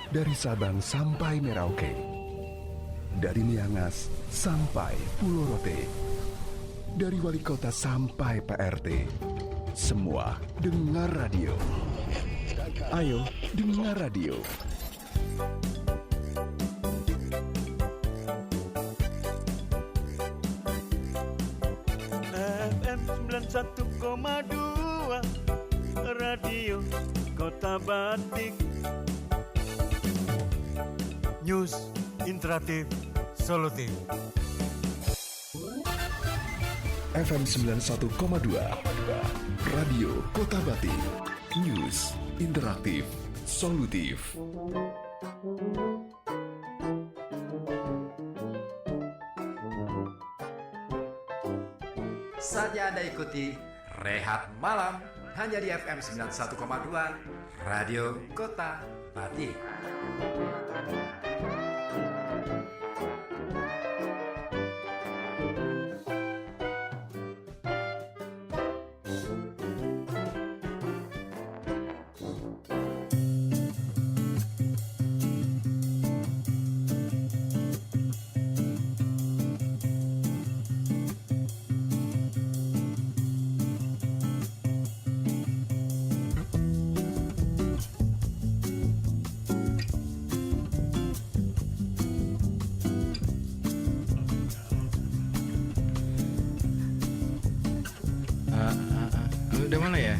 Dari Sabang sampai Merauke, dari Miangas sampai Pulau Rote, dari wali kota sampai PRT, semua dengar radio. Ayo dengar radio. FM 91,2 Radio Kota Batik. News interaktif solutif. FM 91,2 Radio Kota Batik. News interaktif solutif. Saatnya Anda ikuti Rehat Malam hanya di FM 91,2 Radio Kota Batik. Udah mulai ya?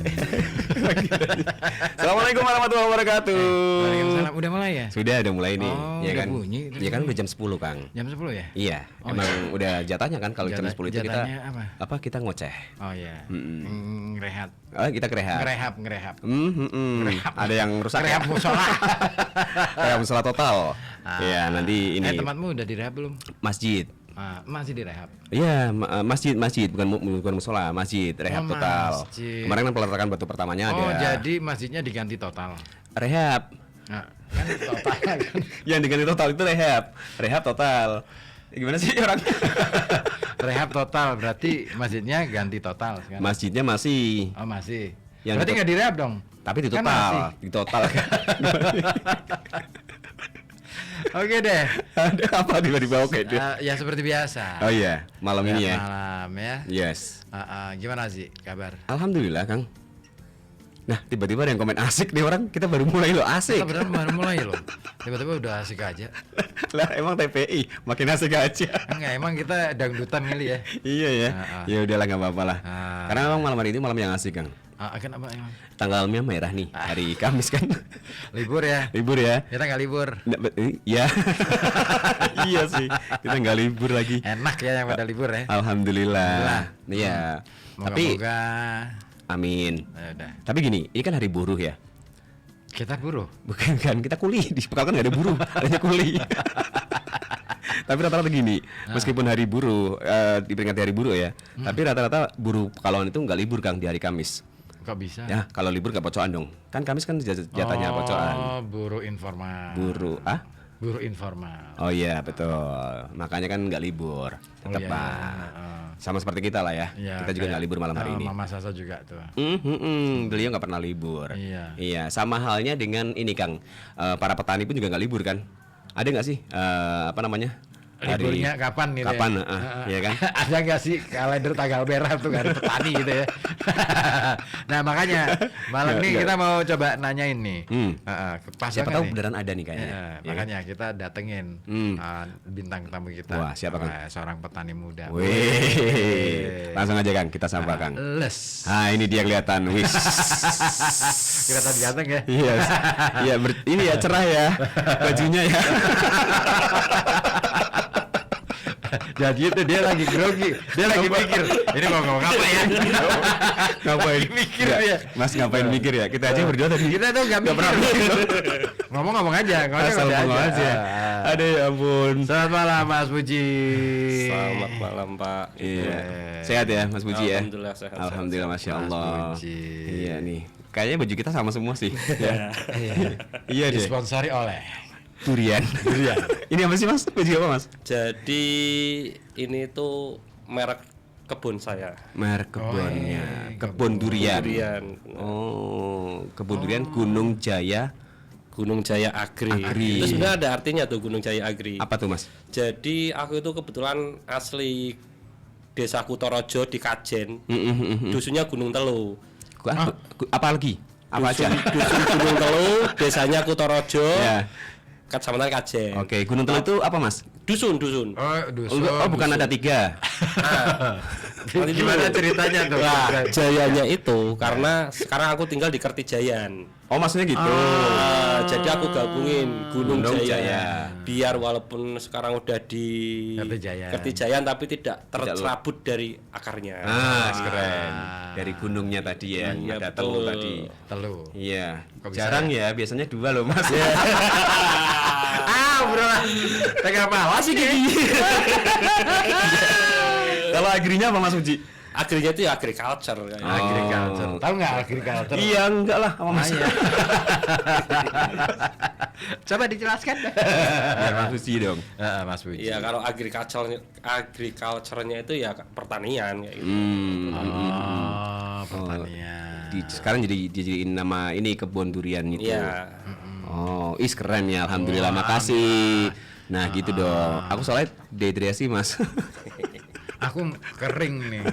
Assalamualaikum warahmatullahi wabarakatuh. Waalaikumsalam. Udah mulai ya? Sudah mulai nih. Oh, Ya udah kan? bunyi. Ya kan udah jam 10, Kang. Jam 10 ya? Iya, Oh, emang iya. udah jatahnya kan kalau jam 10 itu kita Jatahnya apa? kita ngoceh. Oh iya. Mm-mm. Ngerehat. Kita kerehab. Ngerehab. Ngerehab. Ada yang rusak Ngerehab ya? musola. Rehab musola total. Iya, nanti ini tempatmu udah direhab belum? masjid. Masih direhab. Iya, masjid bukan musola, masjid rehab Oh, total. masjid. Kemarin kan peletakan batu pertamanya Oh, ada. jadi masjidnya diganti total. Rehab. Nah, kan total kan. Yang diganti total itu rehab. Rehab total. Gimana sih orang? Rehab total berarti masjidnya ganti total kan? Masjidnya masih, Oh, masih. Yang Berarti nggak direhab dong? tapi di Kan total, masih. di total. Oke deh. Ada apa tiba-tiba oke deh. Ya seperti biasa. Oh iya, malam ini ya. Malam ya. Yes. Gimana sih kabar? Alhamdulillah, Kang. Nah, tiba-tiba ada yang komen asik nih orang. Kita baru mulai loh, asik. Kita beneran baru mulai loh. Tiba-tiba udah asik aja. Lah, emang TPI makin asik aja. Enggak, emang kita dangdutan kali ya. Iya ya. Ya udahlah, nggak apa-apa lah. Karena memang malam hari ini malam yang asik, Kang. Akan apa emang? Tanggalnya merah nih, hari Kamis kan. Libur ya? Libur ya. Kita nggak libur. Iya. Iya sih. Kita nggak libur lagi. Enak ya yang pada libur ya. Alhamdulillah. Iya. Tapi Moga-moga. amin. Ya udah. Tapi gini, ini kan hari buruh ya. Kita buruh. Bukan kan, kita kuli. Di Pekalongan nggak ada buruh, adanya kuli. Tapi rata-rata gini, meskipun hari buruh diperingati hari buruh ya, tapi rata-rata buruh Pekalongan itu nggak libur, Kang, di hari Kamis. Kok bisa? Ya, kalau libur nggak pocoan dong. Kan Kamis kan jatahnya pocoan. Oh, buruh informal. Buruh informal. Oh iya betul. Makanya kan nggak libur, tetap iya, sama seperti kita lah ya. Iya, Kita juga kayak, nggak libur malam hari ini. Mama Sasa juga tuh. Beliau nggak pernah libur. Iya. Iya. Sama halnya dengan ini, Kang. Para petani pun juga nggak libur kan? Ada nggak sih apa namanya? Liburnya kapan nih? Kapan? Iya kan? Ada nggak sih kalender tanggal merah tuh hari petani gitu ya? Nah makanya malam ini kita mau coba nanyain nih. Pas Siapa banget tahu nih. beneran ada nih kayaknya. Ya, Ya makanya kita datengin bintang tamu kita. Wah, siapa, Kang? Seorang petani muda. Wih, langsung aja, Kang, kita sapa, Kang. Les. Nah, ini dia kelihatan, wis. Kelihatan ganteng ya? Iya, iya, ini ya cerah ya bajunya ya. Jadi itu dia lagi grogi, dia lagi mikir, ini mau ngomong apa ya? Ngapain mikir Nggak, dia. Mas ngapain mikir ya? Kita aja berdua tadi. Kita tuh nggak pernah mikir. Ngomong-ngomong aja, Asal ngomong aja. Ada ya ampun. Selamat malam Mas Puji. Selamat malam Pak. Iya. Sehat ya Mas Puji ya? Alhamdulillah sehat. Alhamdulillah, Masya Mas Allah. Puji. Iya nih. Kayaknya baju kita sama semua sih. Ya. Iya deh. Disponsori oleh Durian. Ini apa sih Mas? Baju apa Mas? Jadi ini tuh merek kebun saya. Merek kebunnya. Kebun durian. Durian. Oh, kebun durian Gunung Jaya Gunung Jaya Agri. Agri. Itu sebenarnya ada artinya tuh Gunung Jaya Agri. Apa tuh, Mas? Jadi aku itu kebetulan asli Desa Kutorojo di Kajen. Dusunnya Gunung Telu. Apa lagi? Apa aja? Dusun Gunung Telu, desanya Kutorojo. Ya. Kecamatan Kajen. Oke, Gunung Telu itu apa, Mas? Dusun. Oh, bukan ada 3. Gimana ceritanya tuh? Nah, Jayanya itu karena sekarang aku tinggal di Kertijayan. Oh, maksudnya gitu. Jadi aku gabungin Gunung Gunung Jaya. Jaya. Biar walaupun sekarang udah di Kertijayan tapi tidak tercerabut dari akarnya. Keren. Dari gunungnya tadi ya, Iya, ada Telu betul. tadi. Telu. Iya. Kok bisa Jarang ya, biasanya 2 loh, Mas. Bro. Tengah malas sih gini. Kalau agrinya apa, Mas Uji? Agrinya itu ya agriculture kayak. Agriculture. Tahu nggak agriculture? Iya, enggak lah sama Mas. Coba dijelaskan. Biar Mas Uji dong. Mas Puji. Iya, kalau agriculture-nya itu ya pertanian kayak gitu. Pertanian. Sekarang dijadiin nama ini kebun durian itu. Iya. Oh, keren ya, alhamdulillah, makasih. Nah, gitu dong. Aku soalnya dehidrasi, Mas. Aku kering nih.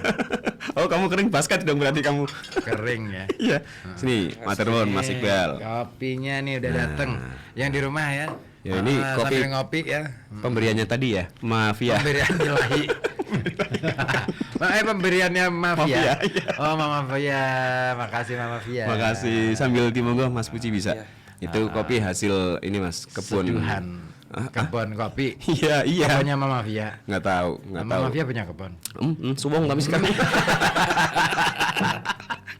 Oh, kamu kering basket dong berarti kamu. Kering ya. Iya. Sini, maturnuun Mas Iqbal. Kopinya nih udah dateng. Yang di rumah ya. Ya, ini kopi. Sambil ngopi ya. Pemberiannya tadi ya, Mafia. Pemberian ilahi. Pemberiannya Mafia. Mafia, iya. Oh, Mama Mafia. Makasih Mama Mafia. Makasih. Sambil dimonggo Mas Puji bisa. Itu kopi hasil ini Mas, kebun. Seduhan. Kebun kopi. Iya, iya. Kebunnya Mama Mafia. Nggak tahu. Mama Mafia punya kebun. Subong tapi sekarang.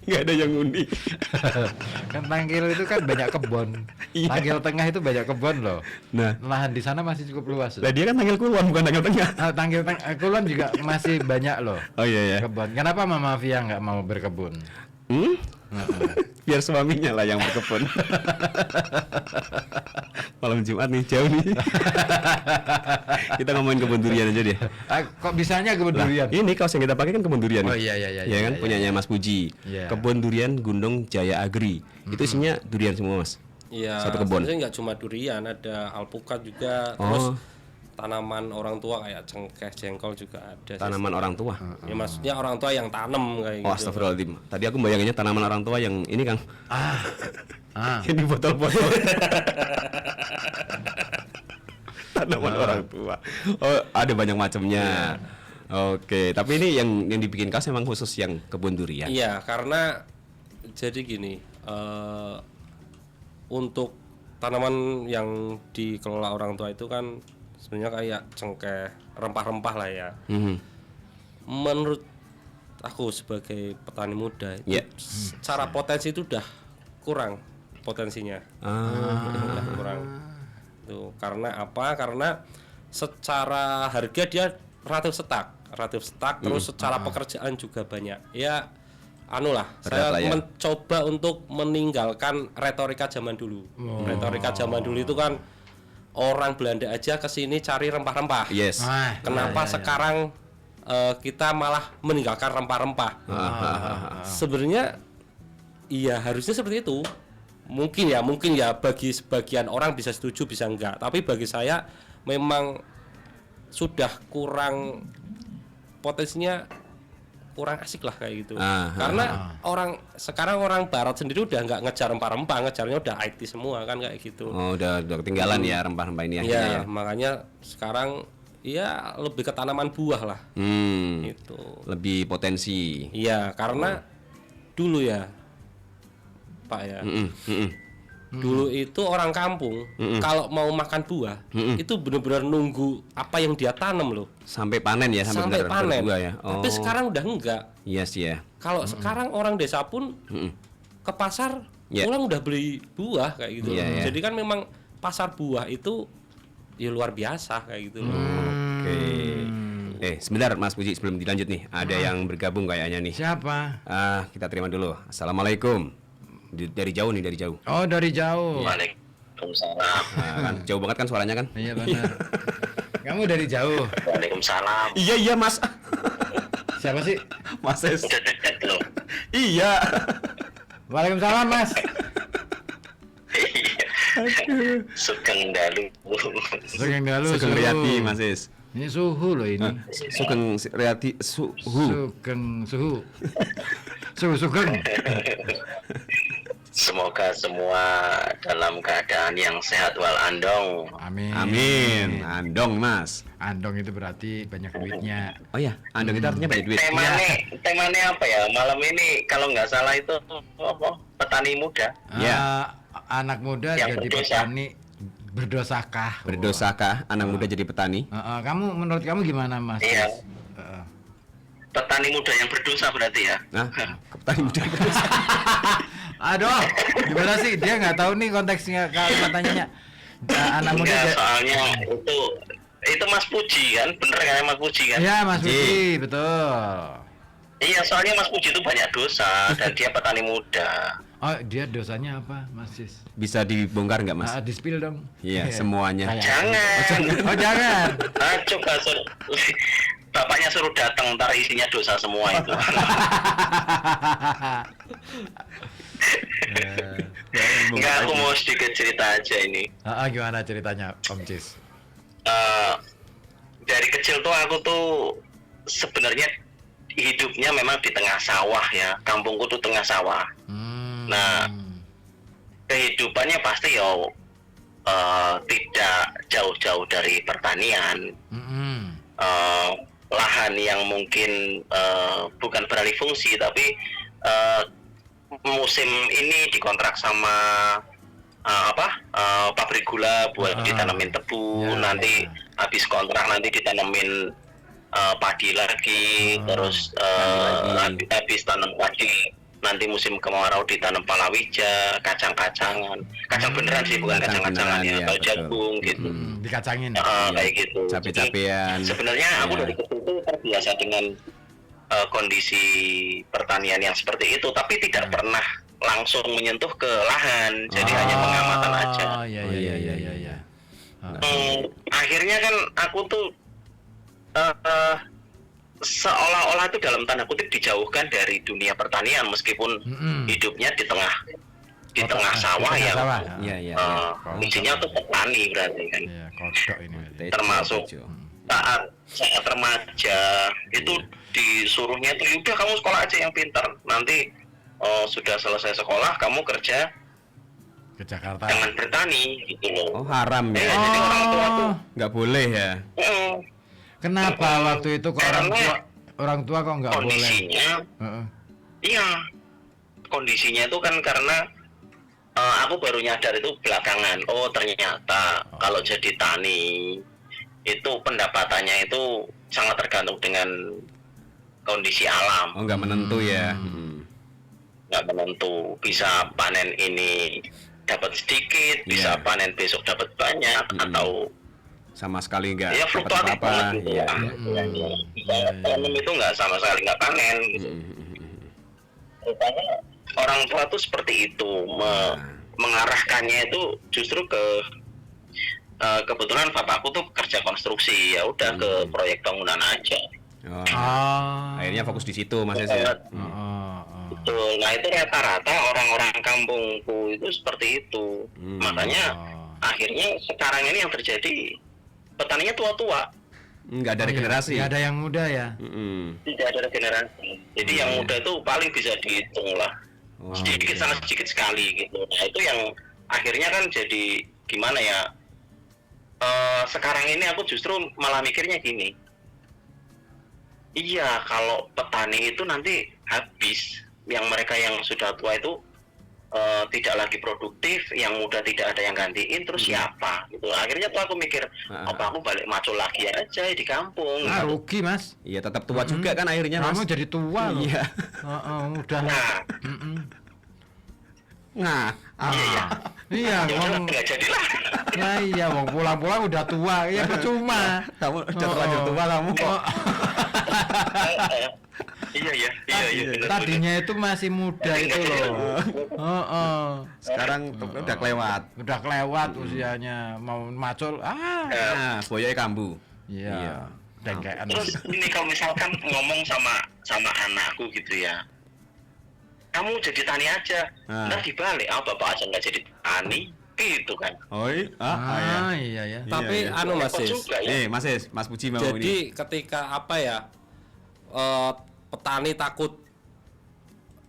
Nggak ada yang unik. Kan Tangkil itu kan banyak kebun. Iya. Tangkil Tengah itu banyak kebun loh. Nah, Lahan di sana masih cukup luas. lah dia kan Tangkil Kulon bukan Tangkil Tengah. Tangkil Kulon juga masih banyak loh. Oh iya ya. Kebun. Kenapa Mama Mafia nggak mau berkebun? Biar suaminya lah yang berkebun. Malam Jumat nih jauh nih. Kita ngomongin kebun durian aja deh. Kok bisanya kebun durian? Ini kaos yang kita pakai kan kebun durian. Oh nih. iya Ya kan iya, punyanya Mas Puji. Iya. Kebun durian Gunung Jaya Agri. Itu isinya durian semua, Mas. Iya. Satu kebun. Sebenarnya nggak cuma durian, ada alpukat juga. Oh. Terus tanaman orang tua kayak cengkeh, jengkol juga ada. Tanaman orang tua. Ya maksudnya orang tua yang tanam kayak Oh, gitu. astagfirullahaladzim. Tadi aku bayanginnya tanaman orang tua yang ini, Kang. Ini botol-botol. Tanaman orang tua. Oh, ada banyak macamnya. Oke, tapi ini yang dibikin kaos memang khusus yang kebun durian. Iya, karena jadi gini, untuk tanaman yang dikelola orang tua itu kan sebenarnya kayak cengkeh, rempah-rempah lah ya. Menurut aku sebagai petani muda itu Yeah. secara potensi itu udah kurang potensinya. Udah kurang. Tuh, karena apa? Karena secara harga dia relatif stuck, terus secara pekerjaan juga banyak. Ya anulah, saya Berat lah ya. mencoba untuk meninggalkan retorika zaman dulu. Retorika zaman dulu itu kan orang Belanda aja kesini cari rempah-rempah. Yes. Kenapa sekarang kita malah meninggalkan rempah-rempah? Sebenarnya iya harusnya seperti itu. Mungkin ya bagi sebagian orang bisa setuju bisa enggak. Tapi bagi saya memang sudah kurang potensinya, kurang asik lah kayak gitu. Karena sekarang orang Barat sendiri udah nggak ngejar rempah-rempah, ngejarnya udah IT semua kan kayak gitu. Oh, udah ketinggalan ya rempah-rempah ini akhirnya Iya, ya. makanya sekarang ya lebih ke tanaman buah lah. Itu. Lebih potensi. Iya, karena dulu ya, Pak ya. Dulu itu orang kampung kalau mau makan buah itu benar-benar nunggu apa yang dia tanam loh. Sampai panen ya, Sampai benar panen. berbuah ya. Tapi sekarang udah enggak. Yes ya. Kalau sekarang orang desa pun ke pasar Yeah. pulang udah beli buah kayak gitu. Yeah, yeah. Jadi kan memang pasar buah itu ya luar biasa kayak gitu loh. Oke. Sebentar Mas Puji sebelum dilanjut nih, ada yang bergabung kayaknya nih. Siapa? Kita terima dulu. Assalamualaikum. Dari jauh nih, dari jauh. Oh, dari jauh. Waalaikumsalam. Kan jauh banget kan suaranya kan? Iya benar. Kamu dari jauh. Waalaikumsalam. Iya Mas. Siapa sih? Mas Es. Udah dekat loh. Iya. Waalaikumsalam, Mas. Sugeng Dalu. Sugeng Dalu. Sugeng Riyadi Mas Is. Ini suhu loh ini. Sugeng Riyadi Suhu. Sugeng suhu. Sugeng. Semoga semua dalam keadaan yang sehat wal andong. Amin. Amin. Andong Mas. Andong itu berarti banyak duitnya. Oh ya, andong itu artinya banyak duit. Temanya apa ya? Malam ini kalau nggak salah itu apa? Petani muda. Ya. Anak muda Yang jadi berdosa. petani berdosakah? Berdosakah anak muda jadi petani? Kamu menurut kamu gimana Mas? Iya. Heeh. Petani muda yang berdosa berarti ya. Nah, petani muda berdosa. Aduh, gimana sih? Dia nggak tahu nih konteksnya katanya. Anak muda. Enggak, soalnya itu Mas Puji kan, bener kan Mas Puji kan? Ya Mas Puji, betul. Iya, soalnya Mas Puji itu banyak dosa dan dia petani muda. Oh, dia dosanya apa, Mas Sis? Bisa dibongkar nggak Mas? Di-spill dong. Iya, semuanya. Jangan. Oh, jangan. Coba bapaknya suruh datang, ntar isinya dosa semua itu. Enggak, aku mau sedikit cerita aja ini. Gimana ceritanya, Om Cis? Dari kecil tuh aku tuh sebenarnya hidupnya memang di tengah sawah ya. Kampungku tuh tengah sawah. Nah, kehidupannya pasti ya tidak jauh-jauh dari pertanian. Lahan yang mungkin bukan beralih fungsi, tapi musim ini dikontrak sama pabrik gula buat ditanamin tebu. Nanti habis kontrak nanti ditanamin padi lagi, terus habis tanam padi nanti musim kemarau ditanam palawija, kacang-kacangan, kacang beneran sih, bukan kacang-kacangan ya, atau jagung gitu. Dikacangin. Kayak gitu. Cabe-cabean. Sebenarnya aku dari kecil itu terbiasa dengan kondisi pertanian yang seperti itu, tapi tidak pernah langsung menyentuh ke lahan, jadi hanya pengamatan aja. Iya. Akhirnya kan aku tuh seolah-olah itu dalam tanda kutip dijauhkan dari dunia pertanian, meskipun hidupnya di tengah sawah yang Iya. fungsinya tuh petani berarti kan. Iya, kodok ini. Termasuk saat remaja itu disuruhnya tuh udah kamu sekolah aja yang pintar, nanti sudah selesai sekolah kamu kerja Ke Jakarta. jangan bertani gitu loh. Oh, haram ya. Jadi orang tua tuh Nggak boleh ya. Kenapa waktu itu kok orang tua kok nggak boleh? kondisinya iya, kondisinya itu kan karena aku baru nyadar itu belakangan, oh ternyata kalau jadi tani itu pendapatannya itu sangat tergantung dengan kondisi alam. Oh, nggak menentu ya. Nggak menentu, bisa panen ini dapat sedikit, bisa panen besok dapat banyak, atau Sama sekali nggak ya dapat fluktuatif apa-apa. banget gitu. Iya. Tanam itu nggak sama sekali nggak panen gitu. Rupanya orang tua tuh seperti itu, mengarahkannya itu justru ke kebetulan bapakku tuh kerja konstruksi, ya udah ke proyek bangunan aja. Akhirnya fokus di situ Mas Yes ya. Betul. Nah itu rata-rata orang-orang kampungku itu seperti itu. Makanya akhirnya sekarang ini yang terjadi petaninya tua-tua. Nggak ada regenerasi. Nggak ada yang muda ya. Tidak ada regenerasi. Jadi yang muda itu paling bisa dihitung lah. Sedikit sangat sedikit sekali gitu. Nah itu yang akhirnya kan jadi gimana ya? Sekarang ini aku justru malah mikirnya gini. Iya, kalau petani itu nanti habis, yang mereka yang sudah tua itu tidak lagi produktif, yang muda tidak ada yang gantiin, terus siapa? Gitu. Akhirnya tuh aku mikir, apa aku balik macul lagi aja di kampung. Rugi Mas. Iya, tetap tua juga kan akhirnya Mas. Kamu jadi tua loh. Iya. Udah. Iya, Wong nggak jadilah. Nah iya, wong pulang-pulang udah tua, ya percuma. Kamu udah terlanjur tua kamu. Iya. bener. Tadinya itu masih muda itu loh. Sekarang udah kelewat. Udah kelewat usianya, mau macul. Boyoke kambu. Iya. Dengkean. Terus ini kalau misalkan ngomong sama anakku gitu ya, kamu jadi tani aja, ntar dibalik, bapak aja nggak jadi tani, itu kan. Iya ya. Tapi anu Mas Repot Sis, juga ya. Mas Puji mau jadi ini. ketika apa ya, petani takut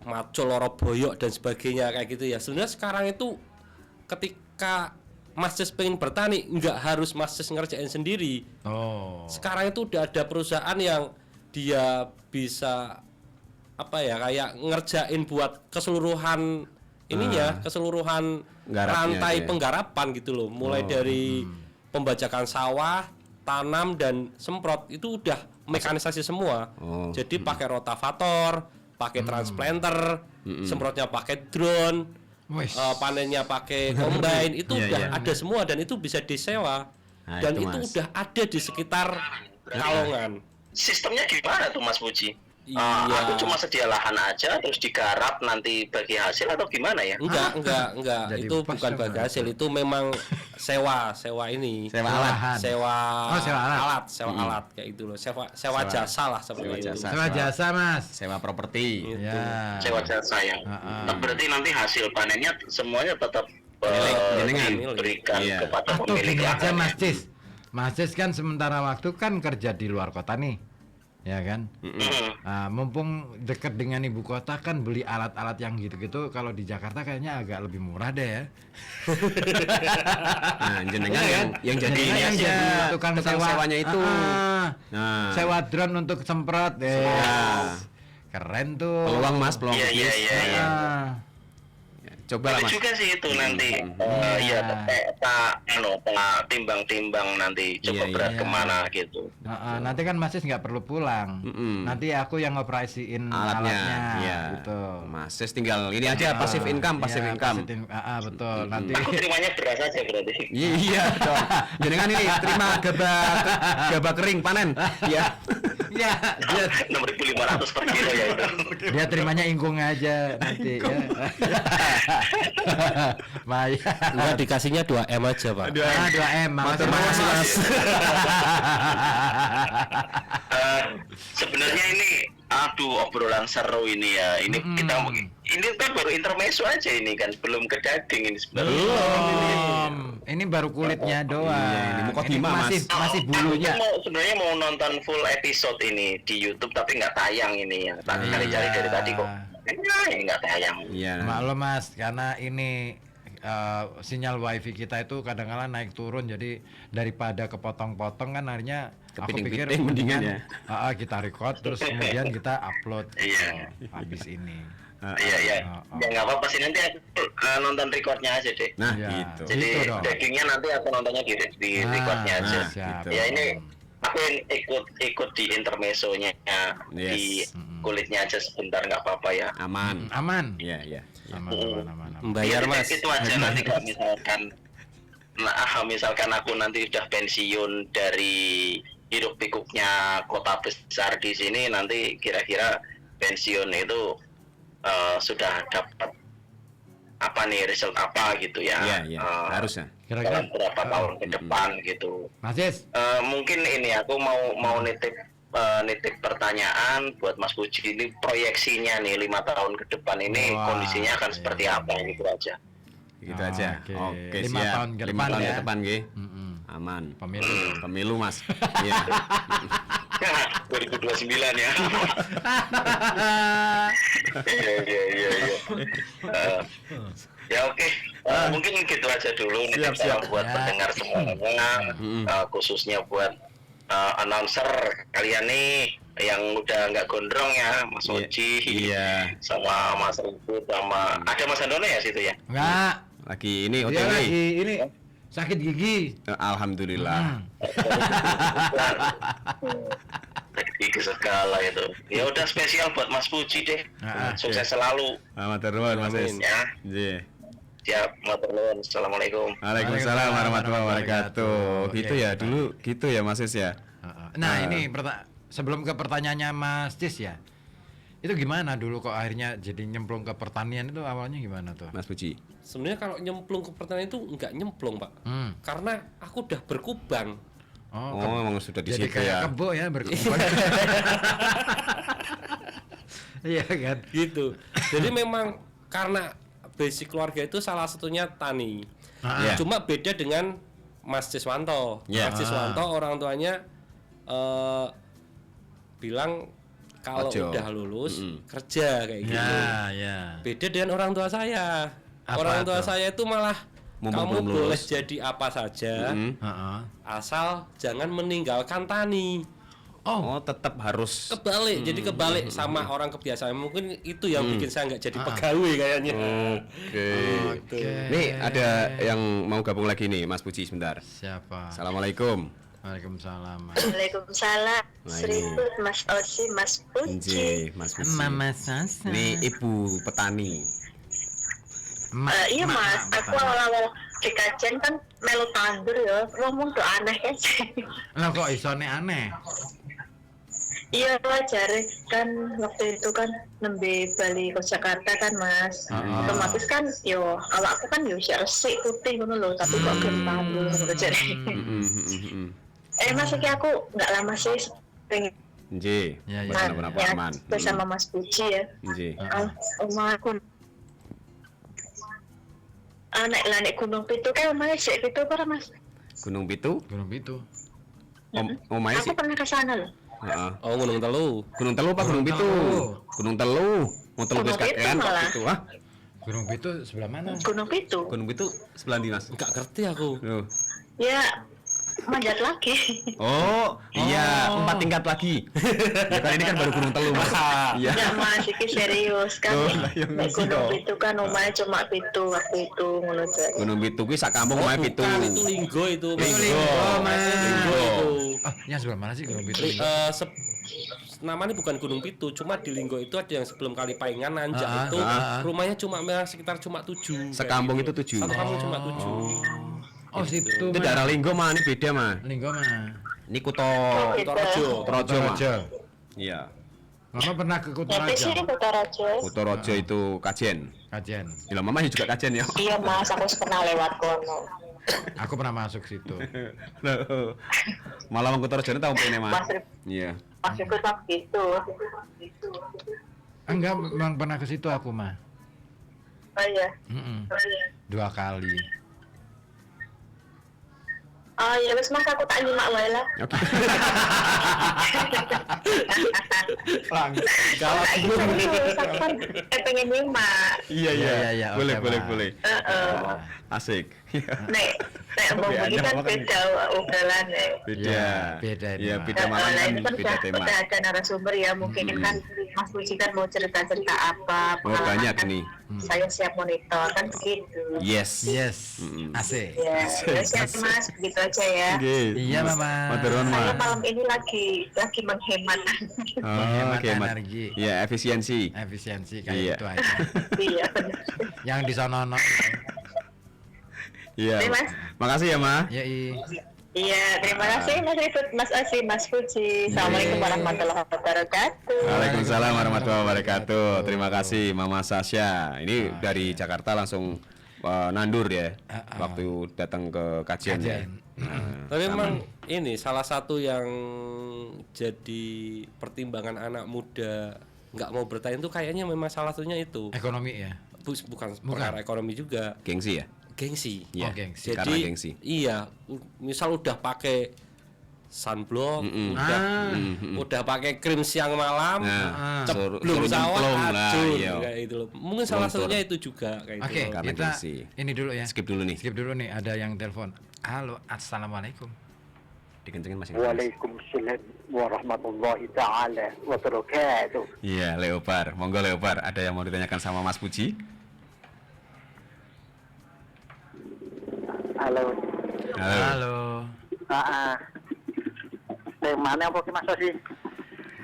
macul loro boyok dan sebagainya kayak gitu ya. Sebenarnya sekarang itu ketika Mas Sis pengen bertani, nggak harus Mas Sis ngerjain sendiri. Oh. Sekarang itu udah ada perusahaan yang dia bisa apa ya, kayak ngerjain buat keseluruhan ininya, keseluruhan Garapnya rantai aja ya. penggarapan gitu loh. Mulai dari pembajakan sawah, tanam dan semprot itu udah mekanisasi semua. Jadi pakai rotavator, pakai transplanter, semprotnya pakai drone, Wes. panennya pakai combine, itu Iya, udah iya. ada semua dan itu bisa disewa. Nah, Dan itu, itu Mas. udah ada di sekitar Kalongan. Sistemnya gimana tuh Mas Puji? Iya. Aku cuma sedia lahan aja terus digarap nanti bagi hasil atau gimana ya? Enggak. Jadi Itu pas bukan dong, bagi hasil, itu memang sewa ini. Sewa alat. Sewa sewa alat. sewa alat kayak gitu loh. Sewa jasa lah seperti itu. Sewa jasa, Mas. Sewa properti. Ya. Sewa jasa ya. Nah, berarti nanti hasil panennya semuanya tetap jenengan. diberikan Iya. kepada Atau pemilik gini aja, lahan. Mas Cis. Mas Cis kan sementara waktu kan kerja di luar kota nih. Ya kan? Nah, mumpung dekat dengan ibu kota kan beli alat-alat yang gitu-gitu kalau di Jakarta kayaknya agak lebih murah deh ya. Nah, jenengan Iya kan? yang jadi Jenengan ini yang aja. jadi tukang sewanya itu. Nah. Sewa drone untuk semprot. Ya. Keren tuh. Peluang Mas, peluang Iya, iya, bisnis. iya, iya. Ah. Coba lah Ada Mas. juga sih itu nanti Iya. tak timbang-timbang nanti coba Iya, berat iya. kemana gitu. Nanti kan Mas Cis nggak perlu pulang. Nanti aku yang ngoperasiin alatnya. Iya. Gitu. Mas Sis tinggal ini aja pasif income, pasif Iya, income. betul. Nanti Aku terimanya beras aja berarti. Iya dong. Jenengan ini terima gabah kering panen. Iya. ya dia 6.500 per kilo ya itu. dia terimanya ingkung aja nanti ya. Maya. Enggak, dikasihnya 2M aja, Pak. 2M. Makasih Mas. Sebenarnya ini obrolan seru ini ya. Ini kan baru intermezzo aja ini kan, belum ke daging ini sebenarnya. Belum. Ini baru kulitnya doang. Iya, ini mukodimah, masih Mas. masih bulunya. Sebenarnya mau nonton full episode ini di YouTube tapi nggak tayang ini ya. Tak cari-cari dari tadi kok. Nggak tayang. Iya. Maklum Mas, karena ini sinyal wifi kita itu kadang-kadang naik turun, jadi daripada kepotong-potong kan akhirnya aku pikir Kepiting-kepiting mendingan ya. kita record terus kemudian kita upload Iya. habis ini. Iya iya. Ya nggak apa-apa sih, nanti aku nonton recordnya aja deh. Nah, Iya. gitu. Jadi Gitu dong. dagingnya nanti aku nontonnya di recordnya aja. siap. gitu. Ya ini aku yang ikut di intermezzonya, di Yes. kulitnya aja sebentar, nggak apa-apa ya. Aman. Aman. Iya, iya. Aman. Membayar, Iya, Mas. itu aja nanti kalau misalkan aku nanti udah pensiun dari hiruk pikuknya kota besar di sini, nanti kira-kira pensiun itu sudah dapat apa nih, result apa gitu ya. Iya, iya. Harusnya. Kira-kira dalam berapa tahun ke depan gitu. Mas Yes. Mungkin ini aku mau nitip pertanyaan buat Mas Puji, ini proyeksinya nih 5 tahun ke depan ini Wah, kondisinya akan iya. seperti apa gitu aja. Gitu aja. Oke. Oke, 5 siap. tahun ke 5 depan tahun ya. ke depan, nggih. Mm-mm. Aman. Pemilu. Mas. Iya. 2029 ya. Iya. Ya oke. Mungkin gitu aja dulu nih buat Ya. pendengar semuanya, khususnya buat announcer kalian nih yang udah nggak gondrong ya, Mas Iya. Oji, Iya. sama Mas Ribut, sama ada Mas Andono ya situ ya. Enggak. Lagi ini Dia OTW. lagi ini sakit gigi. Alhamdulillah. Gigi segala itu. Ya udah spesial buat Mas Puji deh. Sukses selalu. Selamat nuwun, Mas. Amin. Ya. Iya. Siap, matur nuwun. Assalamualaikum. Waalaikumsalam warahmatullahi wabarakatuh. Gitu Oke, ya, dulu gitu ya Mas Sis ya. Nah, ini sebelum ke pertanyaannya Mas Cis ya. Itu gimana dulu kok akhirnya jadi nyemplung ke pertanian, itu awalnya gimana tuh? Mas Puji. Sebenarnya kalau nyemplung ke pertanian itu enggak nyemplung, Pak. Hmm. Karena aku udah berkubang. Oh, Oh, emang sudah di jadi situ kayak ya. kebo ya berkembang. Iya kan? Gitu. Jadi memang karena basic keluarga itu salah satunya tani. Iya. Cuma beda dengan Mas Ciswanto. Iya. Mas Ciswanto orang tuanya bilang kalau Ojo. udah lulus kerja kayak gitu. Ya. Beda dengan orang tua saya. Apa Orang tua tuh? saya itu malah Mumpung kamu belum boleh lulus. jadi apa saja, Heeh. asal jangan meninggalkan tani. Oh, tetap harus. Kebalik, jadi kebalik sama orang kebiasaan. Mungkin itu yang bikin saya nggak jadi pegawai kayaknya. Oke. Nih ada yang mau gabung lagi nih, Mas Puji sebentar. Siapa? Assalamualaikum. Waalaikumsalam. Waalaikumsalam. Nah, Seribu Mas Osi, Mas Puji. Nji, Mas Puji. Mama Sasa. Ini ibu petani. Iya Mas, aku awal-awal di kajian kan melu tandur ya, ngomong tuh aneh kan sih. Lah kok isone aneh? Iya wajar kan waktu itu kan nembe bali ke Jakarta kan Mas. Otomatis kan yo awakku kan yo sik resik putih ngono lho, tapi kok gelem tandur ngono jare. Mas iki aku nggak lama sih pengen Nji, Ya, ya. bersama Aman. bersama Mas Puji ya. Nji. Omah aku nek Gunung Pitu kan omahnya sik gitu apa Mas? Gunung Pitu. Gunung Pitu. Omahnya Aku sih. pernah ke sana loh. Heeh. Oh, Gunung Telu. Gunung Telu apa Gunung Pitu? Gunung Telu. Mau telu Gunung guys Pitu kakean kok malah. gitu. Hah? Gunung Pitu sebelah mana? Gunung Pitu. Gunung Pitu sebelah ndi, Mas? Nggak ngerti aku. Loh. Ya manjat lagi. Oh, iya, 4 tingkat lagi. Ya kan ini kan baru Gunung Telu, Mas. Iya. Ya Mas, iki serius kan. Oh, lah, yang Nek ngisi Gunung dong. Pitu kan omahnya cuma pitu waktu itu ngono jare. Gunung Pitu kuwi sak kampung omahe Pitu. Bukan, itu Linggo itu. Linggo, Mas. Linggo itu. Oh, yang sebelah mana sih Gunung Pitu? Namanya bukan Gunung Pitu, cuma di Linggo itu ada yang sebelum Kalipaingan nanjak itu rumahnya cuma sekitar 7. Sekampung itu 7. Satu kampung cuma 7. Oh, situ. Itu daerah Linggo mah, ini beda mah. Linggo mana? Ini Kuto Torajo. Torajo mah. Kutaraja. Iya. Mama pernah ke Ngerti sih Kutaraja? Kutaraja. Kutaraja itu Kajen. Kajian. Gila, Mama juga Kajen ya. Iya Mas, aku pernah lewat kono. Aku pernah masuk situ. Loh. Malah Mang Kutaraja ini tahu ini, Mas. Mas Iya. Mas ikut gitu. Enggak, memang pernah ke situ aku mah. Oh iya. 2 kali. Oh iya, wis Mas aku tak nyimak wae lah. Oke. Kalau Pengen nyimak. Iya, iya, Boleh, oke, boleh, Mas. boleh. Asik. Nek Mbak Budi kan beda obrolannya. Beda. Beda ini, Iya, Mas. beda malam Nah, kan ini kan beda tema. udah ada narasumber ya, mungkin kan Mas Puji kan mau cerita-cerita apa, Oh, pengalaman banyak kan nih. Saya siap monitor kan begitu. Yes. Yes. Asik. Ya, ya siap Mas, begitu aja ya. Oke. Iya, Mama. Maturun, Saya Mas. malam ini lagi menghemat. Oh, Menghemat oke, Mas. energi. Iya, efisiensi. Efisiensi kayak Iya. itu aja. Iya benar. Yang di sono-sono. Iya. Oke, Mas. Makasih ya, Ma. Ya, Iya, terima kasih Mas Rifut, Mas Osi, Mas Puji. Assalamualaikum warahmatullahi wabarakatuh. Waalaikumsalam warahmatullahi wabarakatuh. Terima kasih Mama Sasha. Ini dari Jakarta langsung nandur ya. Waktu datang ke kajian ya. Kajian. Tapi memang ini salah satu yang jadi pertimbangan anak muda nggak mau bertani itu kayaknya memang salah satunya itu. Ekonomi ya. Bukan perkara ekonomi juga, Gengsi ya? gengsi. Iya, gengsi. Jadi karena gengsi. iya, misal udah pakai sunblock, udah pakai krim siang malam, Nah, ceblung suruh sawah nyemplung lah, acur, iya. kayak itu loh. Mungkin salah Luntur. satunya itu juga kayak Oke, itu. Karena kita gengsi. ini dulu ya. Skip dulu nih. Skip dulu nih, ada yang telepon. Halo, assalamualaikum. Dikencengin masih. Waalaikumsalam warahmatullahi taala wabarakatuh. Iya, Leopard. Monggo Leopard. Ada yang mau ditanyakan sama Mas Puji? Halo. Halo. Temanya apa ki Mas Osi?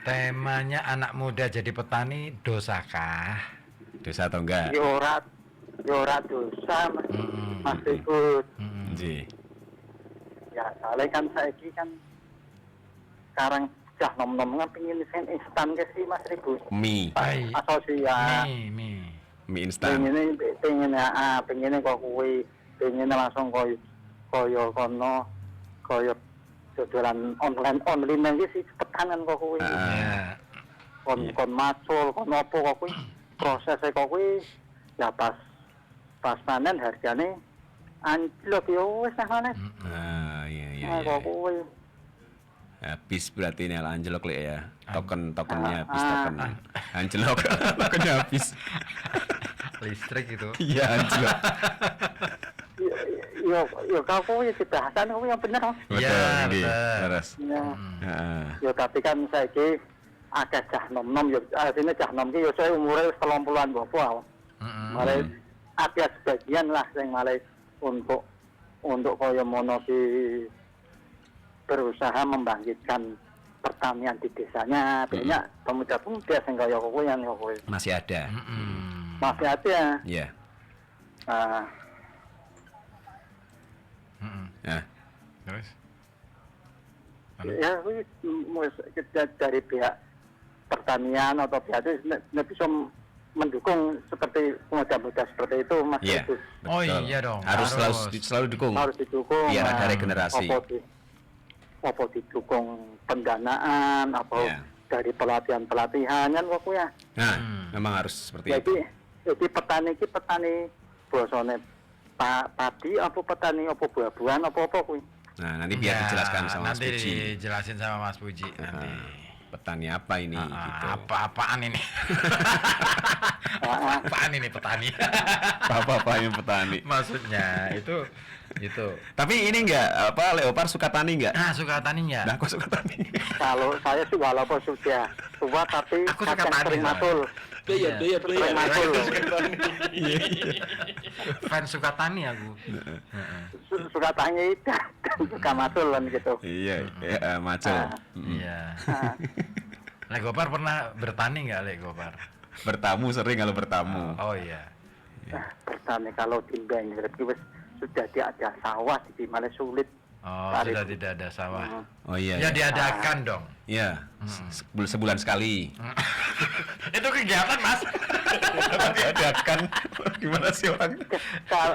Temanya anak muda jadi petani dosakah? Dosa atau enggak? Ya ora dosa Mas Rifut. Nji. Ya soalnya kan saiki kan sekarang sudah nom-nom kan pingin instan ke sih Mas Rifut. Mie. Baik. Mas Osi ya. Mie. Mie instan. pengen kok kuwi pengen langsung koyo kono koyo dodolan online iki sih cepetan kok kuwi. Ya. kon macul kon opo kok kuwi prosesnya kok kuwi ya pas panen hargane anjlok yo wis nah Mas. Nah, iya. Nah, kok kuwi. Habis berarti ini anjlok lek ya. Tokennya habis token. Anjlok. Tokennya habis. Listrik itu. Iya, anjlok. Yo kau kuwi dibahasan kuwi yang bener. Betul, Iya, nggih. betul. Terus. Ya. Heeh. Yo tapi kan saiki akeh cah nom-nom yo artine cah nom ki yo saya umure wis 30-an bapak. Malah akeh sebagian lah sing malah untuk kaya mono ki berusaha membangkitkan pertanian di desanya. Banyak pemuda-pemuda sing kaya kowe yang kowe. Masih ada. Masih ada. Iya. Ah, Nah, Terus? ya kuwi kita dari pihak pertanian atau pihak itu bisa mendukung seperti pemuda-pemuda seperti itu Mas. iya. Itu Oh betul. iya dong. Harus selalu didukung. harus didukung. Biar ada regenerasi. Apa didukung pendanaan atau Iya. dari pelatihan kan kok ya. Nah, memang harus seperti itu. Jadi petani bosone padi apa petani apa buah-buahan apa kuwi. Nah, nanti biar dijelaskan sama Mas nanti Puji. dijelasin sama Mas Puji nanti. Petani apa ini gitu. Apa-apaan ini? Apaan ini petani? Apa-apa yang petani. Maksudnya itu. Tapi ini enggak Leopard suka tani enggak? Ah, suka tani enggak? Nah, kok suka tani? Kalau saya sih walaupun sudah tua tapi Aku suka kadang tani, sering soalnya. matul. Doyan. Sering matul. Fans suka tani aku. Suka tanya dan suka matul kan gitu. Iya, macam. Iya. Lek Gopar pernah bertani enggak, Lek Gopar? Bertamu sering kalau bertamu. Oh iya. Bertani kalau timbang berarti wis sudah ada sawah di mana sulit. Oh, Tarik. sudah tidak ada sawah. Oh iya. Ya iya. diadakan dong. Iya. Sebulan sekali. Itu kegiatan, Mas. Diadakan. Gimana sih orang?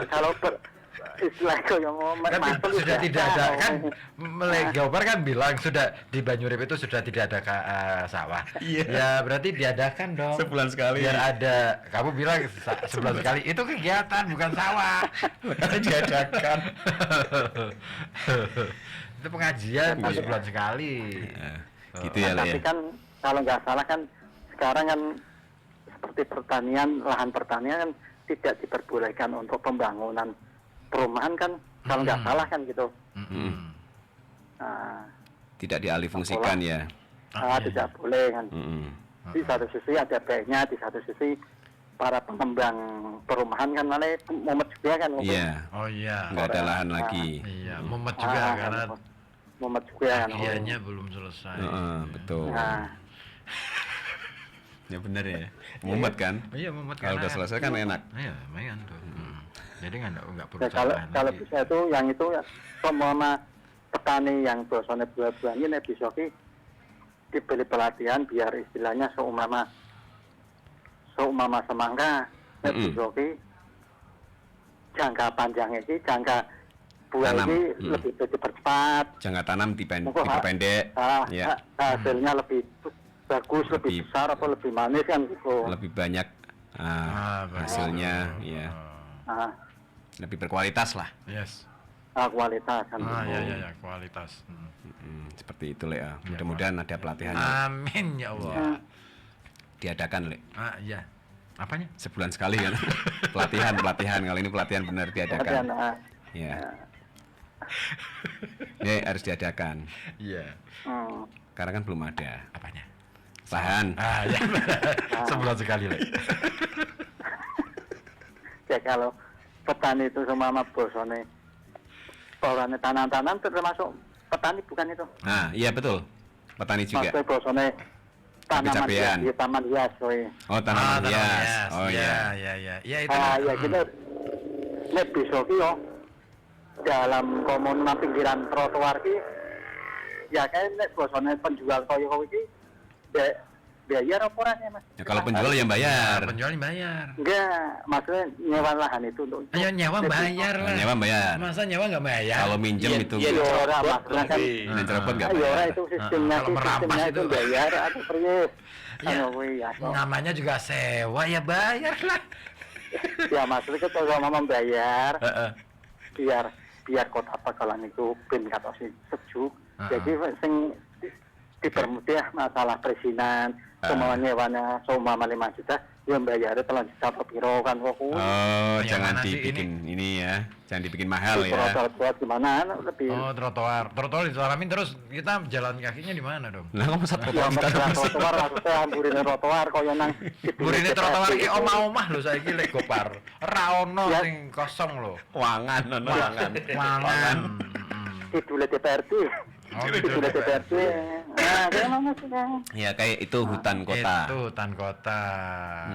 Kalau istilah yang mau Kan matul sudah tidak ada kan Lek Gopar kan bilang sudah di Banyurip itu sudah tidak ada sawah. Iya. Ya berarti diadakan dong. Sebulan sekali. Biar ada. Kamu bilang sebulan sekali itu kegiatan bukan sawah. Diadakan. Itu pengajian sebulan sekali. Gitu ya, Le. Tapi kan kalau nggak salah kan sekarang kan seperti pertanian, lahan pertanian kan tidak diperbolehkan untuk pembangunan perumahan kan kalau nggak salah kan gitu. Nah, Tidak dialihfungsikan ya. tidak boleh kan. Di satu sisi ada baiknya, di satu sisi para pengembang perumahan kan malah mumet juga kan. Iya. Oh iya. Nggak ada lahan lagi. Iya, mumet juga karena mumet juga kan. bagiannya belum selesai. Betul. Nah, Ya benar ya. Mumet kan? Iya, mumet Kalau karena udah selesai kan enak. Iya, lumayan tuh. Jadi nggak perlu ya kalau tambahan lagi. bisa itu yang itu ya semua petani yang biasanya buah-buahan ini bisa diberi pelatihan biar istilahnya seumpama semangka bisa jangka panjangnya ini jangka buah Tanam. ini lebih dipercepat. Jangka tanam Mungkin diperpendek. Ya. Hasilnya lebih bagus, lebih besar atau lebih manis kan gitu. Lebih banyak hasilnya, ya. Nah, Lebih berkualitas lah. Yes. kualitas kan. Ya, kualitas. Seperti itu, Le. Mudah-mudahan ada pelatihannya. Amin ya Allah. Diadakan, Le. Iya. Apanya? Sebulan sekali kan. pelatihan. Kali ini pelatihan benar diadakan. Ya. Ini harus diadakan. Iya. Karena kan belum ada. Apanya? Lahan. Ya. Sebulan sekali, Le. Ya kalau petani itu sama bosone orangnya tanam-tanam termasuk petani bukan itu? Nah, iya betul. Petani juga. Maksudnya bosone tanaman Cabe-cabean. hias, taman hias, Oh, tanaman hias. Oh iya. iya. Ya itu. Ya kita nek bisa ki yo dalam komunitas pinggiran trotoar ki ya kayak nek bosone penjual koyo kowe iki bayar apa ora ya, Mas? Ya, kalau penjual yang bayar. Penjual bayar. Enggak, maksudnya nyewa lahan itu untuk Ayo nyewa bayar lah. Nyewa bayar. Masa nyewa nggak bayar? Kalau minjem itu. ya ora maksudnya kan Ceropot nggak ya ora bayar. itu sistemnya Kalau merampas sistemnya itu itu. bayar atau priye? Ya. Anu kuwi ya. Namanya juga sewa ya bayar lah. Ya maksudnya kita sama membayar. biar kota Pekalongan itu ben katosi sejuk. Jadi sing dipermudah masalah perizinan, semua nyewanya semua 5 juta, ya bayarnya 3 juta per piro kan kok. Oh, Yang jangan mana sih dibikin ini ya. Jangan dibikin mahal ya. Trotoar buat gimana lebih. Oh, trotoar diselamin terus kita jalan kakinya di mana dong? Lah kamu satu Ya kita mesra trotoar harusnya hamburine trotoar koyo nang Burine trotoar iki omah-omah lho saiki lek Gopar. Ora ono Ya. sing kosong lho. wangan ono wangan. Mangan. Kidule DPRD. Oh, Kidule DPRD. Nah, kayak mana sih kan? Ya kayak itu hutan kota. Itu hutan kota.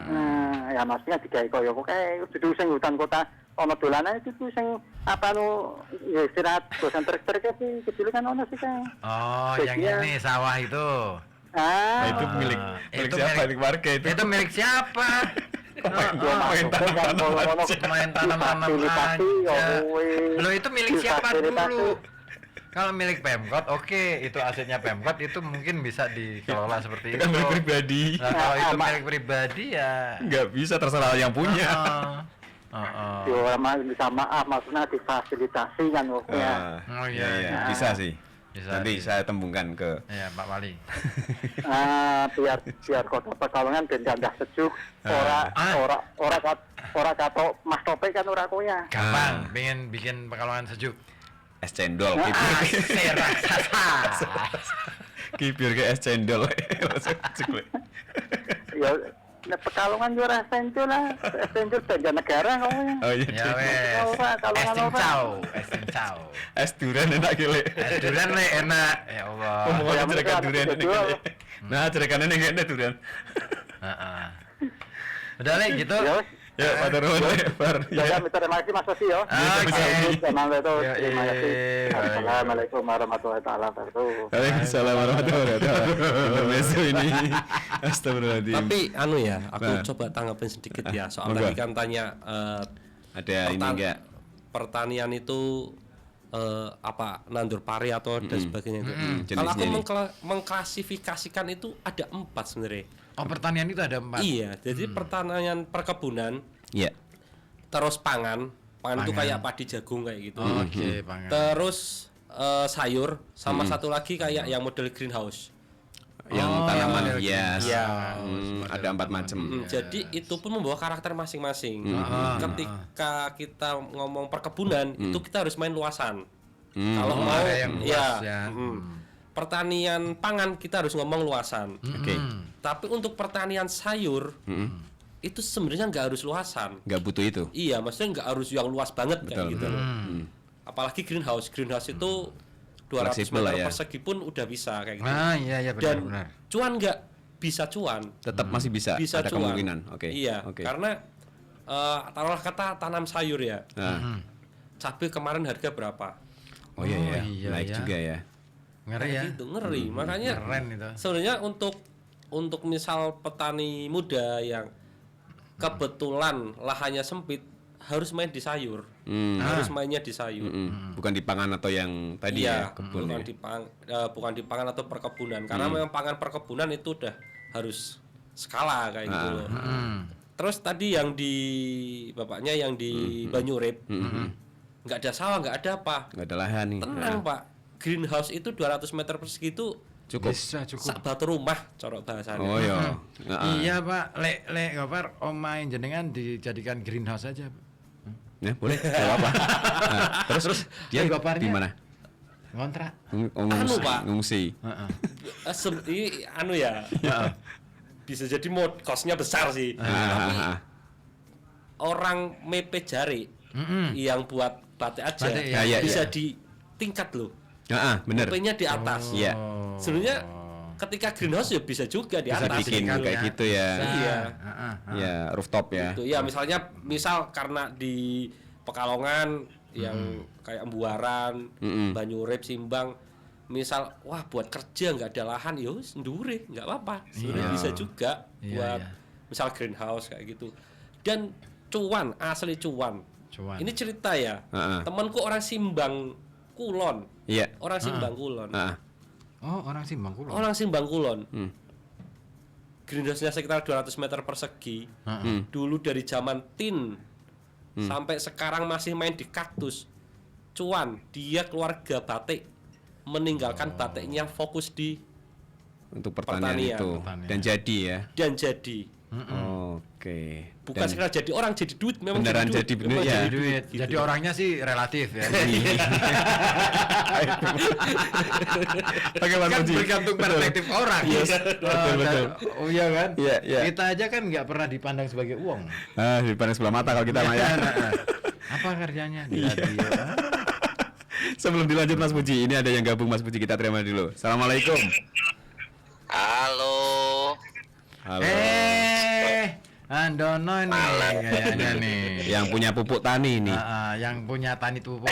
Nah, ya maksudnya digawe koyo kayak dudu sing hutan kota ono dolane itu tuh sing apa nu ya istirahat dosen trik-trik sih kecil kan ono sih kan. Oh, yang Iya. ini sawah itu. Nah, itu Ah, milik Itu siapa? milik- Milik warga itu. Itu milik siapa? dia masuk kan ono Main tanam-tanam fasilitasi aja. kowe. Loh, itu milik siapa Difasilitasi. dulu? Kalau milik Pemkot, oke, itu asetnya Pemkot, itu mungkin bisa dikelola seperti itu. Kan milik pribadi. Nah, kalau itu Ama- milik pribadi ya. Nggak bisa terserah yang punya. Yo bisa maaf maksudnya difasilitasi kan pokoknya. Oh, iya, iya. Bisa sih. Bisa, Nanti bisa. saya tembungkan ke Ya, Pak Wali. Biar kota Pekalongan ben dah sejuk ora kato Mas Topik kan ora koya. Gampang, pengen bikin Pekalongan sejuk. es cendol. Asyik raksasa. Kipir ke es cendol. Langsung cek. Ya nek Pekalongan yo ora sentul lah. Sentul belanja negara kowe. Oh iya. Ya wes. Ora, kalau Es nggak cincau, es cincau. Es durian enak gile. Es durian le enak. Ya Allah. Ngomong Ya, cerekan mesti durian ada ini. jual. Nah, cerekannya nih kayaknya durian. Heeh. Udah le gitu. Ya wis. Ya, Pak Darwan, Bar. Ya, terima kasih Mas Sosi ya. Oke. Ya, Terima kasih. iya. Assalamualaikum warahmatullahi wabarakatuh. Waalaikumsalam warahmatullahi wabarakatuh. Intermezzo ini. Astagfirullahaladzim. Tapi anu ya, aku Nah. coba tanggapin sedikit ya. Soal Monggo. tadi kan tanya Ada ini enggak? pertanian itu apa nandur pari atau dan sebagainya itu. Kalau aku jenisnya ini. mengklasifikasikan itu ada 4 sebenarnya. Oh, pertanian itu ada 4. Iya, jadi pertanian perkebunan, Iya. terus pangan itu kayak padi jagung kayak gitu. Oke, pangan. Terus sayur sama satu lagi kayak yang model greenhouse. Yang tanaman iya, hias. Iya. Ada 4 macam. Jadi itu pun membawa karakter masing-masing. Ketika kita ngomong perkebunan, itu kita harus main luasan. Kalau mau ada yang luas ya. Pertanian pangan kita harus ngomong luasan. Oke. Tapi untuk pertanian sayur itu sebenarnya nggak harus luasan. Nggak butuh itu. Iya, maksudnya nggak harus yang luas banget kayak Betul. gitu. Apalagi greenhouse. Greenhouse itu 200 Fleksibel lah meter ya. persegi pun udah bisa kayak gitu. Ah, iya iya Dan benar. cuan nggak bisa cuan. Tetap masih bisa. Bisa Ada cuan. kemungkinan. Oke. Iya, Oke. karena taruhlah kata tanam sayur ya. Nah. Cabai kemarin harga berapa? Oh iya ya. iya, Naik ya. juga ya. Ngeri ya. Itu ngeri. Makanya Keren itu. sebenarnya untuk misal petani muda yang kebetulan lahannya sempit harus main di sayur. Harus mainnya di sayur. Bukan di pangan atau yang tadi Iya, ya, kebun bukan ya. bukan di pangan atau perkebunan. Karena memang pangan perkebunan itu udah harus skala kayak gitu loh. Terus tadi yang di bapaknya yang di Banyurip, nggak ada sawah, nggak ada apa. Nggak ada lahan nih. Tenang Pak, greenhouse itu 200 meter persegi itu Cukup. Bisa cukup. sak batu rumah corok bahasanya. Oh iya. Nah, Iya, Pak. Lek Gopar omain jenengan dijadikan greenhouse aja. ya boleh. Nggak apa-apa. Nah, terus dia Goparnya di mana? Ngontrak. Anu, Pak. Ngungsi. Heeh. Ini anu ya. Bisa jadi kosnya besar sih. Tapi orang mepe jari yang buat batik aja Batik, ya. Iya, bisa iya. di tingkat loh. Bener. Mepenya di atas. Iya. Sebenarnya ketika greenhouse ya bisa juga di Bisa atas. bikin kan kayak ya. gitu ya. Iya. Ya, rooftop ya. Gitu. Ya misal karena di Pekalongan yang kayak Embuaran, Banyurip, Simbang, misal wah buat kerja nggak ada lahan, ya wis ndure nggak apa-apa. Sebenarnya bisa juga Iya, buat iya. misal greenhouse kayak gitu. Dan cuan, asli cuan. Cuan. Ini cerita ya. Heeh. Temanku orang Simbang Kulon. Iya. Orang Simbang Kulon. Heeh. Oh, orang Simbang Kulon. Orang Simbang Kulon. Greenhouse-nya sekitar 200 meter persegi. Hmm. Dulu dari zaman tin sampai sekarang masih main di kaktus. cuan, dia keluarga batik meninggalkan batiknya fokus di Untuk pertanian Pertanian. itu dan jadi ya. dan jadi. Oke. Bukan Dan sekedar jadi orang, jadi duit, memang beneran duit. jadi bener Memang ya. Jadi duit. gitu. Jadi orangnya sih relatif ya. Oke, Mas Kan Puji. bergantung perspektif orang. betul. Oh iya kan? Iya, iya. Kita aja kan nggak pernah dipandang sebagai uang. Ah, dipandang sebelah mata kalau kita mah ya. Apa kerjanya di radio? Sebelum dilanjut Mas Puji, ini ada yang gabung Mas Puji, kita terima dulu. Assalamualaikum. Halo. Halo. Andono nih kayaknya nih. Yang punya pupuk tani nih. Yang punya tani pupuk.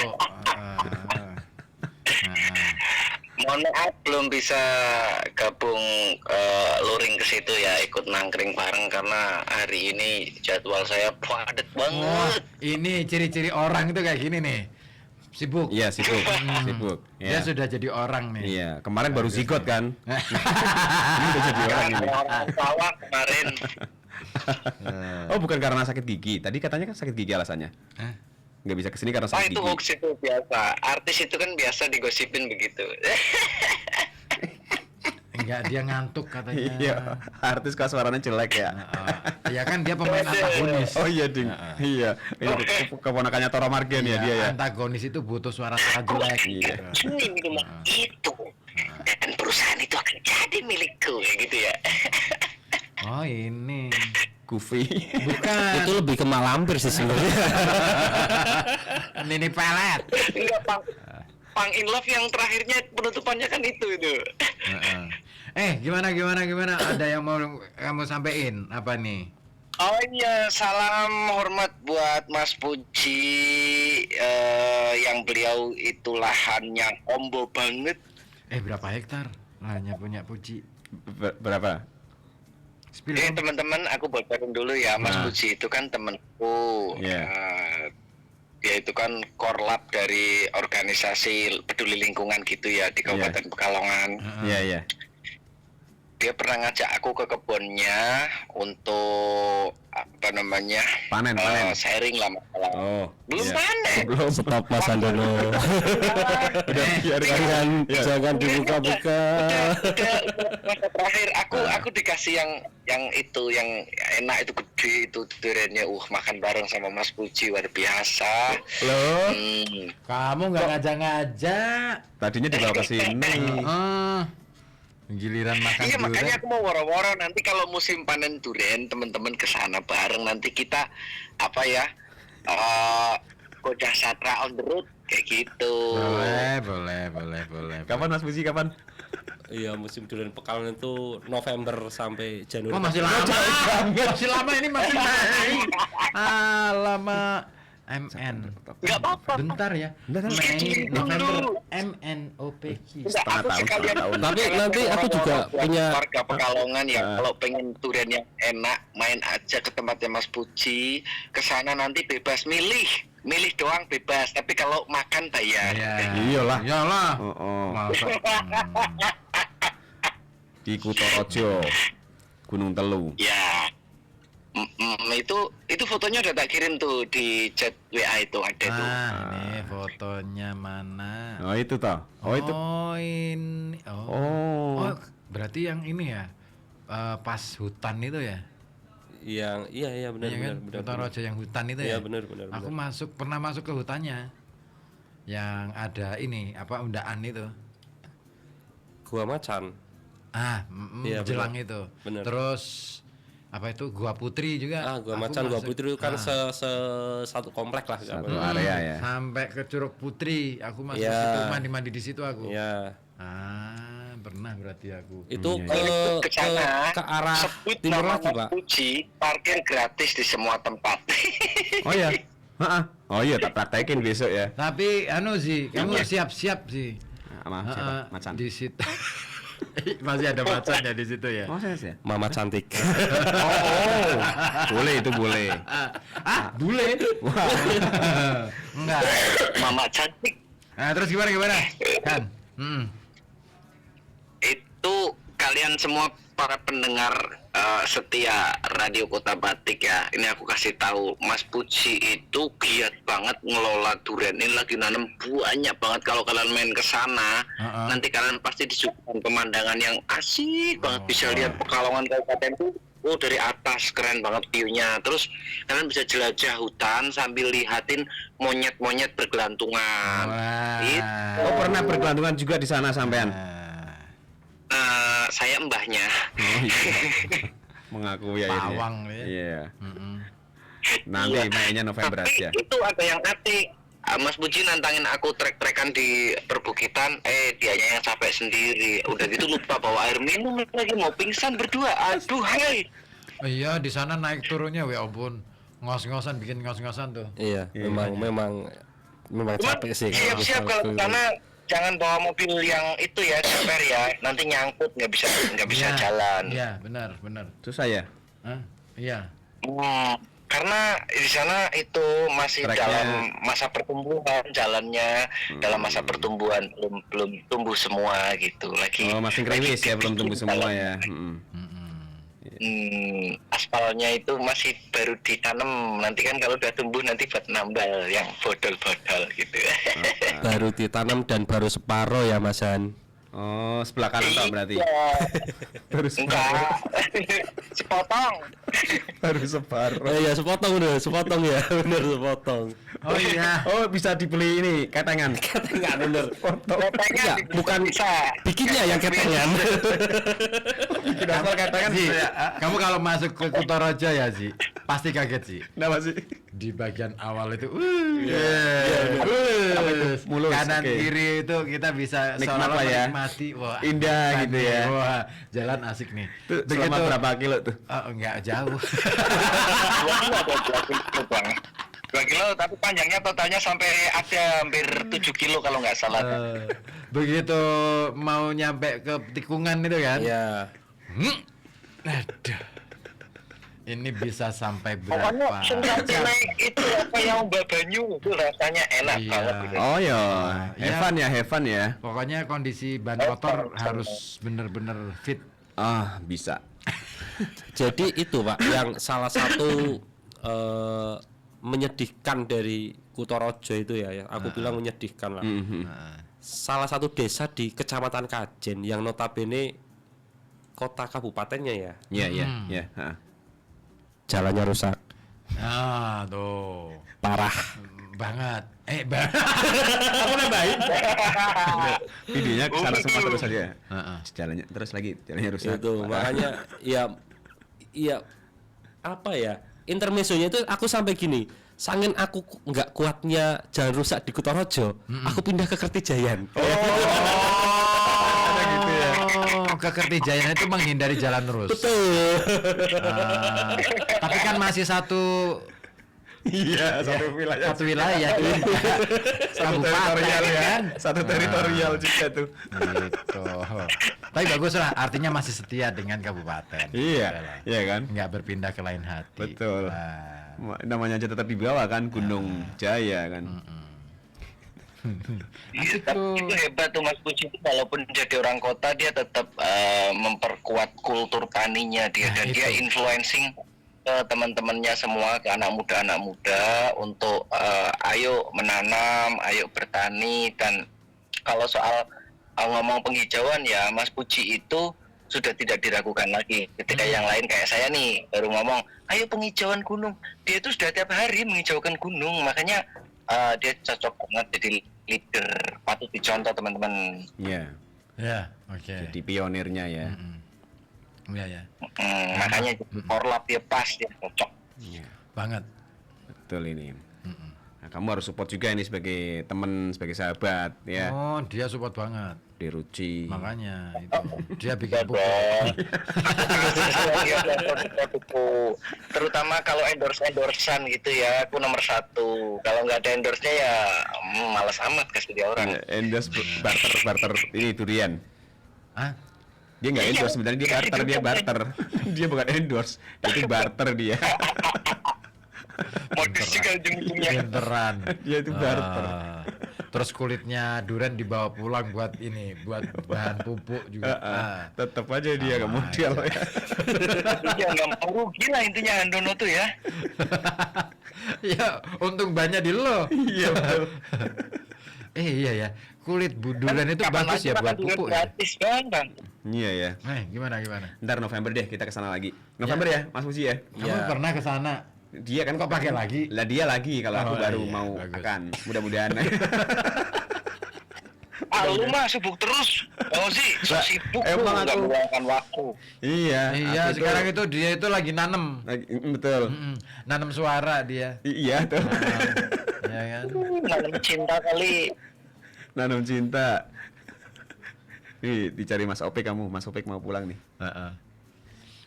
Mohon maaf belum bisa gabung luring ke situ ya, ikut nangkring bareng karena hari ini jadwal saya padat Wah, banget. ini ciri-ciri orang itu kayak gini nih. Sibuk. Iya, sibuk. Sibuk. Dia Ya. sudah jadi orang nih. Iya, kemarin baru zigot kan. Ini udah jadi orang ini. Orang sawah kemarin. Oh, bukan karena sakit gigi. Tadi katanya kan sakit gigi alasannya. Hah? Nggak bisa kesini karena Oh sakit itu gigi. hoax itu biasa. Artis itu kan biasa digosipin begitu. Enggak, dia ngantuk katanya. Iya, artis kok suaranya jelek ya. Ya kan dia pemain antagonis. Oh iya, Ding. Iya. Itu keponakannya Tora Margen ya dia ya. Antagonis itu butuh suara-suara jelek. Iya. Ini minuman itu dan perusahaan itu akan jadi milikku ya gitu ya. Oh ini. Goofy. Bukan. Itu lebih ke malampir sih sebenarnya. Nini pelet. Enggak Pang in Love yang terakhirnya penutupannya kan itu. Gimana? Ada yang mau kamu sampein apa nih? Oh iya, salam hormat buat Mas Puji yang beliau itu lahannya combo banget. Berapa hektar? Hanya punya Puji. Berapa? Spill Ini dong. teman-teman aku bocorin dulu ya, Mas Puji itu kan temenku. Iya. Dia itu kan korlap dari organisasi peduli lingkungan gitu ya di Kabupaten Pekalongan. Iya, iya. Dia pernah ngajak aku ke kebunnya untuk apa namanya Panen. sharing lah masalah. Oh. Belum iya. panen. Belum. Stop Mas Andono. Udah biarkan. Jangan dibuka-buka. Udah, masa terakhir aku dikasih yang itu yang enak itu gede itu duriannya makan bareng sama Mas Puji luar biasa. Loh, Kamu nggak ngajak-ngajak. tadinya dibawa ke sini. Giliran makan Iya makanya durian. aku mau woro-woro nanti kalau musim panen durian teman-teman kesana bareng nanti kita apa ya Kodah Satra on the road kayak gitu. Boleh. Kapan Mas Puji, kapan? Iya, musim durian Pekalongan itu November sampai Januari. Oh masih lama. Masih lama ini masih naik. Lama. MN. Nggak apa-apa. Bentar ya. Bentar. Mei, November, MNOPQ. Enggak, Setengah aku tahun, sekalian- setengah tahun. Tapi nanti aku juga Buat punya warga Pekalongan ya kalau pengen durian yang enak main aja ke tempatnya Mas Puji, ke sana nanti bebas milih doang bebas, tapi kalau makan bayar. Iyalah. Iyalah. Oh. Masa. Di Kutorojo, Gunung Telu. Ya. Itu fotonya udah tak kirim tuh di chat WA itu ada tuh. Ini fotonya mana? Oh itu toh. Oh itu. Oh ini. Oh. Berarti yang ini ya. Pas hutan itu ya. yang iya benar Iya kan? benar. Kutorojo yang hutan itu Iya ya. benar. Aku pernah masuk ke hutannya. Yang ada ini apa undaan itu. Gua Macan. Iya, jelang bener. itu. Bener. Terus apa itu Gua Putri juga. Gua Aku Macan, Gua masuk. Putri itu kan satu komplek lah. Satu area ya. Sampai ke Curug Putri, aku masuk Iya. situ mandi-mandi di situ aku. Iya. Pernah berarti aku. Itu Ke sana ke arah sebut timur nama lagi, Mas Pak. Puji, parkir gratis di semua tempat. Oh ya. Oh iya, tak praktekin besok ya. Tapi sih, kamu siap-siap sih. Sama siapa? Macan. Di situ. Masih ada macan ya di situ ya. Oh saya sih. Mama cantik. Oh. Boleh itu boleh. Bule. Enggak. Mama cantik. Nah, terus gimana? Kan. Itu kalian semua para pendengar setia Radio Kota Batik ya. Ini aku kasih tahu, Mas Puji itu giat banget ngelola durian. Ini lagi nanam banyak banget. Kalau kalian main ke sana, nanti kalian pasti disuguhkan pemandangan yang asik banget. Bisa lihat Pekalongan Kabupaten itu dari atas, keren banget view-nya. Terus kalian bisa jelajah hutan sambil lihatin monyet-monyet bergelantungan. Gitu. Oh, pernah bergelantungan juga di sana sampean? Saya mbahnya. Oh, iya. Mengaku ya ini. Pawang ya. Iya. Nanti mainnya November Tapi aja. itu ada yang atik. Mas Puji nantangin aku trek-trekan di perbukitan, dianya yang capek sendiri. Udah gitu lupa bawa air minum, lagi mau pingsan berdua. Aduh, hai. Iya, di sana naik turunnya ya ampun. Ngos-ngosan bikin ngos-ngosan tuh. Iya, memang capek sih. Siap-siap kalau ke sana jangan bawa mobil yang itu ya, ceper ya. Nanti nyangkut nggak bisa jalan. Iya, benar. Susah ya? Iya. Karena di sana itu masih Treknya. dalam masa pertumbuhan, jalannya dalam masa pertumbuhan, belum tumbuh semua gitu. Masih krimis ya, belum tumbuh semua ya. Aspalnya itu masih baru ditanam. Nanti kan kalau udah tumbuh nanti buat nambal yang bodol-bodol gitu. Baru ditanam dan baru separuh ya Mas Han. Oh, sebelah kanan tak berarti? Terus enggak. Sepotong. Baru separuh. Iya, sepotong ya, bener sepotong. Oh iya. Oh, bisa dibeli ini ketengan. Ketengan bener. Ketengan bukan bisa. bikinnya yang ketengan. Bikin asal ketengan. Ji, kamu kalau masuk ke Kutaraja ya Ji, pasti kaget sih. Kenapa sih? Di bagian awal itu, Mulus, kanan oke. kiri itu kita bisa Nikmat seolah-olah lah ya. menikmati, wah Indah asik gitu nih, ya. wah jalan asik nih. Selama berapa kilo tuh? Oh, enggak jauh. 2 kilo, tapi panjangnya totalnya sampai ada hampir 7 kilo kalau nggak salah. Begitu mau nyampe ke tikungan itu kan, Iya. aduh, ini bisa sampai Pokoknya berapa sampai jam? naik itu apa yang Mbak Banyu itu rasanya enak Iya. banget gitu. Oh ya, Iya. Heaven ya. Pokoknya kondisi ban motor harus bener-bener fit. Bisa. Jadi itu Pak, yang salah satu menyedihkan dari Kutaraja itu ya, yang aku bilang menyedihkan lah. Salah satu desa di Kecamatan Kajen yang notabene kota kabupatennya ya, Iya. jalannya rusak Tuh parah. banget. Aku nambahin. Videonya ke sana semua terus aja. Jalannya terus lagi, jalannya rusak. Itu makanya ya apa ya, intermezzonya itu aku sampai gini, sangin aku nggak kuatnya jalan rusak di Kutaraja, aku pindah ke Kertijayan. Gitu ya. Ke Kertijayan itu menghindari jalan lurus. Betul. Tapi kan masih satu Iya, satu wilayah. satu wilayah juga. Teritorial ya. kan? Satu teritorial juga tuh. Gitu. Tapi bagus lah, artinya masih setia dengan kabupaten. Iya, Udahlah. iya kan? Nggak berpindah ke lain hati. Betul. Nah, Namanya aja tetap di bawah kan, Gunung Jaya kan. asik Tapi tuh. itu hebat tuh Mas Puji, walaupun jadi orang kota dia tetap memperkuat kultur taninya dia, dan dia influencing ke teman-temannya semua, ke anak muda untuk ayo menanam, ayo bertani. Dan kalau soal ngomong penghijauan ya, Mas Puji itu sudah tidak diragukan lagi. Ketika yang lain kayak saya nih baru ngomong ayo penghijauan gunung, dia itu sudah tiap hari menghijaukan gunung. Makanya dia cocok banget jadi leader, patut dicontoh teman-teman. Iya. Ya, oke. Jadi pionirnya ya. Iya ya, Makanya korlap dia pas, dia cocok. Iya. banget. Betul ini. Nah, kamu harus support juga ini sebagai teman, sebagai sahabat ya. Oh, dia support banget. Diruci. Makanya itu dia bikin buku. Terutama kalau endorse-endorsean gitu ya, aku nomor 1. Kalau nggak ada endorse-nya ya malas amat kasih dia orang. Endorse barter ini durian. Hah? Dia nggak endorse sebenarnya, dia barter. Dia bukan endorse, itu barter dia. Modus juga ujung-ujungnya. Pinteran. Dia itu barter. Terus kulitnya durian dibawa pulang buat ini, buat bahan pupuk juga. Tetap aja dia nggak modal ya. Iya, nggak mau rugi lah intinya Handono tuh ya. Ya, untung banyak di lo. Iya betul. Iya ya, kulit durian itu Kapan bagus lagi ya buat makan durian pupuk ya. gratis Bang. Iya ya. Gimana? Ntar November deh kita kesana lagi. November ya, Mas Muji ya. Kamu pernah ke sana? Dia kan Kok pakai lagi? Lah dia lagi kalau aku Oh, baru iya, mau bagus. akan. Mudah-mudahan. Lu mah sibuk terus. Oh sih, sibuk lu emang nggak aku- meluangkan waktu. Iya. Iya, aku sekarang tuh itu dia itu lagi nanem. betul. Nanem suara dia. Iya tuh. Ya kan? Nanam cinta kali. Nanam cinta. Nih dicari Mas Opek kamu. Mas Opek mau pulang nih. Heeh.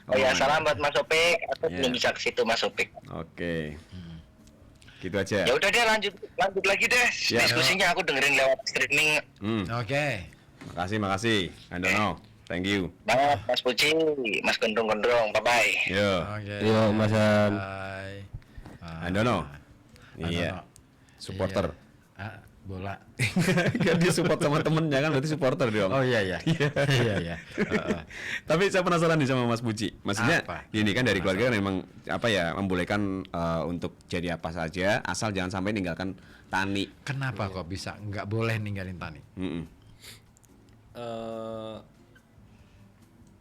Oh ya, salam buat Mas Opik. Aku Iya. belum bisa ke situ Mas Opik. Oke. Gitu aja. Ya udah deh, lanjut lagi deh Ya. diskusinya. Aku dengerin lewat streaming Oke. Makasih. Andono. Thank you. banget Mas Puji, Mas Gondrong. Bye bye. Yo. Oke. Yo, Mas Han. Bye. Andono. Andono. Iya. Supporter. Bola. Kan dia support sama temennya kan berarti supporter dong. Oh iya. Iya. Tapi saya penasaran nih sama Mas Puji. Maksudnya Apa? ini kan dari keluarga kan memang apa ya membolehkan untuk jadi apa saja asal jangan sampai ninggalkan tani. Kenapa kok bisa nggak boleh ninggalin tani? Mm-mm.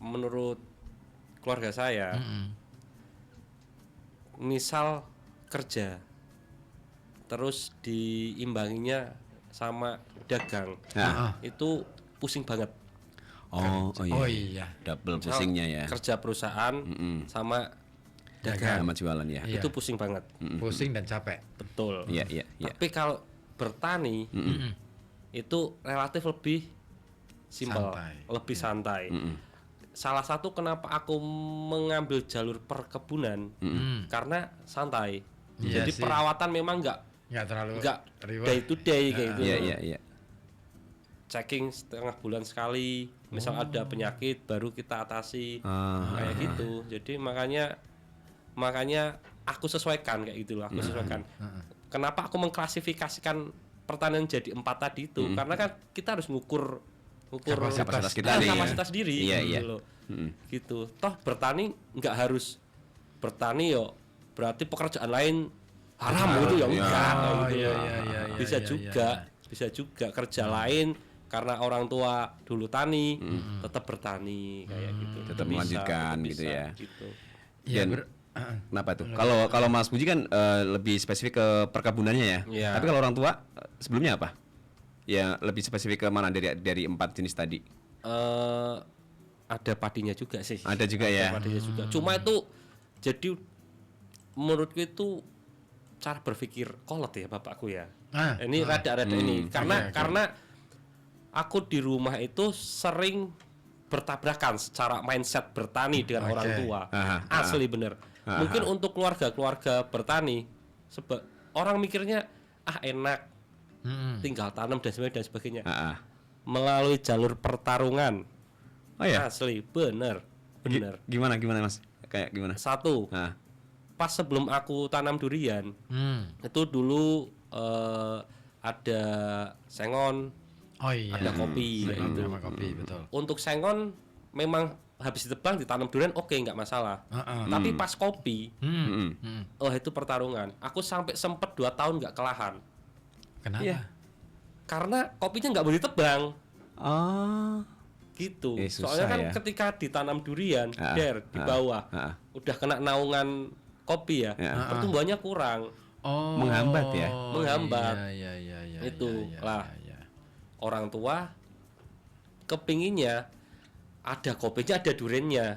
Menurut keluarga saya, misal kerja terus diimbanginya sama dagang, Nah. itu pusing banget. Oh Oh iya. Double Misal pusingnya ya. kerja perusahaan sama dagang, Sama jualan ya. Iya. itu pusing banget. Pusing dan capek. Betul. Iya. Tapi kalau bertani itu relatif lebih simpel, Santai. lebih santai. Salah satu kenapa aku mengambil jalur perkebunan karena santai. Iya Jadi sih. perawatan memang Nggak terlalu nggak reward. day to day kayak gitu. Iya. Checking setengah bulan sekali. Misal ada penyakit baru kita atasi kayak gitu. Jadi makanya aku sesuaikan kayak gitu loh. Aku sesuaikan. Kenapa aku mengklasifikasikan pertanian jadi 4 tadi itu? Karena kan kita harus ngukur Kapasitas kita nih. kapasitas diri Iya, gitu iya. loh. Gitu. Toh bertani nggak harus bertani yo berarti pekerjaan lain haram gitu ya enggak kayak gitu loh. Bisa juga kerja lain karena orang tua dulu tani tetap bertani kayak gitu. Tetap Bisa, melanjutkan tetap gitu bisa, ya. gitu. Iya. Dan kenapa tuh? Kalau Mas Puji kan lebih spesifik ke perkebunannya ya. Iya. Tapi kalau orang tua sebelumnya apa? Ya lebih spesifik ke mana dari 4 jenis tadi? Ada padinya juga sih. Ada juga ya. Ada padinya juga. Cuma itu jadi menurutku itu cara berpikir kolot ya bapakku ya. Ini rada-rada ini karena aku di rumah itu sering bertabrakan secara mindset bertani dengan orang tua. Asli bener. Mungkin untuk keluarga bertani orang mikirnya enak tinggal tanam dan sebagainya. Melalui jalur pertarungan. Oh ya. Asli bener. Gimana Mas? Kayak gimana? Satu. Pas sebelum aku tanam durian, itu dulu ada sengon, Oh iya. ada kopi kayak gitu. Sama kopi betul. Untuk sengon memang habis ditebang ditanam durian oke nggak masalah. Tapi pas kopi, itu pertarungan. Aku sampai sempet 2 tahun nggak kelahan. Kenapa? Iya. Karena kopinya nggak boleh ditebang. Gitu. Susah Soalnya kan ya. ketika ditanam durian, di bawah, udah kena naungan kopi ya, pertumbuhannya kurang. Oh. Menghambat ya? Menghambat. Iya. Itu iya, lah. iya. Orang tua kepinginnya ada kopinya, ada duriannya.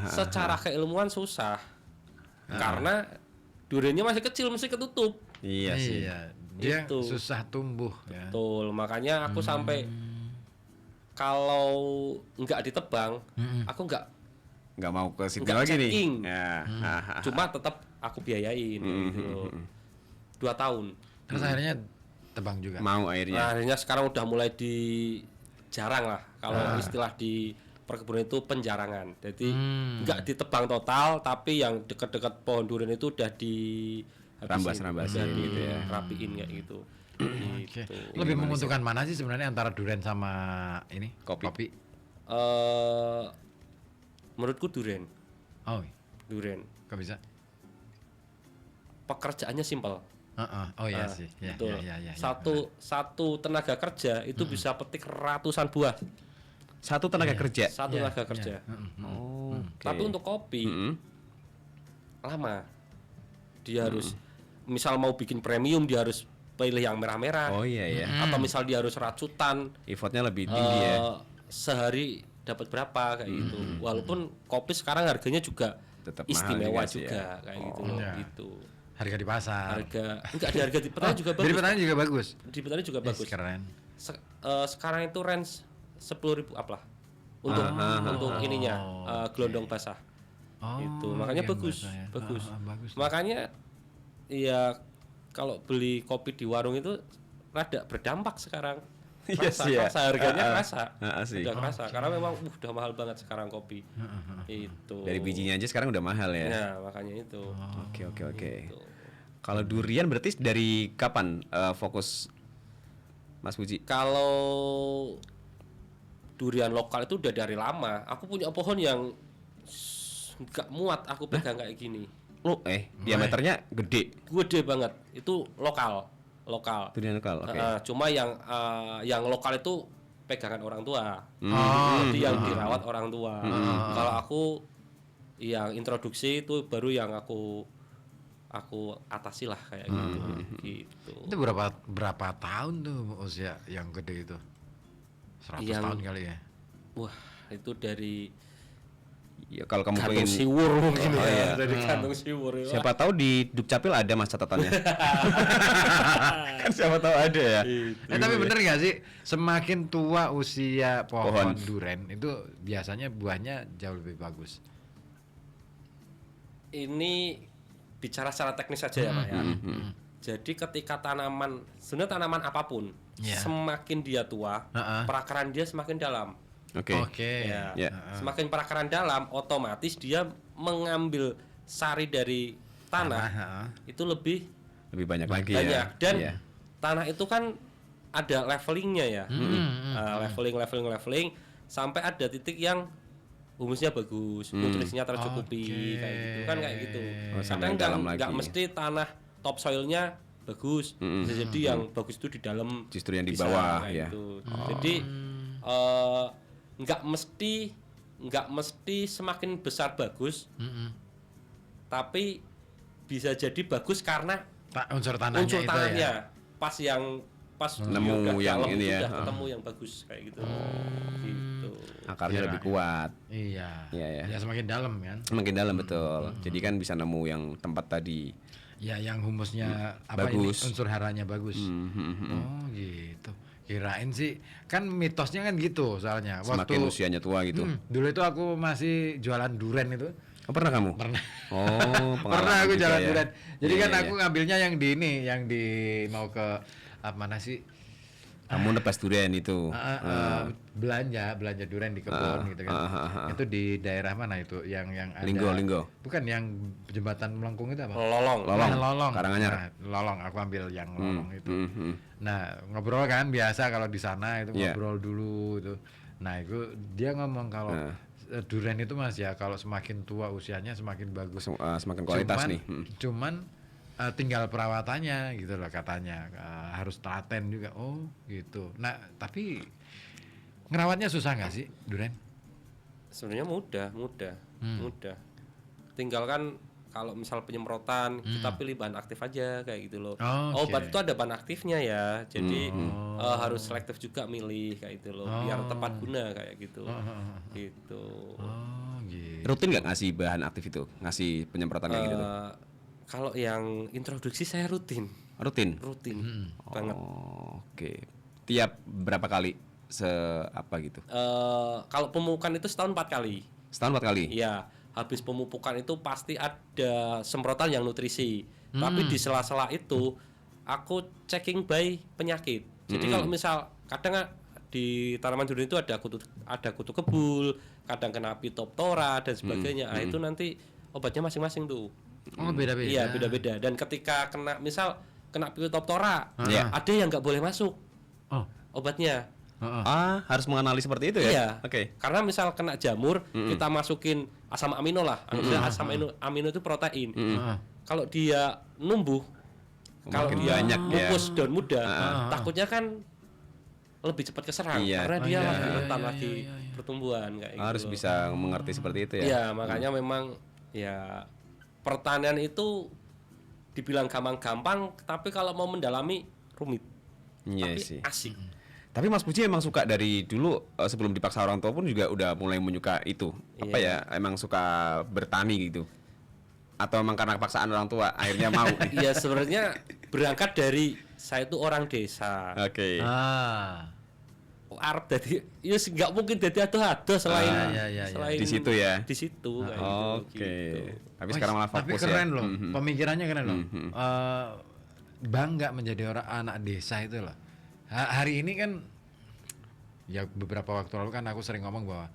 Secara keilmuan susah. Karena duriannya masih kecil, mesti ketutup. Iya sih. Iya. Dia Itu. susah tumbuh ya. Betul, makanya aku sampai kalau nggak ditebang, aku Nggak mau ke situ nggak lagi nih. checking. Ya. Cuma tetap aku biayain gitu loh. 2 tahun. Terus akhirnya tebang juga. Mau akhirnya. Nah, akhirnya sekarang udah mulai jarang lah kalau istilah di perkebunan itu penjarangan. Jadi nggak ditebang total, tapi yang dekat-dekat pohon durian itu udah di Rambasin gitu ya. rapiin kayak gitu. Oke. Lebih menguntungkan mana sih sebenarnya antara durian sama ini kopi? Menurutku durian. Oh, Durian. kok bisa? Pekerjaannya simpel. Oh iya sih. Ya, Betul. ya, Satu tenaga kerja itu bisa petik ratusan buah. Satu tenaga kerja. Satu tenaga kerja. Oh, Tapi untuk kopi lama. Dia harus misal mau bikin premium dia harus pilih yang merah-merah. Oh iya ya. Atau misal dia harus racutan. Effortnya lebih tinggi ya. Sehari dapat berapa kayak gitu. Walaupun kopi sekarang harganya juga Tetap istimewa mahal juga juga kayak gitu loh. Gitu. Harga di pasar. Enggak di harga di petani juga bagus. Di petani juga bagus. Di petani juga bagus. Keren. Sekarang itu range 10.000 apalah untuk ininya gelondong basah. Itu makanya bagus. Bagus. Makanya ya kalau beli kopi di warung itu rada berdampak sekarang. Rasa harganya udah kerasa karena memang udah mahal banget sekarang kopi. Itu. Dari bijinya aja sekarang udah mahal ya. Nah, makanya itu. Oke. Gitu. Kalau durian berarti dari kapan fokus Mas Puji? Kalau durian lokal itu udah dari lama. Aku punya pohon yang nggak muat aku pegang kayak gini. Diameternya gede. Gede banget. Itu lokal. Durian lokal. Oke. Cuma yang lokal itu pegangan orang tua. Jadi yang dirawat orang tua. Kalau aku yang introduksi itu baru yang aku atasi lah kayak gitu. Itu berapa tahun tuh usia yang gede itu? 100 tahun kali ya? Wah, itu dari Ya kalau kamu kantung pengen siwur mungkin dari kantung siwur. Siapa tahu di Dukcapil ada Mas catatannya. Kan siapa tahu ada ya. Tapi bener nggak sih semakin tua usia pohon durian itu biasanya buahnya jauh lebih bagus? Ini bicara secara teknis saja ya Pak ya. Jadi ketika sebenarnya tanaman apapun semakin dia tua, perakaran dia semakin dalam. Oke. Semakin perakaran dalam, otomatis dia mengambil sari dari tanah itu lebih banyak lagi ya. Dan Iya. tanah itu kan ada levelingnya ya. Leveling sampai ada titik yang humusnya bagus, nutrisinya tercukupi kayak gitu kan kayak gitu. Sampai Kadang dalam lagi. nggak mesti tanah topsoilnya bagus, bisa jadi yang bagus itu di dalam, justru yang di bisa, bawah kayak ya. gitu. Jadi nggak mesti semakin besar bagus, tapi bisa jadi bagus karena unsur tanahnya itu ya. pas nemu yang dalam ini ya. udah ketemu yang bagus kayak gitu. Gitu. Akarnya lebih kuat. Iya. Ya. Ya semakin dalam kan. Semakin dalam betul. Jadi kan bisa nemu yang tempat tadi. Ya yang humusnya bagus. Unsur haranya bagus. Oh gitu. Kirain sih kan mitosnya kan gitu soalnya. Semakin usianya tua gitu. Dulu itu aku masih jualan durian itu. Oh, pernah kamu? Pernah. Oh, pernah aku jualan ya. durian. Jadi Iya, kan iya, aku ngambilnya yang di ini, yang di mau ke mana sih? Kamu nebas durian itu. Belanja durian di kebun gitu kan. Itu di daerah mana itu yang ada Linggo. Bukan yang jembatan melengkung itu apa? Lolong. Karanganyar. Nah, Lolong, aku ambil yang Lolong itu. Nah, ngobrol kan biasa kalau di sana itu ngobrol dulu itu. Nah, itu dia ngomong kalau durian itu Mas ya kalau semakin tua usianya semakin bagus. Semakin kualitas nih. Cuman tinggal perawatannya gitu loh katanya. Harus telaten juga. Oh, gitu. Nah, tapi ngerawatnya susah nggak sih durian? Sebenarnya mudah. Tinggal kan kalau misal penyemprotan kita pilih bahan aktif aja kayak gitu loh. Obat itu ada bahan aktifnya ya. Jadi harus selektif juga milih kayak gitu loh. Biar tepat guna kayak gitu. Gitu. Gitu. Rutin nggak ngasih bahan aktif itu? Ngasih penyemprotan kayak gitu? Kalau yang introduksi saya rutin. Rutin Banget. Oke. Tiap berapa kali apa gitu? Kalau pemupukan itu setahun 4 kali. Setahun 4 kali? Iya. Habis pemupukan itu pasti ada semprotan yang nutrisi. Tapi di sela-sela itu aku checking by penyakit. Jadi kalau misal kadang di tanaman durian itu ada kutu kebul, kadang kena Phytophthora dan sebagainya. Nah, itu nanti obatnya masing-masing tuh. Oh, beda-beda. Iya, beda-beda. Dan ketika kena misal kena Phytophthora, Iya. ada yang nggak boleh masuk Oh. obatnya. Harus mengenali seperti itu ya? Iya. Oke. Karena misal kena jamur, kita masukin asam amino lah. Asam amino itu protein. Kalau dia numbuh, kalau Makin dia banyak ya. pupus daun muda, takutnya kan lebih cepat keserang Iya. karena dia iya, lagi iya, rentan iya, lagi iya, iya. pertumbuhan kayak Harus gitu. bisa mengerti seperti itu ya. Iya, makanya memang ya pertanian itu dibilang gampang-gampang, tapi kalau mau mendalami rumit. Iya Tapi sih. asik. Tapi Mas Puji emang suka dari dulu sebelum dipaksa orang tua pun juga udah mulai menyuka itu. Apa Iya. ya? Emang suka bertani gitu. Atau emang karena paksaan orang tua akhirnya mau? Iya, sebenarnya berangkat dari saya itu orang desa. Oke. Arep dadi ya nggak mungkin dadi ado-ado selain iya. selain Di situ ya? Di situ kayak Oke. gitu. Tapi sekarang malah Tapi fokus keren ya. loh, pemikirannya keren loh. Bangga menjadi orang anak desa itu loh. Hari ini kan, ya beberapa waktu lalu kan aku sering ngomong bahwa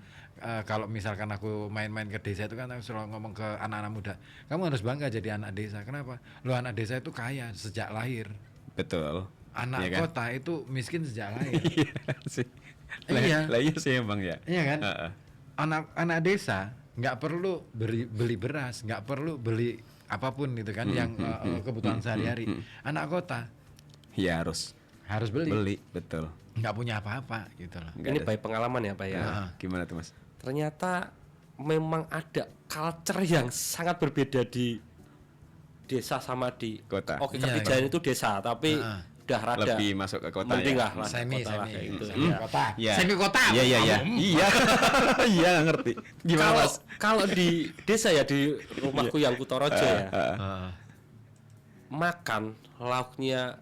kalau misalkan aku main-main ke desa itu kan aku selalu ngomong ke anak-anak muda, kamu harus bangga jadi anak desa. Kenapa? Lo anak desa itu kaya sejak lahir. Betul. Anak Iya kan? kota itu miskin sejak lahir. Iya sih. Iya. Lah iya sih emang ya. Iya kan? Heeh. Anak desa nggak perlu beli beras, nggak perlu beli apapun itu kan yang kebutuhan sehari-hari. Anak kota Iya harus beli, betul. nggak punya apa-apa gitu loh. Nggak Ini ada- baik pengalaman ya Pak ya. Gimana tuh Mas? Ternyata memang ada culture yang sangat berbeda di desa sama di Kota. Oke, Iya, Kertijayan itu desa, tapi udah rada Lebih masuk ke kota mending ya. lah masuk Semi, kota lah semi, kayak gitu. semi Iya. kota, Iya. semi kota. Iya iya iya. Kamu. Iya. Iya nggak ngerti. Gimana Kalau Mas? kalau di desa ya di rumahku yang Kutorojo ya, makan lauknya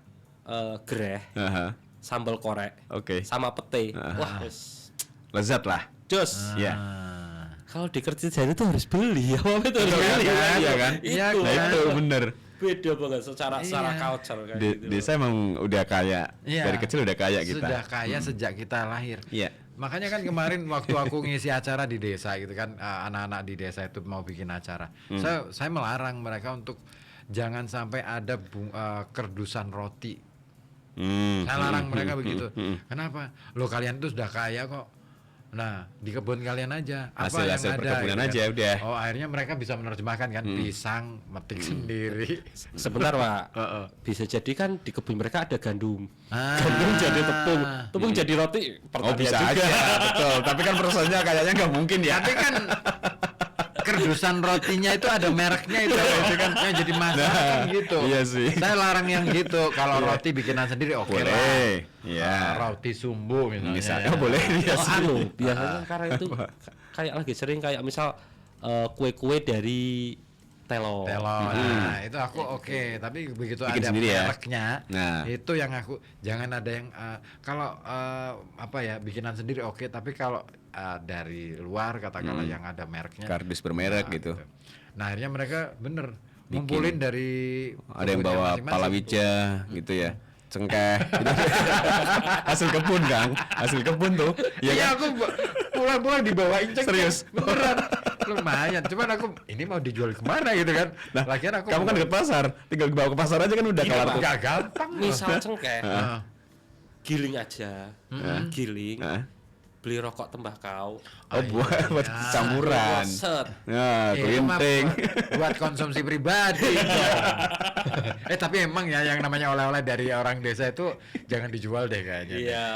gereh, sambal korek, Oke. sama pete. Wah, wes. Lezat lah. Jos. Iya. Kalau di Kertijayan itu harus beli ya, Pak, itu harus Iya beli. kan? Iya kan? Iya Itu. Nah itu bener. Beda banget secara Iya. culture kayak gitu. Desa emang udah kaya. Iya. Dari kecil udah kaya kita. Sudah kaya sejak kita lahir. Iya. Makanya kan kemarin waktu aku ngisi acara di desa gitu kan, anak-anak di desa itu mau bikin acara. Saya melarang mereka untuk jangan sampai ada kerdusan roti. Saya larang mereka begitu. Kenapa? Lo kalian tuh sudah kaya kok. Nah, di kebun kalian aja. Apa yang Hasil ada? perkebunan gitu aja kan. udah. Oh, akhirnya mereka bisa menerjemahkan kan, pisang metik sendiri. Sebentar Pak, bisa jadi kan di kebun mereka ada gandum. Ah. Gandum jadi tepung, tepung jadi roti. Oh pertanian bisa juga. aja. Betul. Tapi kan prosesnya kayaknya nggak mungkin ya. Tapi kan kerdusan rotinya itu ada mereknya itu kan yang jadi masalah kan gitu. Iya sih. Saya larang yang gitu. Kalau roti bikinan sendiri oke lah. Boleh. Iya. Roti sumbu misalnya. Misalnya boleh ya Oh, sih. anu, biasanya sekarang itu kayak lagi sering kayak misal kue-kue dari telo. Nah, itu aku oke, tapi begitu Bikin ada sendiri ya? mereknya, Nah. itu yang aku jangan ada yang kalau apa ya bikinan sendiri oke, tapi kalau dari luar katakanlah yang ada mereknya, Kardus bermerek nah, gitu. Nah, akhirnya mereka bener ngumpulin dari Ada yang kebunnya bawa masing-masing. palawija gitu ya. Cengkeh. Gitu. Hasil kebun Kang. Hasil kebun tuh. Iya, Iya kan? aku pulang-pulang dibawain cengkeh. Serius? Beneran. Lumayan. Cuman aku ini mau dijual kemana gitu kan. Nah, Lagian aku kamu kan ke pasar, tinggal bawa ke pasar aja kan udah Iya, kelar Pak. tuh. Gak gampang. Misal cengkeh, Heeh. giling aja, giling, Heeh. beli rokok tembakau, Oh, buat campuran. set. Nah, Itu mah kelinting. buat konsumsi pribadi. Tapi emang ya yang namanya oleh-oleh dari orang desa itu jangan dijual deh kayaknya. Iya.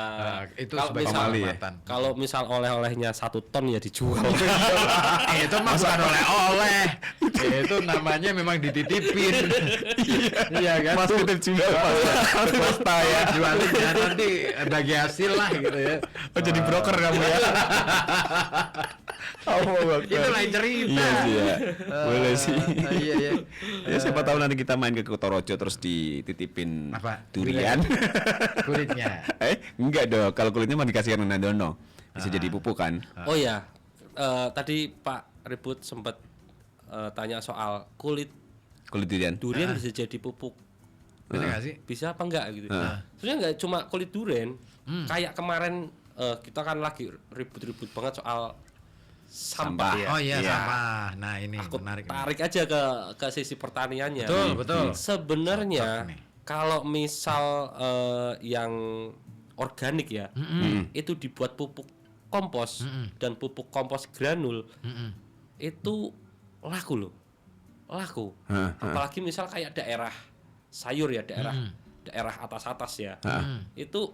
Itu Kalau sebagai misal- kehormatan. Kalau misal oleh-olehnya 1 ton ya dijual. Itu mah bukan oleh-oleh. Itu namanya memang dititipin. Iya kan? Mas titip juga pasta ya. Jualin ya nanti bagi hasil lah gitu ya. Oh, jadi broker kamu ya. Oh, Itu lain cerita. Iya sih ya. Boleh sih. Iya iya. Ya siapa tahu nanti kita main ke Kutorojo terus dititipin Apa? durian. Kulitnya. Enggak dong. Kalau kulitnya mah dikasih Nana Dono. Bisa jadi pupuk kan? Oh ya, tadi Pak Ribut sempat tanya soal kulit Kulit durian. durian bisa jadi pupuk. Bener nggak sih? Bisa apa enggak gitu. Sebenarnya enggak cuma kulit durian. Kayak kemarin kita kan lagi ribut-ribut banget soal sampah ya. Oh iya, Iya. sampah. Nah, ini Aku menarik. tarik aja ke sisi pertaniannya. Betul. Sebenarnya Cocok nih. Kalau misal yang organik ya, itu dibuat pupuk kompos dan pupuk kompos granul, itu laku loh, laku. Apalagi misal kayak daerah sayur ya, daerah atas ya, itu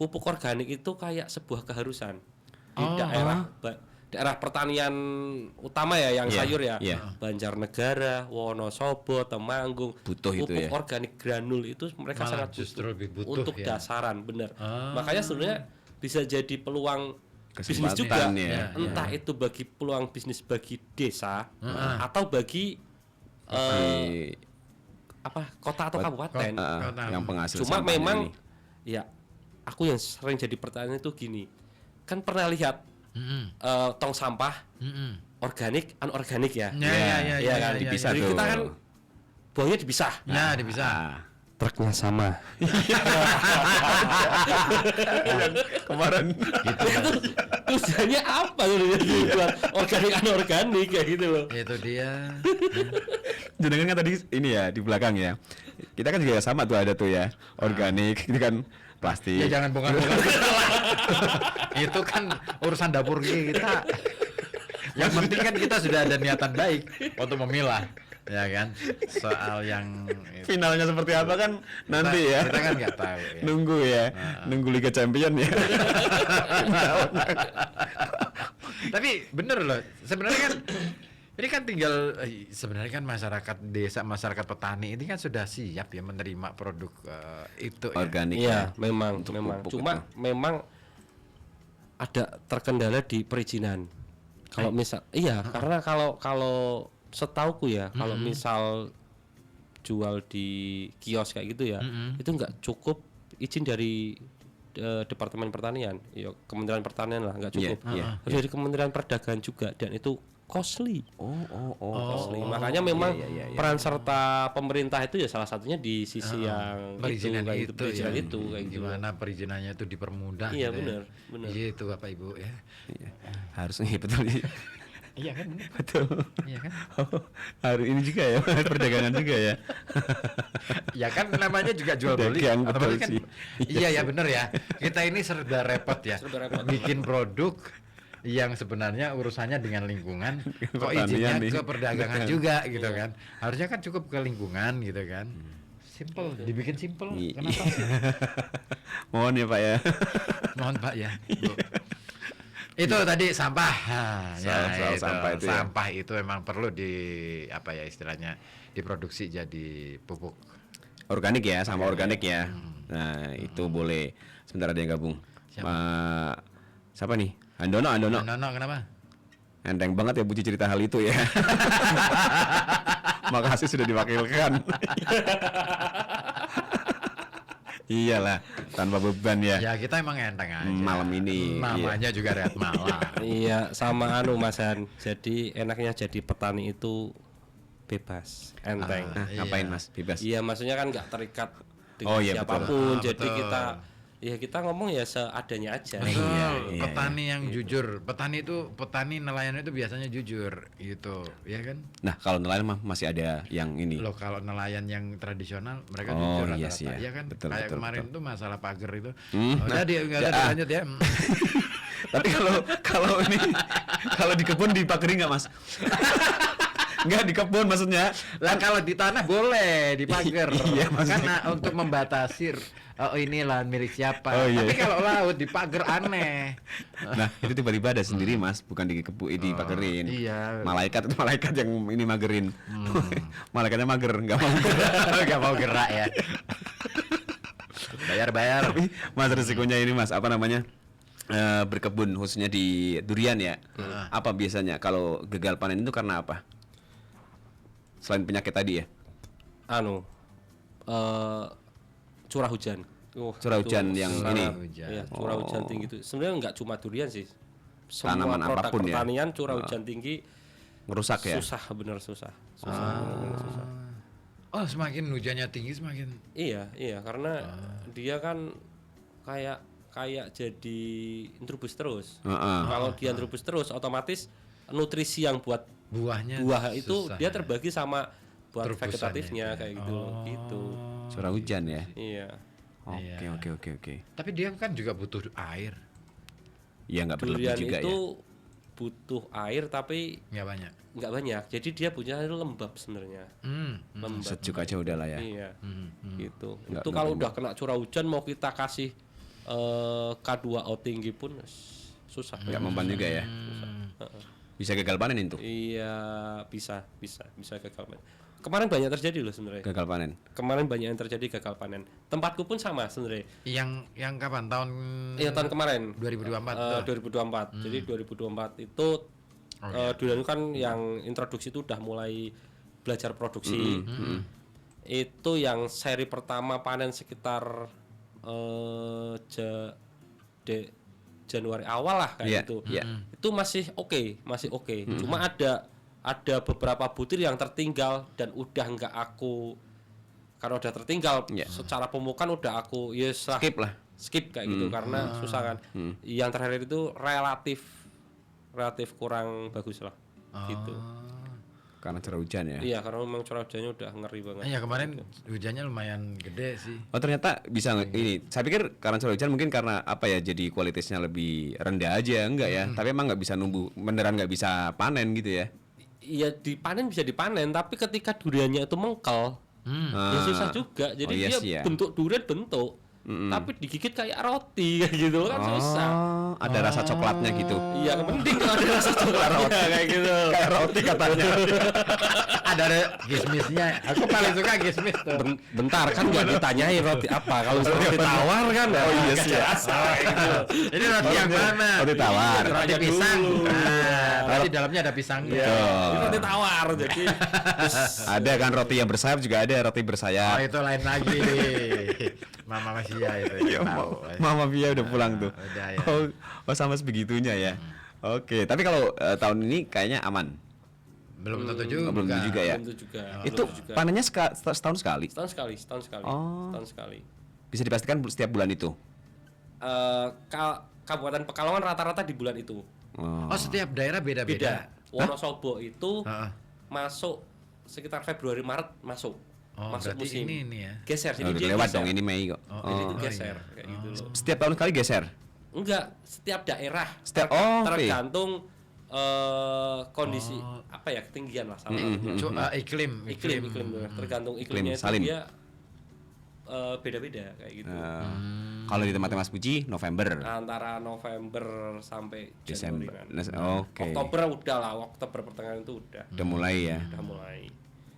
pupuk organik itu kayak sebuah keharusan di daerah pertanian utama ya yang sayur ya, Banjarnegara, Wonosobo, Temanggung, butuh itu pupuk ya. organik granul itu mereka Malah sangat justru lebih butuh untuk ya. dasaran, bener. Makanya sebenarnya bisa jadi peluang bisnis Kesempatan juga, ya. entah itu bagi peluang bisnis bagi desa atau bagi kota atau kabupaten. Yang penghasil Cuma sampahnya memang ini. ya aku yang sering jadi pertanyaan itu gini, kan pernah lihat tong sampah organik, anorganik ya, Ya, kan, dipisah jadi tuh. kita kan buangnya dipisah, Ya, dipisah. truknya sama. Kemarin Tujuannya apa tuh buat organik anorganik kayak gitu loh. Itu dia. jenengan kan tadi ini ya di belakang ya. Kita kan juga sama tuh ada tuh ya, organik itu kan plastik. Ya jangan bongkar-bongkar kita lah. Itu kan urusan dapur kita. Yang penting kan kita sudah ada niatan baik untuk memilah, ya kan? Soal yang Finalnya seperti apa kan nanti ya. Kita kan nggak tahu. Ya. Nunggu ya, nunggu Liga Champion ya. Tapi bener loh, sebenarnya kan ini kan tinggal sebenarnya kan masyarakat desa, masyarakat petani ini kan sudah siap ya menerima produk itu Organik. Iya, ya. memang. Cuma memang ada terkendala di perizinan. Kalau misal, karena kalau setauku ya, kalau misal jual di kios kayak gitu ya, itu nggak cukup izin dari Departemen Pertanian, ya Kementerian Pertanian lah, nggak cukup. Harus dari Kementerian Perdagangan juga, dan itu costly. Costly. Makanya memang peran serta pemerintah itu ya salah satunya di sisi yang perizinan itu, perizinan ya. itu kayak Gimana perizinannya itu dipermudah. Iya, gitu ya. benar. Iya itu Bapak Ibu ya. Harusnya betul. Iya kan? Betul. Iya kan? Hari ini juga ya, perdagangan juga ya. Ya kan namanya juga jual beli. Dagang, betul Otomatis kan, sih. iya ya benar ya. Kita ini serba repot ya. Bikin produk yang sebenarnya urusannya dengan lingkungan, kok izinnya Pertanian nih. ke perdagangan juga gitu kan. Harusnya kan cukup ke lingkungan gitu kan. Simple, dibikin simple. Kenapa? Mohon ya Pak ya. Mohon Pak ya. Bu. Itu tadi sampah. Soal sampah itu ya. Sampah itu memang perlu apa ya istilahnya diproduksi jadi pupuk. Organik ya, sama organik ya. Nah, itu boleh. Sebentar ada yang gabung. Siapa nih? Andono. No, kenapa? Enteng banget ya Buci cerita hal itu ya. Makasih sudah diwakilkan. Iyalah, tanpa beban ya. Ya kita emang enteng aja. Malam ini. Namanya juga rehat malam. Iya, sama Mas Han. Jadi enaknya jadi petani itu bebas, enteng. Ngapain Mas? Bebas. Iya, maksudnya kan nggak terikat dengan Betul. siapapun. Jadi Betul. kita ngomong ya seadanya aja. Betul. Petani yang jujur. Petani nelayan itu biasanya jujur gitu, ya kan? Nah, kalau nelayan mah masih ada yang ini. Loh kalau nelayan yang tradisional mereka Oh, jujur iya rata-rata, sih ya. ya kan? Betul, Kayak betul, kemarin betul. tuh masalah pagar itu. Nah, Nggak ada dilanjut ya. Tapi kalau ini kalau di kebun dipagari nggak Mas? Enggak di kebun maksudnya. Lah kalau di tanah boleh dipagar. Iya, maksudnya. Karena untuk membatasi ini lahan milik siapa. Oh, iya. Tapi kalau laut dipagar aneh. Nah, itu tiba-tiba ada sendiri Mas, bukan di kebun dipagerin. Iya. Malaikat itu malaikat yang ini magerin. Malaikatnya mager, nggak mau. Nggak mau gerak ya. Bayar. Tapi Mas resikonya ini Mas, apa namanya? Berkebun khususnya di durian ya. Apa biasanya kalau gagal panen itu karena apa? Selain penyakit tadi ya. Curah hujan. Curah hujan yang ini. Iya, curah hujan tinggi itu. Sebenarnya nggak cuma durian sih. Semua Tanaman produk apapun ya. pertanian curah hujan tinggi Ngerusak ya. susah. Susah. Oh, semakin hujannya tinggi semakin. Iya, karena dia kan kayak jadi intrubus terus. Kalau dia intrubus terus, otomatis nutrisi yang buat Buahnya buah itu susah dia ya. terbagi sama buat Terubusannya vegetatifnya itu. kayak gitu loh, gitu. Curah hujan ya. Iya. Oke, Iya. oke. Tapi dia kan juga butuh air. Ya nggak berlebih Durian juga itu ya. butuh air tapi Nggak banyak. nggak banyak. Jadi dia punya air lembab sebenarnya. Lembab. Sejuk aja udah lah ya. Iya. Gitu. Nggak Itu kalau lembab. udah kena curah hujan mau kita kasih K2O tinggi pun susah. Nggak mempan juga ya. Bisa gagal panen itu. Iya, bisa gagal panen. Kemarin banyak terjadi loh sebenarnya. Gagal panen. Kemarin banyak yang terjadi gagal panen. Tempatku pun sama sebenarnya. Yang kapan? Tahun Iya, tahun kemarin. 2024. 2024. Jadi 2024 itu durian kan yang introduksi itu udah mulai belajar produksi. Itu yang seri pertama panen sekitar Januari awal lah kayak gitu. Itu masih oke. Cuma ada beberapa butir yang tertinggal dan udah nggak aku, karena udah tertinggal secara pemukan udah aku skip kayak gitu karena susah kan. Yang terakhir itu relatif kurang bagus lah gitu. Karena curah hujan ya. Iya, karena memang curah hujannya udah ngeri banget. Ya kemarin hujannya lumayan gede sih. Oh ternyata bisa ini. Saya pikir karena curah hujan mungkin karena apa ya, jadi kualitasnya lebih rendah aja, enggak ya. Tapi emang nggak bisa numbuh, beneran nggak bisa panen gitu ya. Iya, dipanen bisa dipanen, tapi ketika duriannya itu mengkel, ya susah juga. Jadi dia sih ya. bentuk durian bentuk, tapi digigit kayak roti kayak gitu kan susah. Ada rasa coklatnya gitu. Iya, mending kalau ada rasa coklatnya kayak gitu. Kayak roti katanya. Ada gismisnya. Aku paling suka gismis tuh. Bentar kan nggak ditanyai roti apa. Kalau roti tawar kan ya. Oh iya sih. Ini roti yang mana? Roti tawar. Roti pisang. Nah, di dalamnya ada pisangnya. Ini roti tawar jadi. Ada kan roti yang bersayap, juga ada roti Oh, bersayap. itu lain lagi. Mama Masia itu. Ya, Mama Via udah pulang tuh. Udah ya. Oh sama sebegitunya ya. Oke, tapi kalau tahun ini kayaknya aman. Belum tentu juga. Belum tentu juga ya. Tentu juga. Itu panennya setahun sekali. Setahun sekali. Oh. Setahun sekali. Bisa dipastikan setiap bulan itu. Kabupaten Pekalongan rata-rata di bulan itu. Oh, setiap daerah beda-beda. Beda. Wonosobo itu Heeh. masuk sekitar Februari Maret masuk. Oh, masuk berarti musim. ini ya. Geser, Oh, jadi dia lewat geser. dong, ini Mei kok. Jadi itu Oh, geser iya. kayak gitu loh. Setiap tahun sekali geser. Enggak, setiap daerah. Oke. Tergantung kondisi apa ya, ketinggian lah sama Iklim. iklim bener. Tergantung Iklim, iklimnya itu salin. dia beda-beda kayak gitu. Kalau di tempatnya Mas Puji November, Antara November sampai Desember. Januari. Oke. Oktober udah lah, Oktober pertengahan itu udah Udah mulai.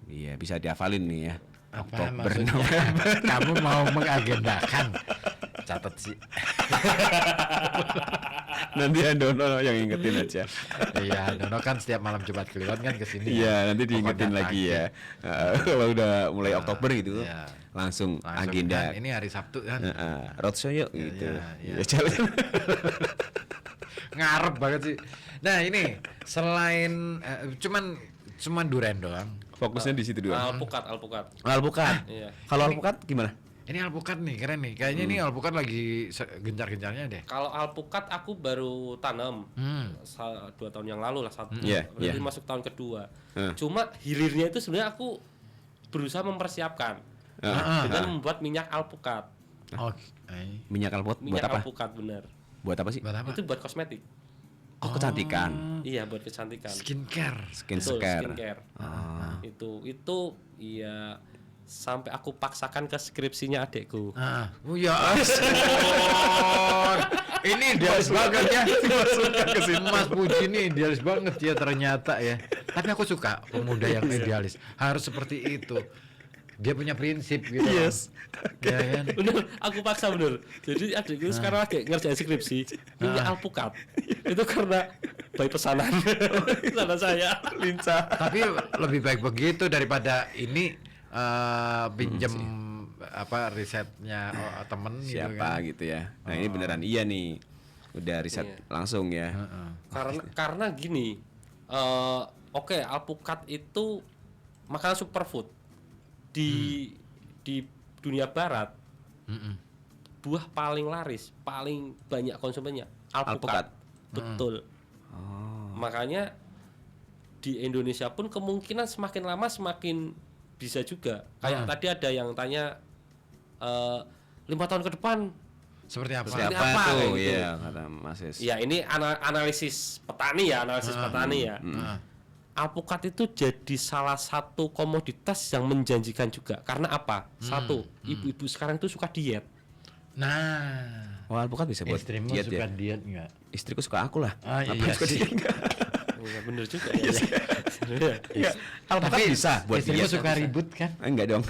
Iya, bisa dihafalin nih ya. Apa Oktober, maksudnya? November. Kamu mau mengagendakan? Catat sih. Nanti Dono yang ingetin aja. Iya, Dono kan setiap malam Jumat Kliwon kan kesini. Iya, nanti diingetin Pokoknya lagi ya. target. Kalau udah mulai Oktober gitu, Iya. langsung Langsung agenda. kan, ini hari Sabtu kan. Roadshow yuk gitu. iya. Ya, jalan. Ngarep banget sih. Nah, ini selain cuman duren doang. Fokusnya di situ dulu. alpukat. Alpukat. Iya. Kalau alpukat gimana? Ini alpukat nih, keren nih. Kayaknya ini alpukat lagi gencar-gencarnya deh. Kalau alpukat aku baru tanam 2 tahun yang lalu lah, Iya, berarti iya. masuk tahun kedua. Cuma hilirnya itu sebenarnya aku berusaha mempersiapkan dengan membuat minyak alpukat. Minyak alpukat buat Minyak apa? alpukat bener. Buat apa sih? Buat apa? Itu buat kosmetik. Oh, kecantikan. Iya, buat kecantikan. Skincare. Betul, Skincare. skincare. Itu iya sampai aku paksakan ke skripsinya adekku. Oh ya ampun. Ini idealis banget ya. Mas Puji ini idealis banget ya ternyata ya. Tapi aku suka pemuda yang idealis. Harus seperti itu. Dia punya prinsip gitu. Yes. Ya kan? Bener, aku paksa bener. Jadi adikku sekarang lagi ngerjain skripsi minyak alpukat. Itu karena baik pesanan saya lincah. Tapi lebih baik begitu daripada ini pinjem apa risetnya temen Siapa gitu gitu ya. Nah, ini beneran iya nih. Udah riset langsung ya. Karena gini, oke, alpukat itu makanan superfood di dunia barat. Buah paling laris, paling banyak konsumennya alpukat. Betul. Makanya di Indonesia pun kemungkinan semakin lama semakin bisa juga. Kayak tadi ada yang tanya 5 tahun ke depan Seperti apa? Seperti Siapa apa, tuh? kayak gitu. Iya, kata Mas Is. ya ini analisis petani ya, alpukat itu jadi salah satu komoditas yang menjanjikan juga. Karena apa? Satu, ibu-ibu sekarang itu suka diet. Nah, Oh, alpukat bisa buat istrimu diet suka ya. diet nggak? Istriku suka aku lah. Ah, Ngapain iya suka sih. diet enggak? Iya bener juga ya. Enggak. Alpukat bisa buat Istrimu diet. suka ribut kan? Enggak dong.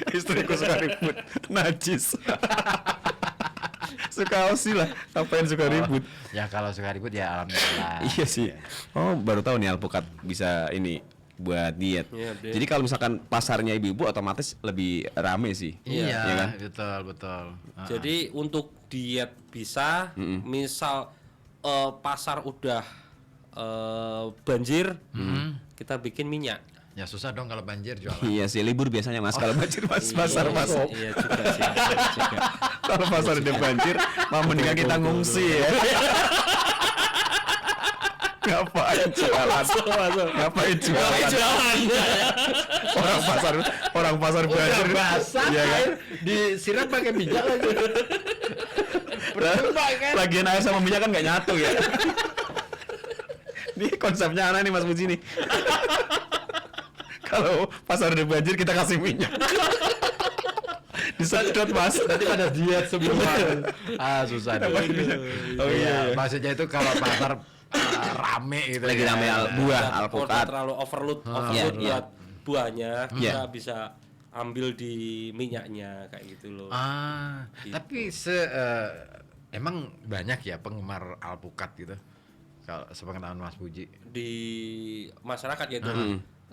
Istriku suka ribut. Najis. Suka osi lah. Ngapain suka ribut? Ya kalau suka ribut ya alhamdulillah. Iya sih. Oh, baru tahu nih alpukat bisa ini buat diet. Iya, diet. Jadi kalau misalkan pasarnya ibu-ibu otomatis lebih rame sih. Iya, Iya kan? betul. Jadi untuk diet bisa, misal pasar udah banjir, kita bikin minyak. Ya susah dong kalau banjir jualan. Iya sih, libur biasanya Mas kalau banjir Mas pasar Mas. Iya juga sih. bener juga. Kalau pasar udah banjir, mau mendingan kita ngungsi ya. Ngapain jualan? Ngapain jualan? Orang pasar banjir. basah Iya kan? air disiram pakai minyak lagi. Percuma kan? Lagian air sama minyak kan nggak nyatu ya. Ini konsepnya aneh nih Mas Puji nih. Kalau pasar udah banjir kita kasih minyak. Disedot Mas. Nanti pada diet semua. Susah deh. Oh iya. Maksudnya itu kalau pasar rame gitu. Lagi ya. rame Dan buah kalau alpukat. terlalu overload iya. buat buahnya, Iya. kita bisa ambil di minyaknya kayak gitu loh. Gitu. Tapi emang banyak ya penggemar alpukat gitu. Kalau sepengetahuan Mas Puji. Di masyarakat gitu.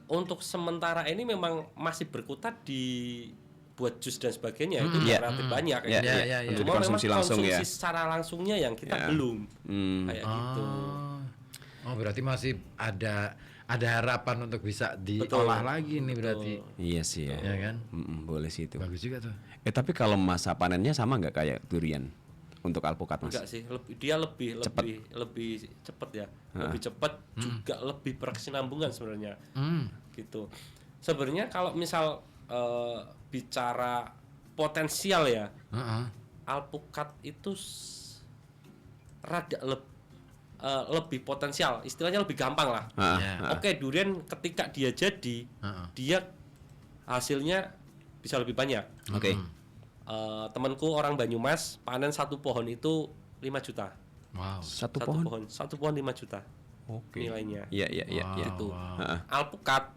Untuk sementara ini memang masih berkutat di buat jus dan sebagainya itu Iya. relatif banyak Iya, gitu. iya. Untuk Cuma memang dikonsumsi langsung ya. konsumsi secara langsungnya yang kita Ya. belum kayak gitu. Oh berarti masih ada harapan untuk bisa diolah lagi nih berarti. Iya sih ya. Ya kan? Boleh sih itu. Bagus juga tuh. Tapi kalau masa panennya sama nggak kayak durian untuk alpukat Mas? Enggak sih, dia lebih cepet ya. Lebih cepet juga lebih berkesinambungan sebenarnya. Gitu. Sebenarnya kalau misal bicara potensial ya, alpukat itu rada lebih potensial, istilahnya lebih gampang lah. Oke, durian ketika dia jadi, dia hasilnya bisa lebih banyak. Oke. Temanku orang Banyumas panen satu pohon itu 5 juta. Wow. Satu pohon. Satu pohon 5 juta. Oke. Nilainya. Iya. Itu. Alpukat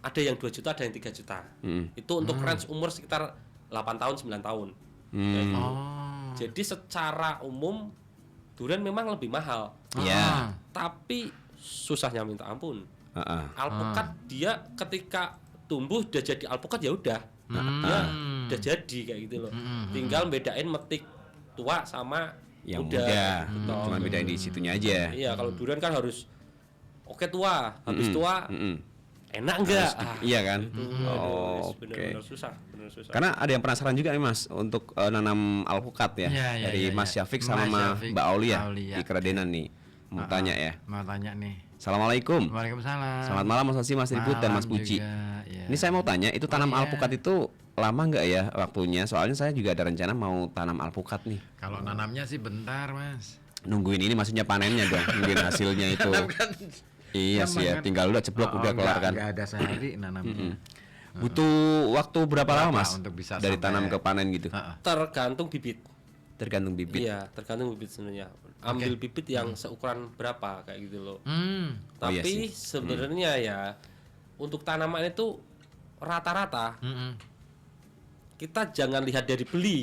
ada yang 2 juta, ada yang 3 juta. Itu untuk range umur sekitar 8 tahun, 9 tahun. Gitu. Jadi secara umum durian memang lebih mahal. Iya. Tapi susahnya minta ampun. Alpukat dia ketika tumbuh udah jadi alpukat ya udah. Dia udah jadi kayak gitu loh. Tinggal bedain metik tua sama Yang muda. muda. Cuma bedain di situnya aja. Iya, kalau durian kan harus tua, habis tua enak enggak? Iya kan? Oke. Oke. Benar-benar susah. Karena ada yang penasaran juga nih Mas untuk nanam alpukat ya, Iya, dari Mas Syafiq sama Mas Syafiq, Mbak Aulia Aulia. di Keradenan nih. Mau tanya ya. Mau tanya nih. Assalamualaikum. Waalaikumsalam. Selamat malam Mas Osi, Mas Ribut dan Mas Malam Puji. juga, ya. Ini saya mau tanya, itu tanam iya. alpukat itu lama nggak ya waktunya? Soalnya saya juga ada rencana mau tanam alpukat nih. Kalau nanamnya sih bentar Mas. Nungguin ini maksudnya panennya dong, nungguin hasilnya itu. Iya Gampang sih ya, kan? tinggal udah ceblok udah kelar kan. Nggak ada sehari nanamnya. Butuh waktu berapa lama Berapa Mas untuk bisa dari sampai- tanam ke panen gitu? Tergantung bibit. Tergantung bibit. Iya, tergantung bibit sebenarnya. Ambil bibit yang seukuran berapa kayak gitu loh. Oh, iya Tapi sih. sebenarnya ya untuk tanaman itu rata-rata kita jangan lihat dari beli,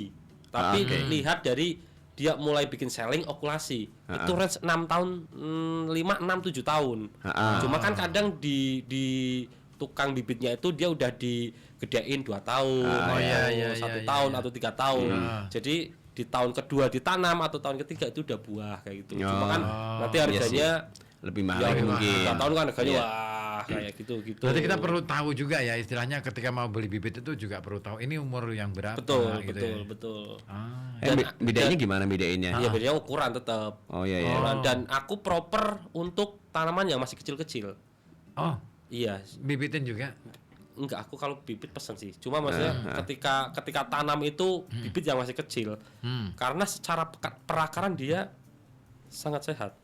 tapi lihat dari dia mulai bikin selling okulasi. Itu range 6 tahun, 5, 6, 7 tahun. Cuma kan kadang di tukang bibitnya itu dia udah digedein 2 tahun, iya, 1 iya, tahun iya. atau 3 tahun. Jadi di tahun kedua ditanam atau tahun ketiga itu udah buah kayak gitu. Cuma kan nanti harganya Lebih mahal lagi mungkin. 2 tahun kan harganya Iya. wah kayak gitu. Berarti kita perlu tahu juga ya istilahnya ketika mau beli bibit itu juga perlu tahu ini umur yang berapa betul gitu betul ya. betul. Bedainnya gimana bedainnya? Iya bedanya ukuran tetap. Oh iya iya. Dan aku proper untuk tanaman yang masih kecil-kecil. Oh, Iya, Bibitin juga. enggak, aku kalau bibit pesen sih. Cuma maksudnya ketika tanam itu bibit yang masih kecil. Karena secara perakaran dia sangat sehat.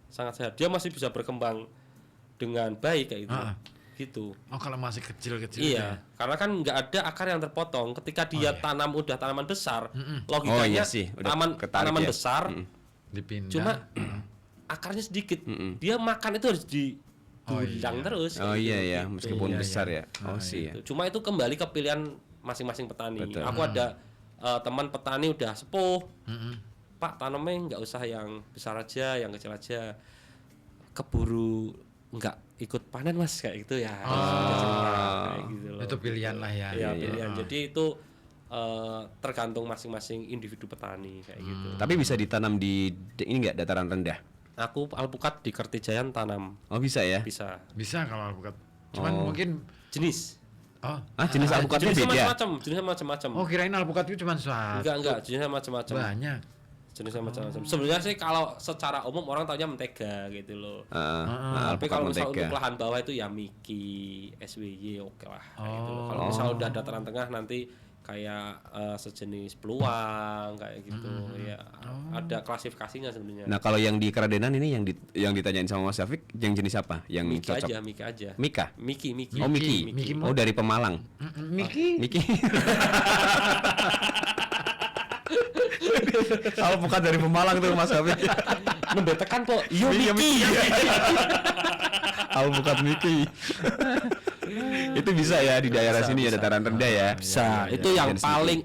Dia masih bisa berkembang dengan baik kayak gitu. Gitu. Oh, kalau masih kecil-kecil. Iya, karena kan nggak ada akar yang terpotong. Ketika dia tanam udah tanaman besar, Oh, logikanya iya sih, udah ketarik tanaman ya. besar, Dipindah. cuma akarnya sedikit. Dia makan itu harus didulang terus. Oh kayak iya gitu. ya, meskipun Iya, besar iya. ya. Oh sih ya. Gitu. Cuma itu kembali ke pilihan masing-masing petani. Betul. Aku ada teman petani udah sepuh, Pak tanamnya nggak usah yang besar aja, yang kecil aja, keburu nggak ikut panen mas kayak gitu ya. Kayak gitu loh. Itu pilihan lah ya. Iya, pilihan. Jadi itu tergantung masing-masing individu petani kayak gitu. Tapi bisa ditanam di ini nggak dataran rendah? Aku alpukat di Kertijayan tanam Oh bisa ya. bisa. Bisa kalau alpukat. Cuman mungkin Jenis. Jenis alpukatnya Jenisnya beda. macam-macam. oh kirain alpukat itu cuma satu. Enggak, jenisnya macam-macam. Banyak. Jenisnya macam-macam. Sebenarnya sih kalau secara umum orang taunya mentega gitu loh. Tapi Alpukat kalau misal mentega. untuk lahan bawah itu ya Miki, SWY oke lah kayak gitu loh. Kalau misal udah dataran tengah nanti kayak sejenis peluang kayak gitu ya. Ada klasifikasinya sebenarnya. Nah kalau yang di Keradenan ini yang ditanyain sama Mas Syafiq, yang jenis apa? Yang Miki cocok? aja. Mika. Miki. Oh Miki. Miki. Oh dari Pemalang. Miki. Miki. Alpukat dari Pemalang tuh Mas Syafiq. Membedakan kok. Yo Iya, Miki. Alpukat Miki. Itu bisa ya di daerah sini ya dataran rendah ya. Bisa. Itu yang Jenis paling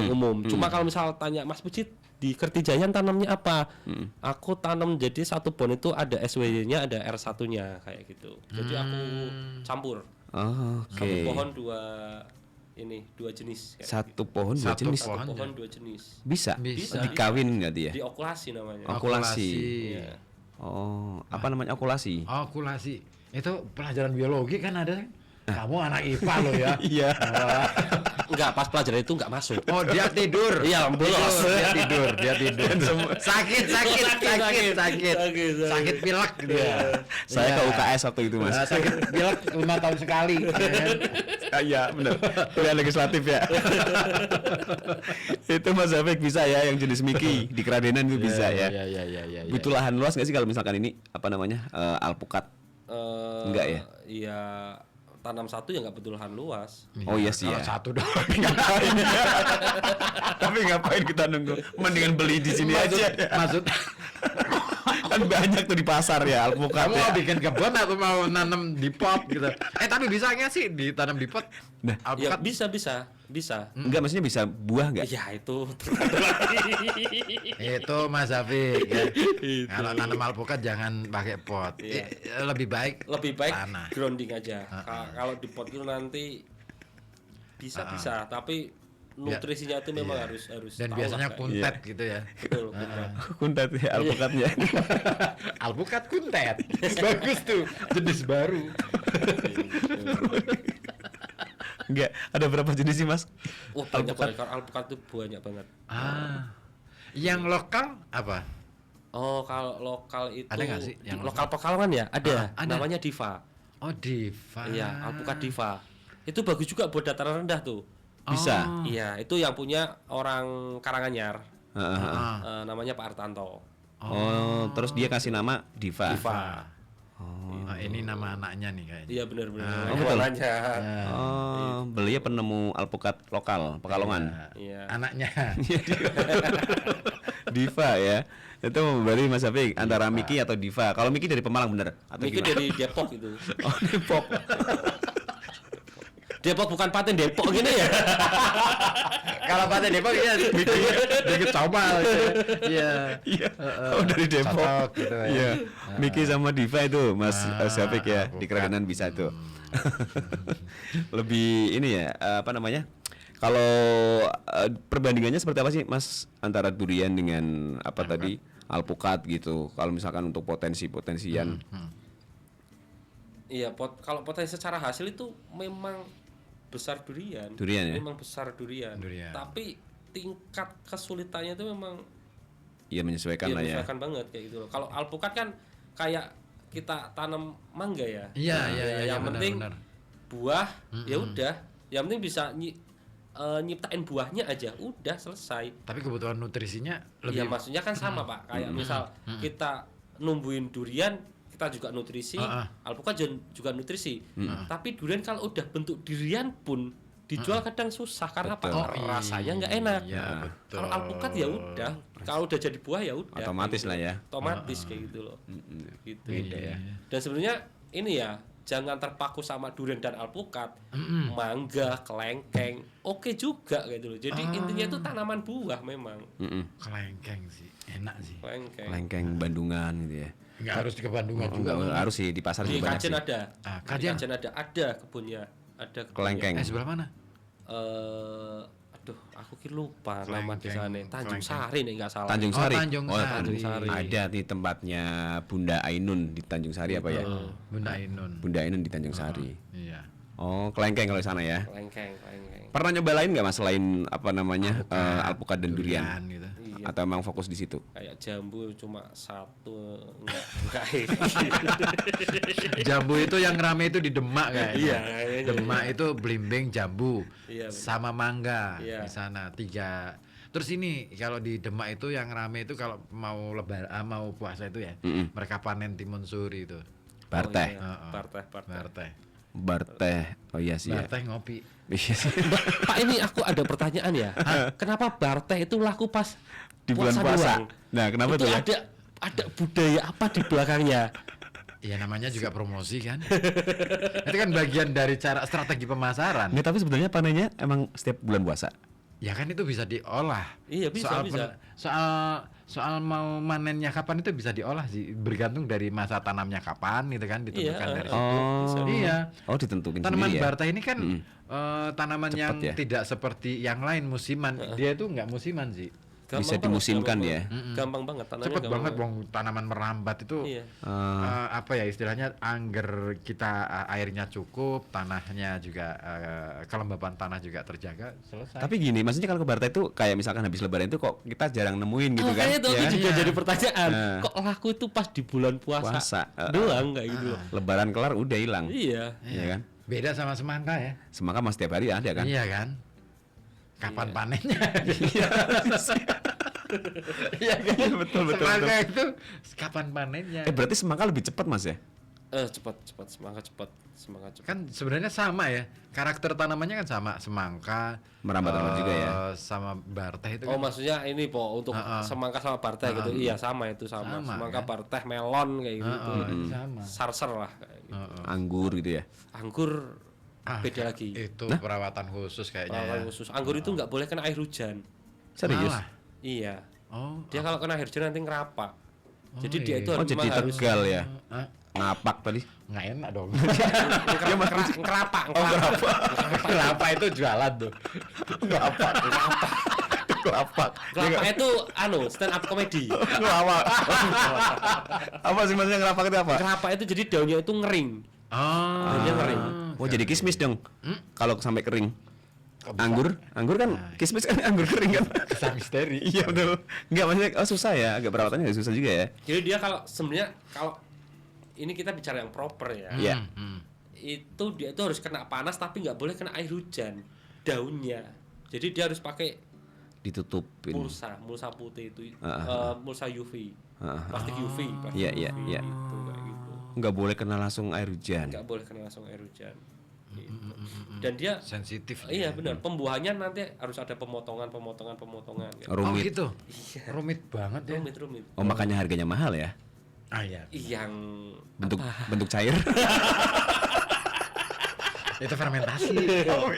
umum. Cuma kalau misal tanya Mas Pucit di Kertijayan tanamnya apa? Aku tanam jadi satu pohon itu ada SWY-nya, ada R1-nya kayak gitu. Jadi aku campur. Oh, oke. Satu pohon dua jenis. Kayak Satu pohon dua Satu jenis. pohon. Satu pohon dua jenis. Bisa. Bisa. Dikawin nggak dia? Diokulasi namanya. Okulasi. Iya. Oh, apa namanya okulasi? Okulasi. Itu pelajaran biologi kan ada. Kamu anak IPA loh ya. Iya. Enggak, pas pelajaran itu enggak masuk. Oh, dia tidur. Iya, bolos. Dia tidur. Sakit. Sakit pilek gitu ya. Saya Iya. ke UKS waktu itu Mas. Sakit pilek 5 tahun sekali. Iya benar. Pilihan legislatif ya. Itu Mas Syafiq bisa ya yang jenis Miki di Keradenan itu bisa ya. Iya. Butuh lahan luas nggak sih kalau misalkan ini apa namanya alpukat? Enggak ya? Iya, tanam satu ya nggak betul lahan luas. Oh iya sih Kalau ya. satu doang. Tapi ngapain kita nunggu? Mendingan beli di sini aja. Maksud Kan banyak tuh di pasar ya alpukat. kamu Ya. mau bikin kebun atau mau nanam di pot gitu? Tapi bisa nggak sih ditanam di pot? Nah, Ya Alpukat bisa. enggak maksudnya bisa buah enggak? Ya itu itu Mas Afik ya. Kalau nanam alpukat jangan pakai pot. Iya. Lebih baik lebih baik tanah. grounding aja. Kalau di pot itu nanti bisa, tapi nutrisinya itu memang harus Dan tahu biasanya lah, kayak kuntet gitu ya. betul. kuntet. Kuntat ya alpukatnya. Alpukat kuntet. Bagus tuh, jenis baru. Enggak, ada berapa jenis sih Mas? Wah banyak banget, kalau alpukat itu banyak banget. Yang lokal apa? Oh kalau lokal itu Ada nggak sih yang lokal Pekalongan ya? Ada. Ada. Namanya Diva. Oh, Diva. Iya, alpukat Diva. Itu bagus juga buat dataran rendah tuh. Bisa. Iya, itu yang punya orang Karanganyar. Ah. Namanya Pak Artanto. Oh, terus dia kasih nama Diva. Diva. Nah, ini nama anaknya nih kayaknya. Iya benar-benar. Oh, betul. Warnanya. Oh, beliau penemu alpukat lokal Pekalongan. Iya. Anaknya. Diva ya. Itu berarti Mas Syafiq antara Miki atau Diva. Kalau Miki dari Pemalang bener atau Miki gimana? dari Depok itu. Oh, Depok. Depok bukan Paten Depok gini ya. Kalau Paten Depok ya dikit comal gitu. Iya. Iya. Oh, dari Depok. Cocok gitu ya. Iya. Miki sama Diva itu Mas Syafiq ya. Di bukan. Keradenan bisa tuh. Lebih ini ya, apa namanya? Kalau perbandingannya seperti apa sih Mas antara durian dengan apa tadi alpukat gitu? Kalau misalkan untuk potensi-potensian. Iya, kalau potensi secara hasil itu memang besar durian. Durian ya? Memang besar durian. Tapi tingkat kesulitannya itu memang Iya menyesuaikan lah ya. menyesuaikan banget kayak gitu loh. Kalau alpukat kan kayak kita tanam mangga ya. Iya, Yang benar, penting benar. buah ya udah. Yang penting bisa nyiptain buahnya aja, udah selesai. Tapi kebutuhan nutrisinya Iya, lebih. maksudnya kan sama Pak. Kayak misal kita numbuhin durian, kita juga nutrisi, alpukat juga nutrisi. Tapi durian kalau udah bentuk durian pun dijual kadang susah karena apa? Rasanya nggak enak. Iya, betul. Kalau alpukat ya udah, kalau udah jadi buah ya udah. Otomatis kayak lah gitu. ya. Otomatis kayak gitu loh. Gitu. Beda ya. Dan sebenarnya ini ya, jangan terpaku sama durian dan alpukat. Mangga, kelengkeng, oke juga gitu loh. Jadi intinya itu tanaman buah memang. Kelengkeng sih, enak sih. Kelengkeng. Lengkeng Bandungan gitu ya. Nggak harus ke Bandungan juga. Enggak harus sih di pasar Di juga banyak Kajen sih. ada. Kajen? Di Kajen ada kebunnya. Ada kebunnya. Kelengkeng. Sebelah mana? Aduh, aku lupa nama Kelengkeng, desanya. Tanjung kelengkeng. Sari nih nggak salah. Tanjung Sari. Tanjung Sari. Ada di tempatnya Bunda Ainun di Tanjung Sari apa ya? Bunda Ainun. Bunda Ainun di Tanjung Sari. Iya. Oh, kelengkeng kalau di sana ya. Kelengkeng. Pernah nyoba lain nggak Mas selain apa namanya alpukat dan durian? Gitu. Iya. Atau emang fokus di situ? Kayak jambu cuma satu, enggak. Jambu itu yang rame itu di Demak kayaknya. Iya, kayaknya. Demak itu belimbing jambu Iya, benar. sama mangga Iya. di sana 3. Terus ini kalau di Demak itu yang rame itu kalau mau mau puasa itu ya, mereka panen timun suri itu. Barteh. Barteh. Barteh. Oh iya sih ya. Barteh ngopi. Iya sih. Pak, ini aku ada pertanyaan ya. Kenapa barteh itu laku pas Di bulan puasa. doang? Nah, kenapa itu tuh ya? ada budaya apa di belakangnya? Ya namanya juga promosi kan. Itu kan bagian dari cara strategi pemasaran. Nggak, tapi sebenarnya panennya emang setiap bulan puasa. Ya kan itu bisa diolah. Iya, bisa, soal bisa. soal mau manennya kapan itu bisa diolah sih, bergantung dari masa tanamnya kapan gitu kan, ditentukan dari situ. Iya. Oh, ditentukin Tanaman sendiri ya. barteh ini kan tanaman Cepet yang ya. tidak seperti yang lain musiman. Dia itu nggak musiman sih. Bisa dimusimkan ya. Gampang banget tanamnya. Cepet banget wong tanaman merambat itu. Iya. Apa ya istilahnya, angger kita airnya cukup, tanahnya juga kelembapan tanah juga terjaga, selesai. Tapi gini, maksudnya kalau ke Barteh itu kayak misalkan habis lebaran itu kok kita jarang nemuin gitu kan? Makanya itu Ya. juga jadi pertanyaan. Nah. Kok laku itu pas di bulan puasa, Puasa, doang kayak gitu loh. Lebaran kelar udah hilang. Iya. Iya kan? Beda sama semangka ya. Semangka mas setiap hari ada kan? Iya kan? Kapan panennya? Iya betul. Semangka itu kapan panennya? Berarti semangka lebih cepat mas ya? Cepat, semangka cepat. Kan sebenarnya sama ya, karakter tanamannya kan sama, semangka Merambat-rambat juga ya? sama barteh itu Oh, kan. maksudnya ini po untuk semangka sama barteh gitu. Iya, sama itu sama. Sama, Semangka, kan? barteh, melon kayak gitu. Itu sama. Sarser lah kayak gitu. Anggur gitu ya? Anggur beda lagi. Itu perawatan khusus kayaknya Perawatan ya. khusus. Anggur itu nggak boleh kena air hujan. Serius? Malah. Iya. Oh, Dia kalau kena air hujan nanti ngerapak. Jadi dia itu Oh memang jadi harus Tegal ya? Hah? Ngapak tadi? nggak enak dong. ngerapak. Kelapa itu jualan tuh. Ngelapak. Ngerapak itu stand up comedy. Ngelapak. Apa sih maksudnya ngelapak itu apa? Ngerapak itu jadi daunnya itu ngering. Daunnya ngering. Oh jadi kismis dong? Kalau sampai kering? Anggur kan kismis kan anggur kering kan? Kesan misteri. Iya betul. Enggak maksudnya susah ya, agak perawatannya agak susah juga ya. Jadi dia kalau ini kita bicara yang proper ya. Iya. Itu dia itu harus kena panas tapi nggak boleh kena air hujan daunnya. Jadi dia harus pakai Ditutupin. mulsa putih itu, mulsa UV, plastik UV. Iya. Gitu, kayak gitu. Enggak boleh kena langsung air hujan. Nggak boleh kena langsung air hujan. Gitu. Dan dia Sensitif. iya benar, pembuahannya nanti harus ada pemotongan gitu. Rumit. Oh gitu. Rumit banget ya. Rumit. Oh makanya harganya mahal ya? Ah iya. Yang Bentuk cair. Itu fermentasi. Oh,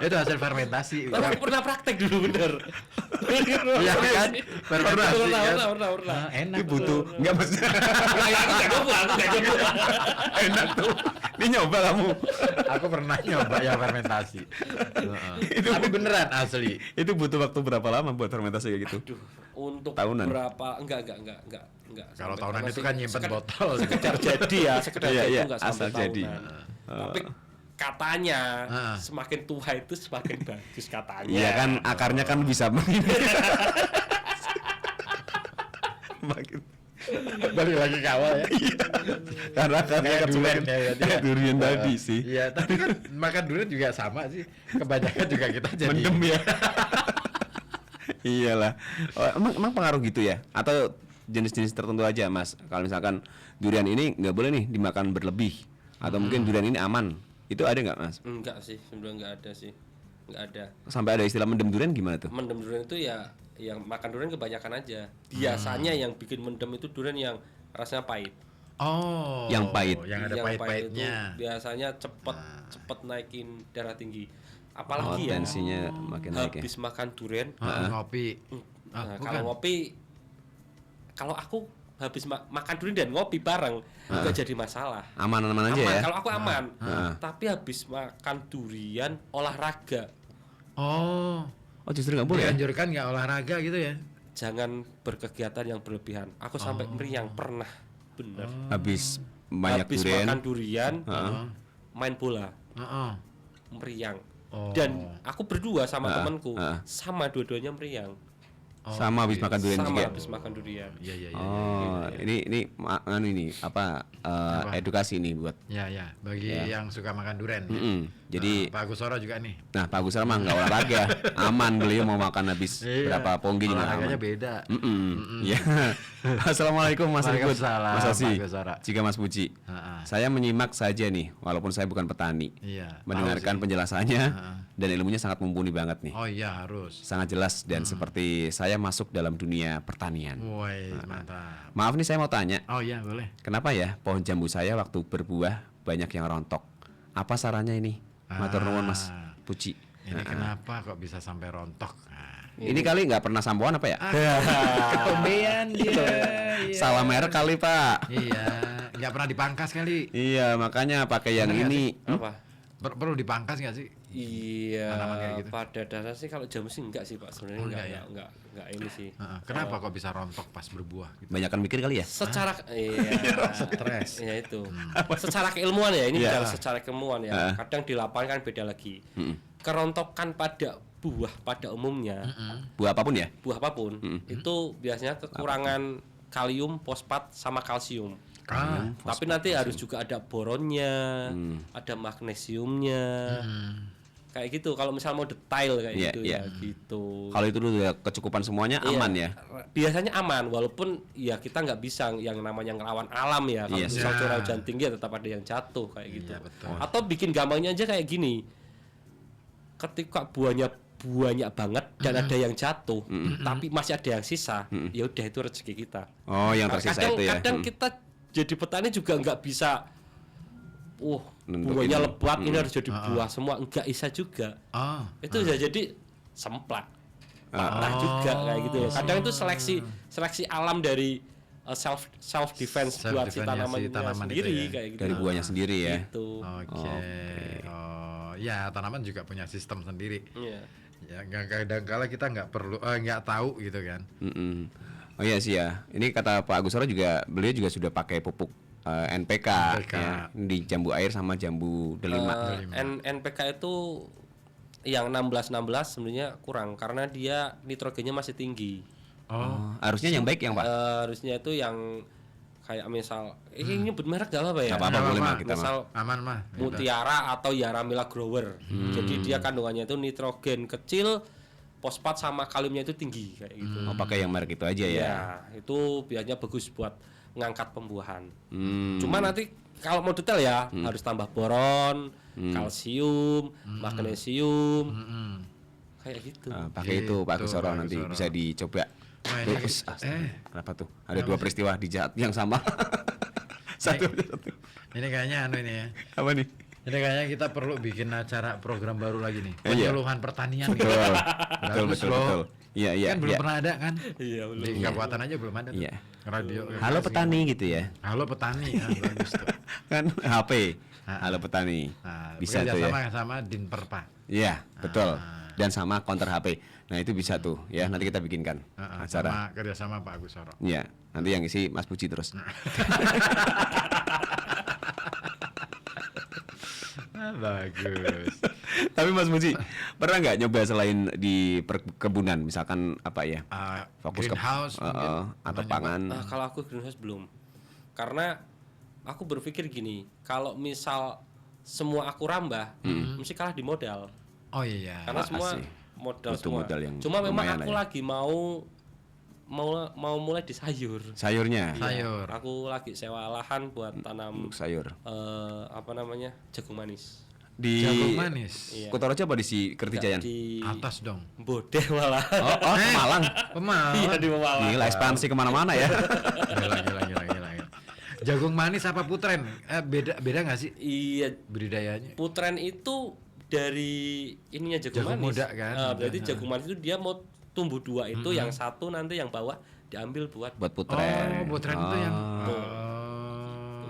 itu hasil fermentasi. Aku pernah praktek dulu bener. Iya kan? Fermentasi kan. Pernah. Enak. Ini butuh enggak maksudnya Aku nggak coba. enak tuh. Ini nyoba kamu. Aku pernah nyoba yang fermentasi. Tapi beneran asli. Itu butuh waktu berapa lama buat fermentasi kayak gitu? Aduh, untuk Tahunan? berapa? Enggak. Kalau Sampai tahunan itu sih. kan nyimpen botol. Sekedar jadi ya, sekedar Iya, jadi iya, itu enggak sampai asal jadi. tahunan. Tapi katanya semakin tua itu semakin bagus katanya. Iya kan akarnya kan bisa makin Balik lagi ke awal ya. Karena Kayak durian ya, berarti ya. durian tadi sih. Iya, tapi kan makan durian juga sama sih. Kebanyakan juga kita jadi Mendem ya. Iyalah. Oh, emang pengaruh gitu ya? Atau jenis-jenis tertentu aja, Mas? Kalau misalkan durian ini nggak boleh nih dimakan berlebih, atau mungkin durian ini aman, itu ada nggak, Mas? Enggak sih, sebenarnya enggak ada sih. Enggak ada. Sampai ada istilah mendem durian gimana tuh? Mendem durian itu ya yang makan durian kebanyakan aja. Biasanya yang bikin mendem itu durian yang rasanya pahit. Oh, Yang pahit. yang ada Yang pahit itu pahit-pahitnya. biasanya cepet naikin darah tinggi. Apalagi ya Tensinya makin naik ya. habis makan durian. Ngopi. Nah, bukan. kalau ngopi, kalau aku habis makan durian dan ngopi bareng nggak jadi masalah. Aman-aman aja ya. Kalau aku aman. Tapi habis makan durian olahraga, Oh, Justru nggak boleh ya? dianjurkan nggak olahraga gitu ya? jangan berkegiatan yang berlebihan. Aku sampai meriang pernah, bener. Habis banyak Habis durian. makan durian, main bola, Heeh. meriang. Oh. Dan aku berdua sama temanku, sama dua-duanya meriang. Sama habis makan durian Sama juga. habis makan durian. Iya. Oh, ini edukasi nih buat. Ya, bagi yang suka makan durian. Ya. Jadi Pak Agus Soro juga nih. nah Pak Agus mah nggak olahraga, aman beliau mau makan habis berapa ponggi juga olahraganya aman. beda. Ya. Assalamualaikum Mas Rikut, Waalaikumsalam, Mas Asi, Pak Agus Soro. jika Mas Puji. Saya menyimak saja nih, walaupun saya bukan petani. Iya. Mendengarkan penjelasannya dan ilmunya sangat mumpuni banget nih. Oh iya harus. Sangat jelas dan seperti saya masuk dalam dunia pertanian. Woi, mantap. Maaf nih saya mau tanya, Oh iya boleh. kenapa ya pohon jambu saya waktu berbuah banyak yang rontok? Apa sarannya ini? Matur nuwun Mas Puji. Ini kenapa kok bisa sampai rontok? Nah. Ini kali nggak pernah sampoan apa ya? Ketombean dia. Iya. Salah merek kali Pak. Iya, nggak pernah dipangkas kali. Iya makanya pakai yang Bener nggak ini. Apa? Perlu dipangkas nggak sih? Iya, Tanaman kayak gitu. pada dasarnya sih kalau jamu sih enggak sih Pak, sebenarnya Oh, enggak, enggak ya? enggak ini sih. Kenapa kok bisa rontok pas berbuah? Gitu? Banyakan mikir kali ya? Secara iya, Stres. iya itu. Secara keilmuan ya, ini Iya. bicara secara keilmuan ya. Kadang di lapangan kan beda lagi. Kerontokan pada buah pada umumnya, Buah apapun ya? buah apapun, itu biasanya kekurangan kalium, fosfat sama kalsium. Tapi nanti harus juga ada boronnya, ada magnesiumnya. Kayak gitu kalau misal mau detail kayak Iya, gitu iya. ya gitu. Kalau itu udah kecukupan semuanya Iya, aman ya? biasanya aman walaupun ya kita nggak bisa yang namanya ngelawan alam ya. Kalau Yes. misal Ya. curah hujan tinggi ya tetap ada yang jatuh kayak gitu. Iya, betul. Atau bikin gampangnya aja kayak gini. Ketika buahnya banyak banget dan ada yang jatuh, tapi masih ada yang sisa, ya udah itu rezeki kita. Oh yang tersisa itu ya? Kadang kita jadi petani juga nggak bisa. Nentuin. Buahnya lebat ini harus jadi buah semua, nggak bisa juga. Itu bisa jadi semplak. Patah juga kayak gitu. Kadang itu seleksi alam dari self defense buat si Self-defense-nya si tanamannya tanaman itu sendiri ya. kayak gitu. Dari buahnya sendiri ya? Gitu. Oke. Oh, ya tanaman juga punya sistem sendiri. Iya. Ya kadang-kala kita nggak perlu, nggak tahu gitu kan. Oh iya sih ya. Ini kata Pak Agus Soro juga, beliau juga sudah pakai pupuk NPK, ya, di jambu air sama jambu delima. NPK itu yang 16-16 sebenarnya kurang karena dia nitrogennya masih tinggi. Harusnya yang baik yang Pak. Harusnya itu yang kayak misal ini nyebut merek gak apa-apa ya? Nggak apa-apa, boleh mah kita mah. Misal Aman mah. Mutiara atau Yaramila Grower. Jadi dia kandungannya itu nitrogen kecil, fosfat sama kaliumnya itu tinggi kayak gitu. Oh pakai yang merek itu aja ya? Ya, itu biasanya bagus buat ngangkat pembuahan. Cuma nanti kalau mau detail ya harus tambah boron, kalsium, magnesium, kayak gitu. Pakai itu Pak Agus Soro Pak Agus nanti Soro. bisa dicoba. Wah, ini- Kenapa tuh? Ada dua peristiwa di jahat yang sama. satu. Ini kayaknya ini ya. Apa nih? Ini kayaknya kita perlu bikin acara program baru lagi nih. Iya. Penyuluhan pertanian. Betul. Bagus loh. betul. Iya iya. Kan belum iya. pernah ada kan? Iya, belum. Di kabupaten aja belum ada. tuh. Iya. Radio. Halo petani gitu ya. Halo petani. Bagus tuh. Kan HP. Halo petani. Nah, Bisa bekerja tuh ya. sama Dinperpa. Iya, betul. Dan sama counter HP. Nah, itu bisa tuh ya. Nanti kita bikinkan acara. Sama kerjasama Pak Agus Soro. Iya, nanti yang isi Mas Puji terus. Bagus. Tapi Mas Muji pernah nggak nyoba selain di perkebunan, misalkan apa ya? Fokus ke Greenhouse mungkin. atau Pernah pangan. Kalau aku greenhouse belum. Karena aku berpikir gini, kalau misal semua aku rambah, mesti kalah di modal. Oh iya. Karena semua sih. modal Butuh semua. modal yang Cuma memang lumayan aku lah ya. lagi mau mulai di sayur. Sayurnya. Sayur. Aku lagi sewa lahan buat tanam Untuk sayur. jagung manis. Di Jagung manis. Iya. Kota Rojo apa di si Kertijayan? Di Atas dong. Bodeh malah. Oh, Malang. Pemalang. Iya di Malang. Gila ekspansi kemana-mana ya. Gila. Jagung manis apa putren? Beda nggak sih Iya, budidayanya? putren itu dari ininya jagung Jagung manis. muda kan? Berarti jagung manis itu dia mau tumbuh dua itu, yang satu nanti yang bawah diambil buat Buat putren. Oh, putren itu yang Tuh.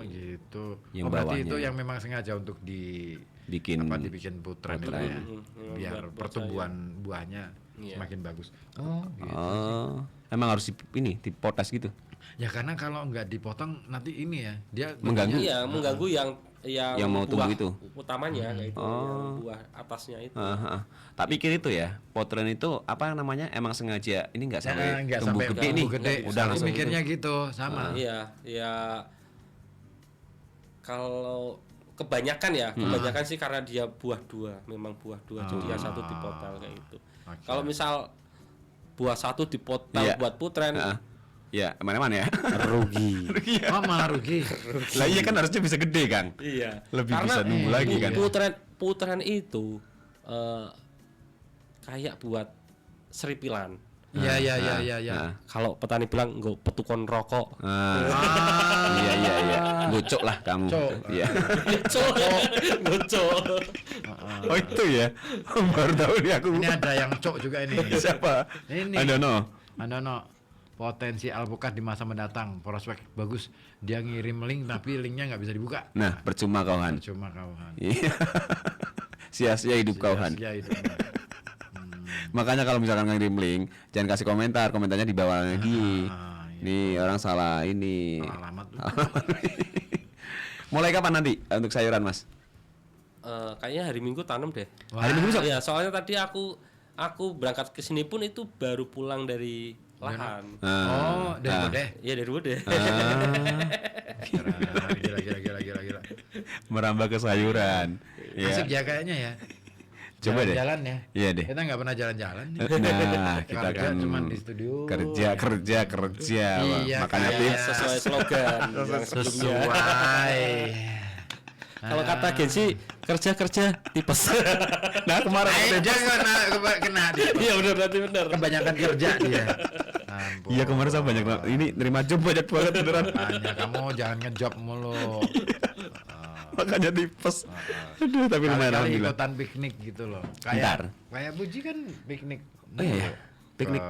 gitu. Yang Berarti bawahnya. itu yang memang sengaja untuk dibikin putren itu ya. Biar buat pertumbuhan buahnya Iya. semakin bagus. Oh, gitu. Oh, emang harus dipotes gitu. Ya karena kalau nggak dipotong nanti ini ya, dia Mengganggu. Iya, mengganggu yang mau tumbuh buah itu. utamanya kayak itu, yang buah atasnya itu. Tak pikir itu ya, potren itu apa namanya? Emang sengaja ini nggak sampai nggak tumbuh sampai gede nih. tumbuh gede. Udah Aku langsung mikirnya gitu sama. Iya, ya kalau kebanyakan sih karena dia buah dua, memang buah dua, jadi yang satu dipotong kayak itu. Oke. Kalau misal buah satu dipotong Iya. buat putren, Ya, mana-mana ya. rugi. Oh malah rugi. Lah iya kan harusnya bisa gede, Kang. Iya. Lebih bisa nunggu lagi kan. Putren itu kayak buat seripilan. Iya. Nah. Kalau petani bilang nggak petukon rokok. Iya. Lucuk lah kamu. Cok. Iya. Ngocok. Oh itu ya. Baru tahu nih aku. Ini ada yang cok juga ini. Siapa? Ini. I don't know. Potensi alpukat di masa mendatang, prospek bagus. Dia ngirim link tapi linknya nggak bisa dibuka. Nah, percuma kau Han. Cuma kauhan. Iya. Sia-sia hidup kau Han. Ya itu. Makanya kalau misalkan ngirim link, jangan kasih komentarnya di bawah lagi. Nih orang salah ini. Alamat. Mulai kapan nanti untuk sayuran, Mas? Kayaknya hari Minggu tanam deh. Hari Minggu besok? Iya, soalnya tadi aku berangkat ke sini pun itu baru pulang dari lahan. Oh, dari Bodeh. Iya dari Bodeh. Gila. Merambah ke sayuran. Asik Iya. ya kayaknya ya. Coba deh. Jalan ya. Iya deh. Kita nggak pernah jalan-jalan. Nah, kita Kerja kan cuman di studio. kerja. Iya, Makanya kayak- tips Sesuai slogan yang sebelumnya. Sesuai. Kalau kata agensi kerja tipes. Nah, kemarin Dia kena dia. Iya berarti benar. Kebanyakan kerja dia. Ampun. Iya kemarin saya banyak ini nerima job banyak banget beneran. Makanya kamu jangan ngejob mulu. Makanya tipes. Aduh, tapi lumayan Kali-kali alhamdulillah. ikutan piknik gitu loh. Bentar. Kayak Buji kan piknik. Oh iya ya. Piknik.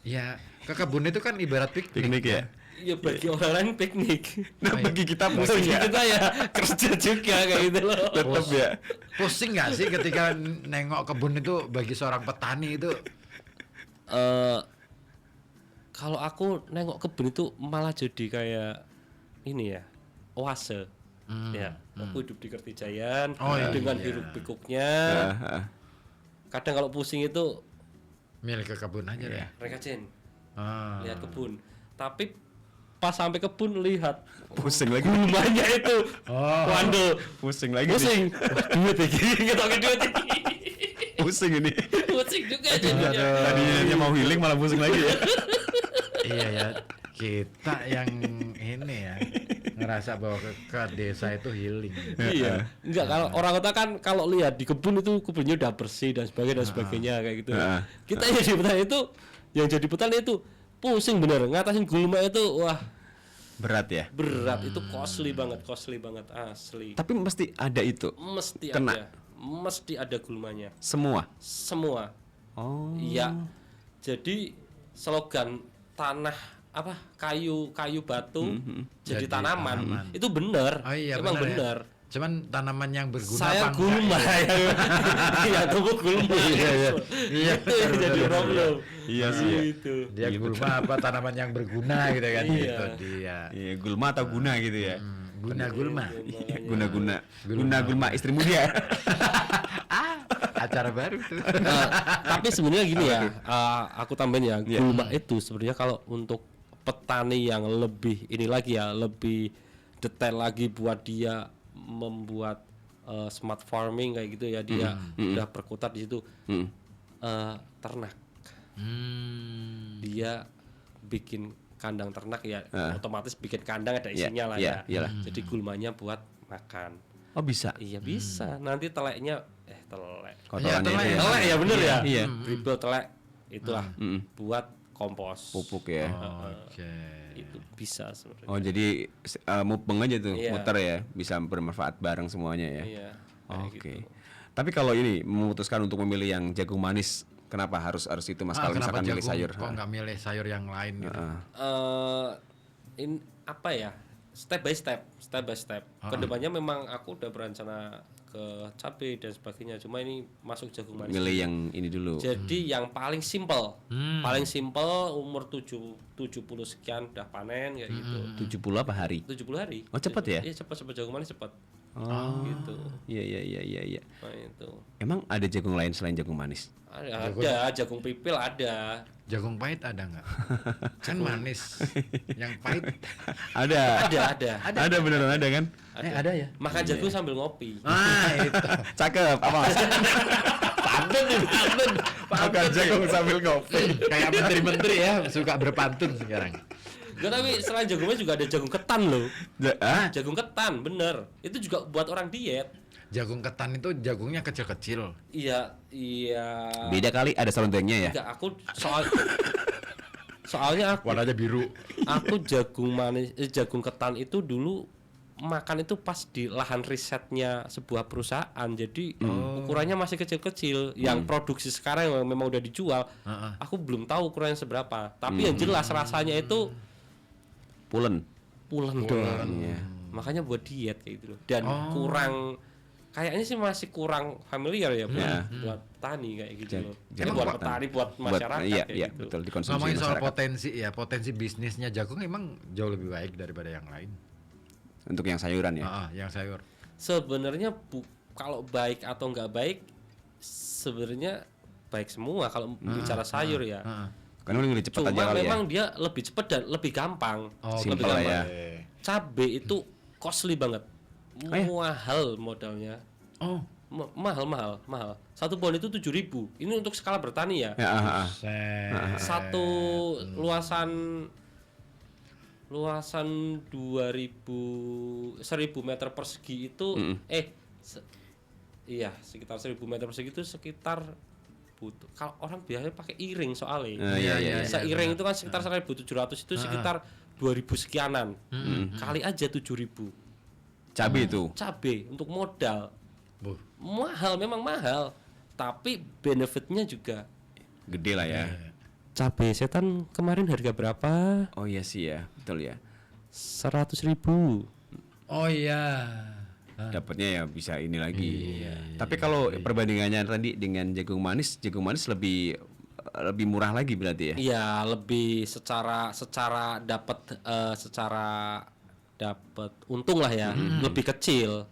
Ya, ke kebun itu kan ibarat piknik. Piknik ya. Iya bagi orang lain piknik. Nah, bagi kita pusing Bagi ya. kita ya kerja juga kayak gitu loh. Tetap ya. Pusing nggak sih ketika nengok kebun itu bagi seorang petani itu? Kalau aku nengok kebun itu malah jadi kayak ini ya, oase. Ya, aku hidup di Kertijayan Oh, iya. dengan hiruk pikuknya. Kadang kalau pusing itu Milik ke kebun aja deh. rekacin, Ah. lihat kebun. Tapi pas sampai kebun lihat Pusing lagi. gulmanya itu. Oh. Waduh, Pusing lagi. pusing. Wah, duit lagi, ngetokin duit lagi. Pusing ini. Pusing juga jadinya. Tadinya mau healing malah pusing lagi ya. Iya ya, kita yang ini ya ngerasa bahwa ke desa itu healing. Iya. Enggak, kalau orang kota kan kalau lihat di kebun itu kebunnya udah bersih dan sebagainya kayak gitu. Kita ya di petani itu yang jadi petani itu pusing bener ngatasin gulma itu wah Berat ya. berat itu costly banget asli. Tapi mesti ada itu. Mesti Kena. ada. Mesti ada gulmanya. Semua. Semua. Oh. Iya. Jadi slogan tanah apa kayu batu jadi tanaman itu bener. Oh iya, emang bener ya. bener. Cuman tanaman yang berguna Saya apa gulma enggak ya? iya tumbuh gulma Iya, itu yang jadi problem Iya sih ya. itu Dia gulma apa tanaman yang berguna gitu kan Iya. gitu dia. Iya, gulma atau guna gitu ya. Guna gulma. Guna gulma istrimu dia. Acara baru tuh. Tapi sebenarnya gini ya, aku tambahin ya, gulma itu sebenarnya kalau untuk petani yang lebih ini lagi ya, lebih detail lagi buat dia membuat smart farming kayak gitu ya, dia udah berkutat di situ. Ternak. Dia bikin kandang ternak ya, otomatis bikin kandang ada isinya lah ya. Jadi gulmanya buat makan. Oh bisa. Iya bisa. Nanti teleknya telek. Kotorannya Telek ya bener ya. Iya. Dribble telek itulah buat kompos. Pupuk ya. Oke. Itu bisa sebenarnya. Oh jadi mupeng aja tuh, Iya. muter ya, bisa bermanfaat bareng semuanya ya. Iya. Oke. Tapi kalau ini memutuskan untuk memilih yang jagung manis, kenapa harus itu Mas? Kalau Kenapa misalkan milih jagung? sayur. Kok nggak milih sayur yang lain gitu? Apa ya? Step by step. Kedepannya memang aku udah berencana ke cabai dan sebagainya. Cuma ini masuk jagung manis. Milih yang ini dulu. Jadi yang paling simple. Paling simple umur 70 sekian udah panen kayak gitu. 70 apa hari? 70 hari. Oh, cepet ya? Iya, cepet jagung manis cepet. Gitu. Iya. Nah, itu. Emang ada jagung lain selain jagung manis? Ada jagung pipil ada. Jagung pahit ada nggak? Kan manis. Yang pahit Ada. Ada. Beneran ada kan? ada ya? Makan jagung sambil ngopi. Itu. Cakep. Apa? Pantun. Makan jagung sambil ngopi. Kayak menteri-menteri ya, suka berpantun sekarang. Enggak, tapi selain jagung manis juga ada jagung ketan loh. Jagung ketan, bener. Itu juga buat orang diet. Jagung ketan itu jagungnya kecil-kecil. Iya. Beda kali, ada serundengnya ya? Enggak, aku soalnya aku Warnanya biru. aku jagung ketan itu dulu makan itu pas di lahan risetnya sebuah perusahaan. Jadi ukurannya masih kecil-kecil. Yang produksi sekarang yang memang udah dijual, aku belum tahu ukurannya seberapa. Tapi yang jelas rasanya itu Pulen. pulen doang. Makanya buat diet kayak gitu loh. Dan kurang, kayaknya sih masih kurang familiar ya buat petani kayak gitu loh. Jadi buat petani, buat masyarakat Iya, kayak iya, gitu. betul, dikonsumsi Ngomongin soal masyarakat. potensi bisnisnya jagung emang jauh lebih baik daripada yang lain. Untuk yang sayuran ya. Yang sayur. Sebenarnya kalau baik atau nggak baik, sebenarnya baik semua kalau bicara sayur ya. Karena lebih cepat aja Cuma kali ya. memang dia lebih cepat dan lebih gampang. Simple lah ya. Cabe itu costly banget, mahal modalnya. Mahal. Satu pohon itu 7.000. Ini untuk skala bertani ya. Satu luasan 1000 meter persegi itu sekitar 1000 meter persegi itu sekitar butuh, kalau orang biasanya pakai iring soalnya. Seiring itu kan sekitar 1.700 itu sekitar 2.000 sekianan. Kali aja 7.000. Cabe itu. Cabe untuk modal. Mahal, memang mahal. Tapi benefitnya juga Gede lah ya. Cabe setan kemarin harga berapa? Oh iya sih ya, betul ya. 100.000. Oh iya. Dapatnya ya bisa ini lagi. Tapi kalau perbandingannya tadi dengan jagung manis lebih murah lagi berarti ya? Iya, lebih secara dapat untung lah ya, lebih kecil.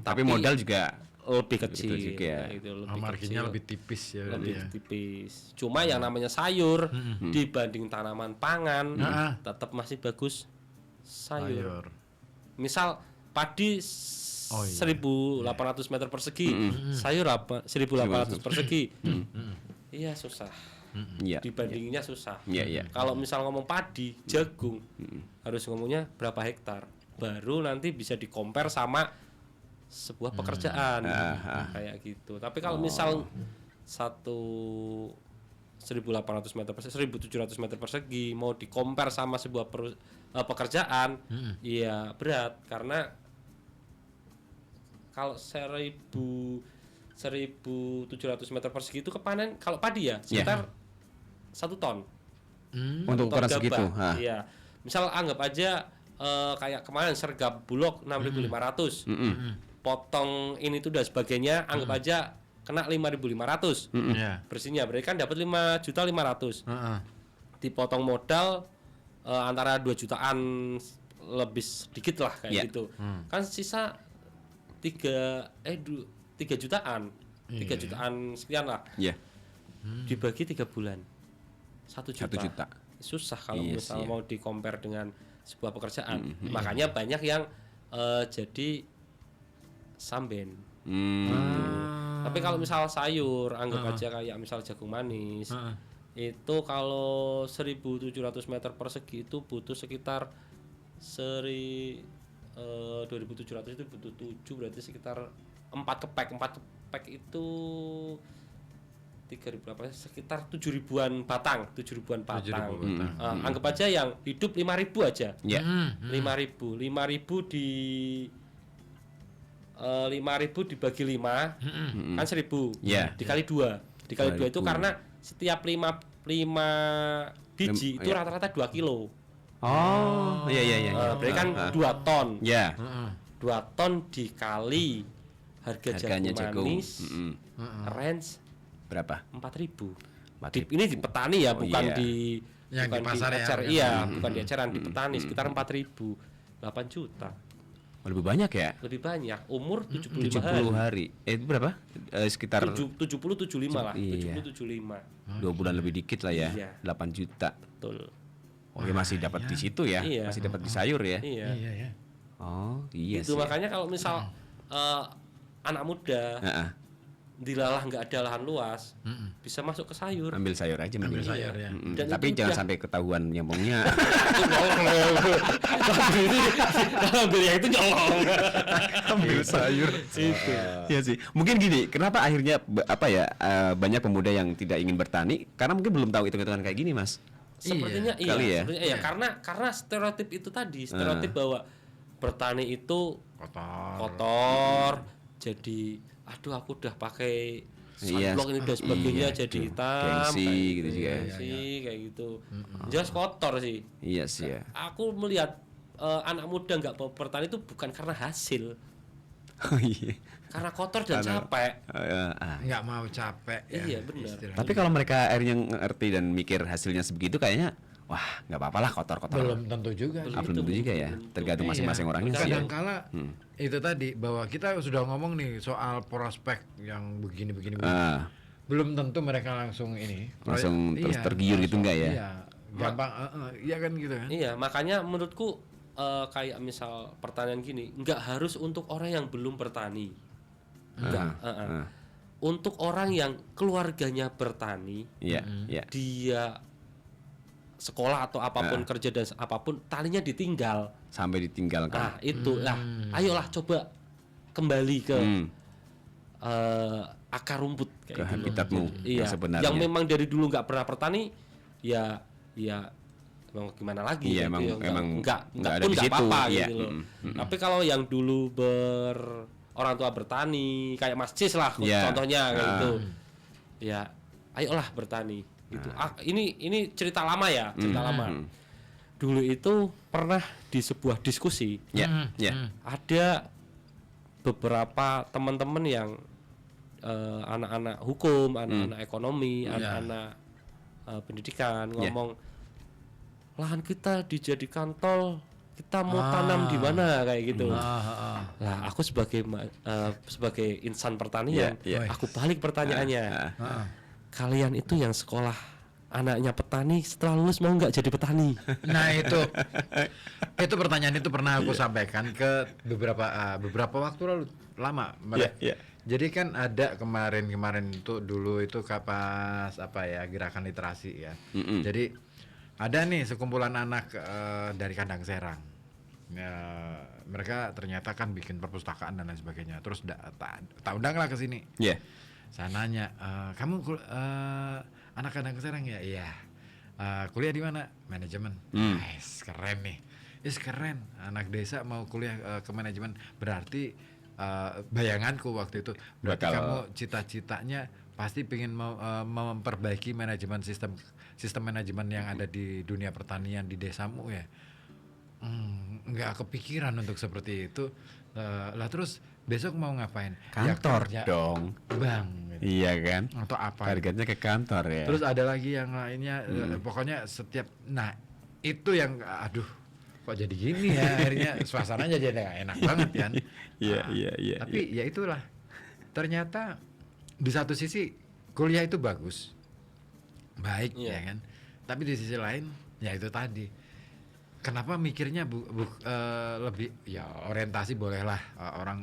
Tapi modal juga lebih kecil. juga. Marginnya lebih tipis ya. Lebih tipis. Cuma yang namanya sayur dibanding tanaman pangan tetap masih bagus sayur. Misal padi 1.800 meter persegi, sayur apa 1.800 persegi. Iya susah. Dibandinginnya susah. Kalau misal ngomong padi, jagung, harus ngomongnya berapa hektar. Baru nanti bisa di-compare sama sebuah pekerjaan kayak gitu. Tapi kalau misal 1.800 meter persegi, 1.700 meter persegi mau di-compare sama sebuah pekerjaan, ya berat karena kalau 1.700 meter persegi itu kepanen kalau padi ya sekitar 1 ton. Untuk ukuran segitu. Iya. Misal anggap aja kayak kemarin sergap bulog 6.500. Potong ini tuh dan sebagainya anggap aja kena 5.500. Bersihnya berarti kan dapat 5.500.000. Dipotong modal antara 2 jutaan lebih sedikit lah kayak Iya. gitu. Kan sisa 3 jutaan. 3 jutaan sekian lah. Iya. Dibagi 3 bulan. 1 juta. 1 juta. Susah kalau Yes, misal iya. mau di-compare dengan sebuah pekerjaan. Makanya banyak yang jadi samben. Tapi kalau misal sayur, anggap aja kayak misal jagung manis. Itu kalau 1.700 meter persegi itu butuh sekitar 2.700 itu butuh 7, berarti sekitar 4 kepek. 4 kepek itu 3.000 berapa? Sekitar 7.000-an batang, 7.000-an batang. Anggap aja yang hidup 5.000 aja. Iya. 5.000 di 5.000 dibagi 5 kan 1.000. Iya. Dikali 2. Dikali 2 itu 2.000. karena setiap 5 biji itu Iya. rata-rata 2 kilo. Oh, iya. Berarti kan 2 ton. Ya. 2 ton dikali Harganya jagung jagung. manis range Berapa? 4.000. 4.000. Ini di petani ya, Oh, bukan iya. di Yang bukan di pasar ya, ecer. kan? Iya, bukan di eceran, di petani sekitar 4.000. 8 juta. Oh, lebih banyak ya? Lebih banyak. Umur 75 70 hari. hari. Itu berapa? Sekitar 70-75 lah. Iya. 70-75. 2 bulan lebih dikit lah ya. Iya. 8 juta. Betul. Oh, ya masih dapat di situ ya. Iya. Masih dapat di sayur ya. Iya. Iya. Oh, iya Itu sih. makanya kalau misal anak muda Heeh. dilalah nggak ada lahan luas, bisa masuk ke sayur. Ambil sayur aja Ambil mending. sayur ya. Dan Tapi itu jangan udah- sampai ketahuan nyambungnya. Ambilnya itu nyolong. Ambil sayur. Itu. Iya sih. Mungkin gini, kenapa akhirnya banyak pemuda yang tidak ingin bertani karena mungkin belum tahu hitung-hitungan kayak gini, Mas. Sepertinya iya, Kali ya? sepertinya iya. Karena stereotip itu tadi, stereotip bahwa bertani itu kotor, jadi aduh aku udah pakai Iya. sunblock ini dan sebagainya Iya, jadi tuh. hitam Gengsi kayak gitu juga. gengsi, kayak gitu. Jelas kotor sih. Iya sih ya. Aku melihat anak muda nggak mau bertani itu bukan karena hasil, Oh iya. karena kotor dan Karena- capek. Nggak mau capek ya. Iya, benar. istilahnya. Tapi kalau mereka akhirnya ngerti dan mikir hasilnya sebegitu kayaknya wah nggak apa-apa lah kotor-kotor. belum tentu juga. Belum tentu juga ya. Tergantung masing-masing orangnya sih. Ya. Kadangkala itu tadi bahwa kita sudah ngomong nih soal prospek yang begini. Ah, Belum tentu mereka langsung ini Langsung terus tergiur gitu enggak ya? Iya, gampang. Iya kan gitu kan. Iya, makanya menurutku kayak misal pertanian gini, nggak harus untuk orang yang belum bertani. Enggak. Untuk orang yang keluarganya bertani, Iya, iya. dia sekolah atau apapun kerja dan apapun talinya ditinggal. Sampai ditinggalkan. Nah, itu lah. Ayolah coba kembali ke akar rumput Ke kayak gitu. habitatmu Iya. yang sebenarnya. Yang memang dari dulu nggak pernah bertani, ya mau gimana lagi? Iya, gitu. nggak ada pun di nggak situ, apa-apa iya. gitu loh. Tapi kalau yang dulu orang tua bertani, kayak Mas Cis lah Iya. contohnya kayak gitu. Ya, ayolah bertani gitu. Ini cerita lama ya, cerita lama. Dulu itu pernah di sebuah diskusi Iya, iya. ada beberapa teman-teman yang anak-anak hukum, anak-anak ekonomi, anak-anak pendidikan ngomong lahan kita dijadikan tol, kita mau tanam di mana kayak gitu. Lah aku sebagai insan pertanian, Iya, iya. aku balik pertanyaannya. Kalian itu yang sekolah anaknya petani, setelah lulus mau nggak jadi petani? Nah itu pertanyaan itu pernah aku sampaikan ke beberapa waktu lalu lama. Iya. Jadi kan ada kemarin itu dulu itu pas gerakan literasi ya. Jadi ada nih sekumpulan anak dari Kandang Serang. Ya, mereka ternyata kan bikin perpustakaan dan lain sebagainya. Terus tak undang lah ke sini. Iya. Saya nanya, kamu anak Kandang Serang ya? Iya. Kuliah di mana? Manajemen. Nice, keren nih. Yes, keren. Anak desa mau kuliah ke manajemen. Berarti bayanganku waktu itu berarti kamu cita-citanya pasti pengen memperbaiki manajemen sistem manajemen yang ada di dunia pertanian di desamu ya. Nggak kepikiran untuk seperti itu. Lah terus besok mau ngapain? Kantor kerja dong. Bang gitu. Iya kan? Atau apa? Targetnya ke kantor ya. Terus ada lagi yang lainnya pokoknya setiap itu yang aduh kok jadi gini ya, akhirnya suasananya jadi nggak enak banget kan. Iya. Tapi ya itulah, ternyata di satu sisi kuliah itu bagus, baik Iya. ya kan. Tapi di sisi lain ya itu tadi, kenapa mikirnya lebih ya orientasi bolehlah, orang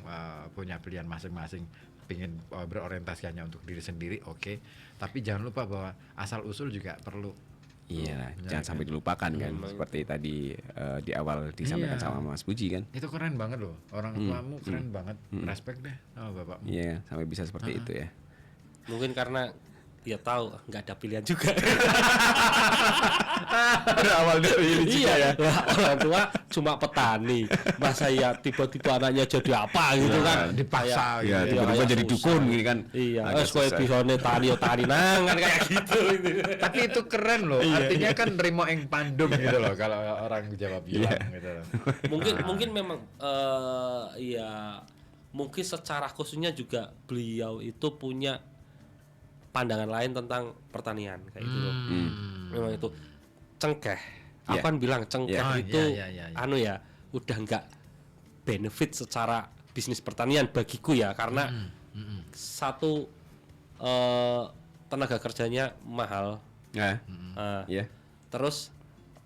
punya pilihan masing-masing, pengen berorientasi hanya untuk diri sendiri, oke. Tapi jangan lupa bahwa asal usul juga perlu. Iya, Ya, jangan sampai dilupakan kan. Seperti tadi di awal disampaikan Iya. sama Mas Puji kan. Itu keren banget loh, orang tuamu keren banget, respect deh sama bapakmu. Iya, sampai bisa seperti itu ya. Mungkin karena ya tahu nggak ada pilihan juga. Berawal dari ini juga ya. Lah, orang tua cuma petani, masa ya tiba-tiba anaknya jadi apa gitu kan? Dipaksa Iya, Iya, tiba-tiba kayak jadi susah. dukun gini kan. Iya, Agak kowe susah. bisone tani nang kan kayak gitu. Tapi itu keren loh, artinya kan nerimo eng pandum gitu loh kalau orang Jawa bilang gitu loh. Mungkin memang ya mungkin secara khususnya juga beliau itu punya pandangan lain tentang pertanian kayak gitu loh. Memang itu cengkeh. Aku Iya. kan bilang cengkeh Oh, itu iya. anu ya udah nggak benefit secara bisnis pertanian bagiku ya karena satu tenaga kerjanya mahal. Ya. eh, Iya. Terus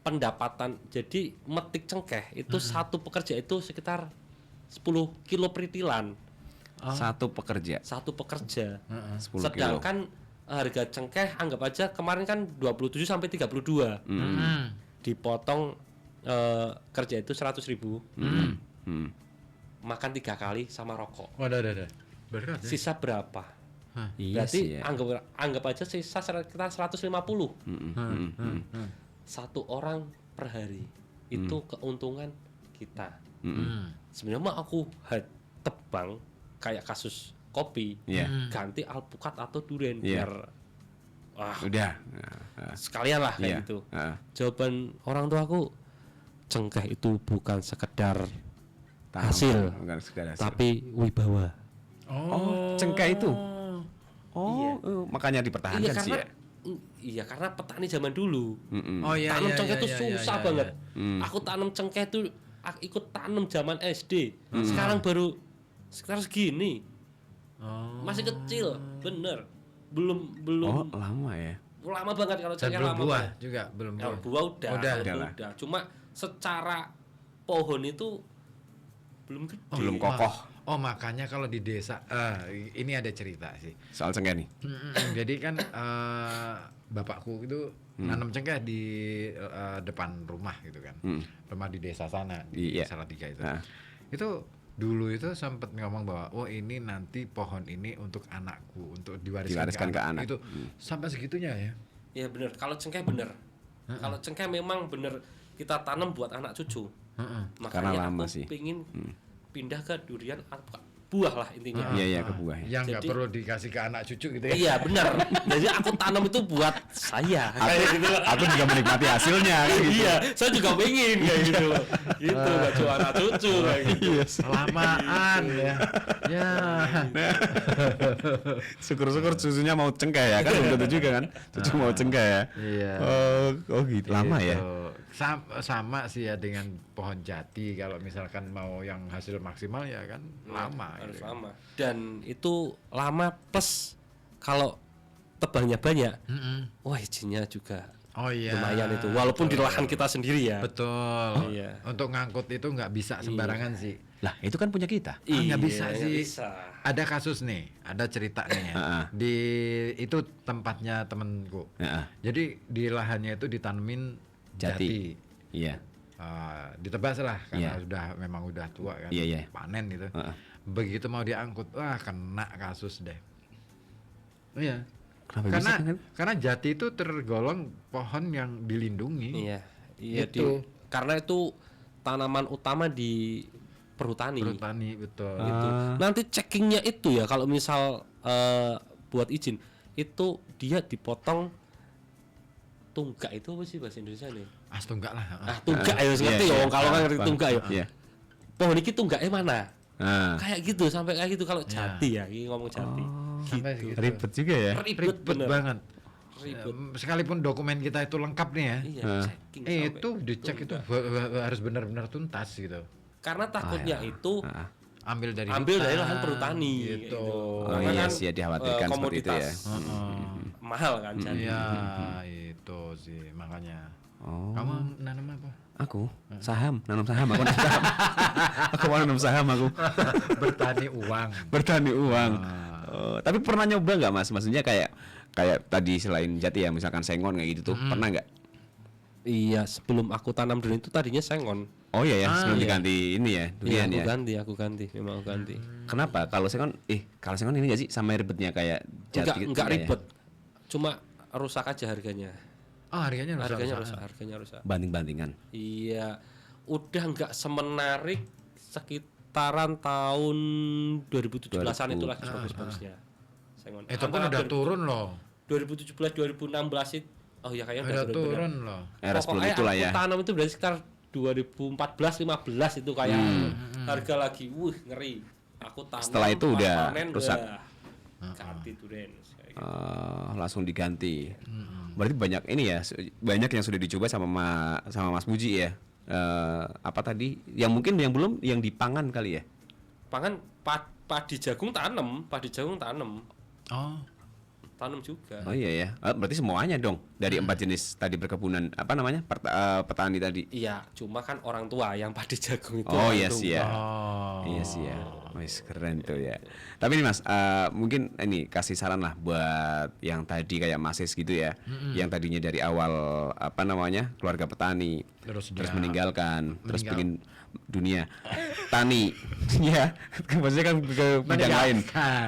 pendapatan jadi metik cengkeh itu satu pekerja itu sekitar 10 kilo peritilan. Satu pekerja Satu pekerja. 10 kilo. Sedangkan harga cengkeh anggap aja kemarin kan 27 sampai 32. Dipotong kerja itu 100.000. Makan 3 kali sama rokok. Waduh. Berat ya. Sisa berapa? Iya Berarti sih ya. anggap aja sisa sekitar 150. Satu orang per hari. Itu keuntungan kita. Sebenarnya mah aku tebang kayak kasus kopi, Iya. ganti alpukat atau durian Iya. biar Udah. sekalian lah kayak Iya. gitu. Heeh. Jawaban orang tua aku, cengkeh itu bukan sekedar Tahan, hasil, bukan sekedar hasil. tapi wibawa. Oh, cengkeh itu. Oh, makanya dipertahankan sih ya. Iya karena petani zaman dulu Oh iya. tanam iya, cengkeh iya, itu iya, susah iya, banget. iya. Aku tanam cengkeh itu ikut tanam zaman SD. Sekarang baru sekitar segini. Masih kecil, bener. Belum Oh, lama ya. lama banget kalau Dan cengkeh belum lama buah banget. juga, belum Kalau buah. buah udah, Udah. kalau Udah buah lah. udah. Cuma secara pohon itu belum gede. Belum kokoh. Oh makanya kalau di desa, ini ada cerita sih. Soal cengkeh nih. Jadi kan bapakku itu nanam cengkeh di depan rumah gitu kan, rumah di desa sana di Iya. Salatiga itu. Nah. Itu dulu itu sempat ngomong bahwa oh ini nanti pohon ini untuk anakku, untuk diwariskan Diwariskan ke anak. Itu sampai segitunya ya. Ya bener. Kalau cengkeh bener. Kalau cengkeh memang bener kita tanam buat anak cucu. Karena Makanya lama aku sih. pingin pindah ke durian atau buah lah intinya. Iya, ke buah ya. Yang nggak Jadi- perlu dikasih ke anak cucu gitu ya. Iya benar. Jadi aku tanam itu buat saya. Kayak gitu loh. Aku juga menikmati hasilnya kan gitu. Iya, saya juga pengen kayak gitu loh. Gitu nggak cuma anak cucu kayak gitu. Lamaan ya. Ya. Syukur-syukur susunya mau cengkeh ya kan belum tentu juga kan. Cucu mau cengkeh ya. Iya. Oh gitu. Lama ya. Gitu. Sama sih ya dengan pohon jati, kalau misalkan mau yang hasil maksimal ya kan lama Harus gitu. lama. Dan itu lama plus kalau tebangnya banyak, wah izinnya juga Oh iya. lumayan itu. Walaupun di lahan kita sendiri ya. Betul. Iya. Untuk ngangkut itu nggak bisa sembarangan sih. Lah, itu kan punya kita. Nggak bisa nggak sih. bisa. Ada kasus nih, ada cerita nih ya. Di itu tempatnya temenku. Heeh. Jadi di lahannya itu ditanemin jati. Iya. Ditebas lah karena Iya. memang udah tua kan. Iya, iya. Panen itu. Heeh. Begitu mau diangkut, wah kena kasus deh. Iya. Kenapa bisa kan? Karena jati itu tergolong pohon yang dilindungi. Iya. Iya Itu. karena itu tanaman utama di perhutani. Perhutani betul. Gitu. Nanti checkingnya itu ya kalau misal buat izin itu dia dipotong tunggak itu apa sih bahasa Indonesia nih? Tunggak lah. Tunggak ya ngerti iya, ya iya. kalau kan ngerti tunggak ya. Iya. Pohon iki tunggaknya mana? Ah. Kayak gitu sampai kayak gitu kalau jati ya, ini ngomong jati. Sampai Gitu. segitu. Ribet juga ya. Ribet Ribet bener. banget. Ribet. Sekalipun dokumen kita itu lengkap nih ya. Iya, checking sampai Itu dicek itu harus benar-benar tuntas gitu. karena takutnya itu ambil dari lahan perhutani gitu. Oh iya sih, ya, dikhawatirkan seperti itu ya. Mahal kan jadi. Iya, itu sih makanya. Oh. Kamu nanam apa? Aku saham, nanam saham, aku nanam saham. Aku mau nanam saham aku. Bertani uang. Bertani uang. Oh, tapi pernah nyoba nggak Mas? Maksudnya kayak tadi selain jati ya, misalkan sengon kayak gitu tuh, pernah nggak? Iya, sebelum aku tanam durian itu tadinya sengon. Oh iya ya, sebelum diganti ini ya, durian Iya, ya. aku ganti, memang aku ganti. Kenapa? Kalau sengon ini nggak sih sama ribetnya kayak jati? Enggak ribet. Cuma rusak aja harganya. Oh, harganya rusak. Banding-bandingan. Iya, udah nggak semenarik sekitaran tahun 2017-an itu lagi bagus-bagusnya. Sengon. Itu pun udah turun loh. 2017 2016 itu ya kayaknya udah turun loh. Era sebelum itulah ya. Aku tanam itu berarti sekitar 2014-15 itu kayak harga lagi ngeri. Aku tanam setelah itu udah panen, rusak. Ganti durian. Langsung diganti. Berarti banyak ini ya, banyak yang sudah dicoba sama Mas Puji ya. Apa tadi? Yang mungkin yang belum yang dipangan kali ya. Pangan padi jagung tanam. Oh. Tanam juga. Oh iya ya. Berarti semuanya dong dari 4 jenis tadi perkebunan apa namanya? Petani tadi. Iya, cuma kan orang tua yang padi jagung itu. Oh iya sih ya. Iya sih ya. Wis keren tuh ya. Tapi ini Mas, mungkin ini kasih saran lah buat yang tadi kayak Mas Is gitu ya. Yang tadinya dari awal apa namanya? Keluarga petani, terus meninggalkan, terus bikin dunia tani. Ya, maksudnya kan ke bidang lain.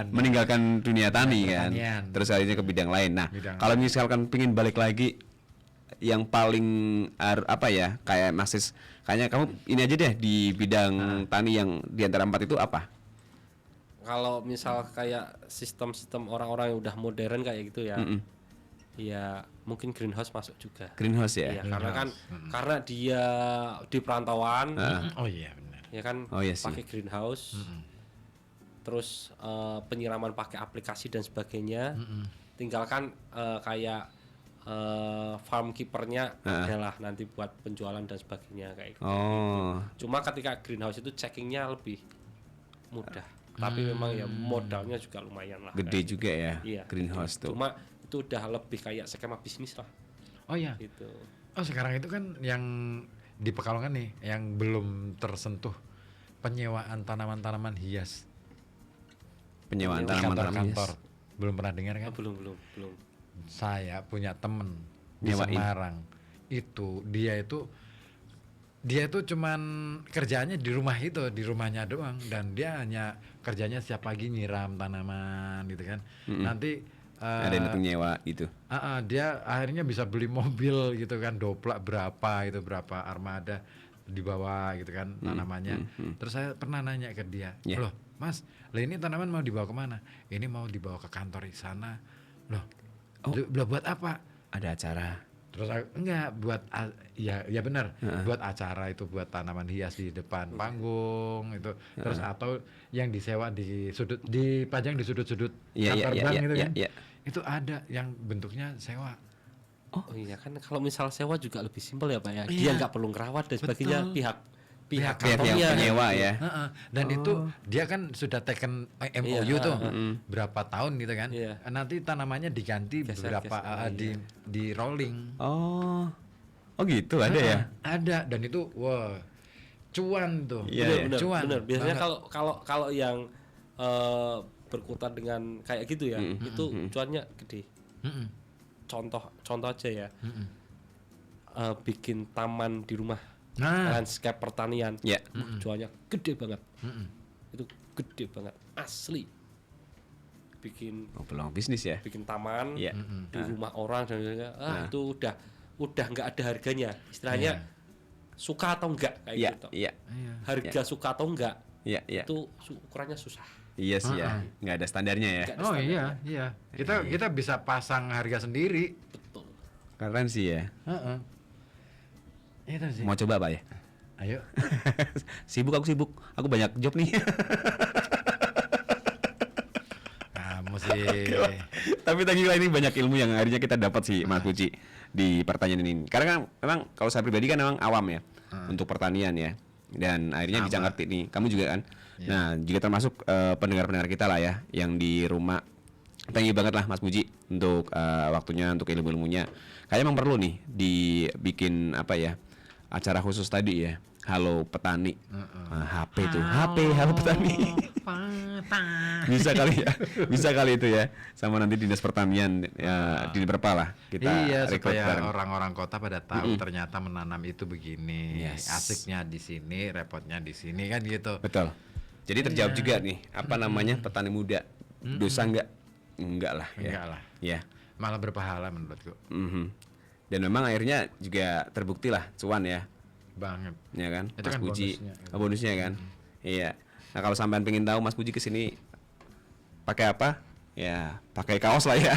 Meninggalkan dunia tani kan. Terus akhirnya ke bidang lain. Nah, kalau misalkan pingin balik lagi yang paling apa ya? Kayak Mas Is, kayaknya kamu ini aja deh di bidang tani yang di antara 4 itu apa? Kalau misal kayak sistem-sistem orang-orang yang udah modern kayak gitu ya, ya mungkin greenhouse masuk juga. Greenhouse ya? Iya, karena kan karena dia di perantauan. Oh iya benar. Ya kan pakai greenhouse. Terus penyiraman pakai aplikasi dan sebagainya. Tinggalkan kayak farm keepernya adalah nanti buat penjualan dan sebagainya kayak gitu. Cuma ketika greenhouse itu checkingnya lebih mudah. Tapi memang ya modalnya juga lumayan lah. Gede kan juga ya, iya, greenhouse tuh. Cuma itu udah lebih kayak skema bisnis lah. Oh iya. Gitu. Oh sekarang itu kan yang di Pekalongan nih, yang belum tersentuh penyewaan tanaman-tanaman hias. Penyewaan tanaman-tanaman hias. Belum pernah dengar kan? Belum. Saya punya temen di Nyewain. Semarang. Dia itu cuman kerjaannya di rumah itu, di rumahnya doang, dan dia hanya kerjanya setiap pagi nyiram tanaman gitu kan. Nanti ada yang datang nyewa gitu. Dia akhirnya bisa beli mobil gitu kan, doplak berapa armada dibawa gitu kan tanamannya. Terus saya pernah nanya ke dia, loh Mas, ini tanaman mau dibawa kemana? Ini mau dibawa ke kantor di sana. Loh, buat apa? Ada acara. Terus enggak buat ya benar, buat acara itu, buat tanaman hias di depan panggung itu. Terus atau yang disewa dipajang di sudut-sudut kantor bank gitu kan. Itu ada yang bentuknya sewa. Oh iya kan, kalau misal sewa juga lebih simpel ya Pak ya. Dia nggak perlu ngerawat dan sebagainya. Pihak yang penyewa ya. Dan itu dia kan sudah taken MOU tuh berapa tahun gitu kan. Nanti tanamannya diganti berapa di rolling. Oh gitu ada ya. Ada, dan itu cuan tuh. Bener. Biasanya kalau yang berkutat dengan kayak gitu ya, itu cuannya gede. Contoh aja ya. Bikin taman di rumah. Landscape pertanian, cuannya gede banget. Itu gede banget, asli. Bikin peluang bisnis ya. Bikin taman di rumah orang dan itu udah nggak ada harganya. Istilahnya suka atau enggak kayak gitu. Harga suka atau enggak. Itu ukurannya susah. Iya sih ya, nggak ada standarnya ya. Iya. Kita bisa pasang harga sendiri. Betul. Keren sih ya. Itu sih. Mau coba Pak ya? Ayo. Aku sibuk. Aku banyak job nih. Kamu Tapi tadi ini banyak ilmu yang akhirnya kita dapat sih Mas Puji di pertanyaan ini. Karena kan memang kalau saya pribadi kan memang awam ya untuk pertanian ya. Dan akhirnya bisa ngerti nih. Kamu juga kan. Nah, juga termasuk pendengar-pendengar kita lah ya yang di rumah. Thank you banget lah Mas Puji untuk waktunya, untuk ilmu-ilmunya. Kayaknya memang perlu nih dibikin apa ya? Acara khusus tadi ya. Halo Petani. HP tuh. HP Halo Petani. Bisa kali ya. Bisa kali itu ya. Sama nanti Dinas Pertanian ya, di berapa lah kita rekrut supaya bareng. orang-orang kota pada tahu ternyata menanam itu begini. Asiknya di sini, repotnya di sini kan gitu. Betul. Jadi terjawab juga nih, apa namanya petani muda. Dosa enggak? Enggak lah ya. Enggak lah. Ya. Malah berpahala menurutku. Dan memang akhirnya juga terbukti lah cuan ya. Banget. Ya kan? Itu Mas kan Puji. bonusnya, gitu. Bonusnya kan. Iya. Nah, kalau sampean pengen tahu Mas Puji kesini pakai apa? Ya, pakai kaos lah ya.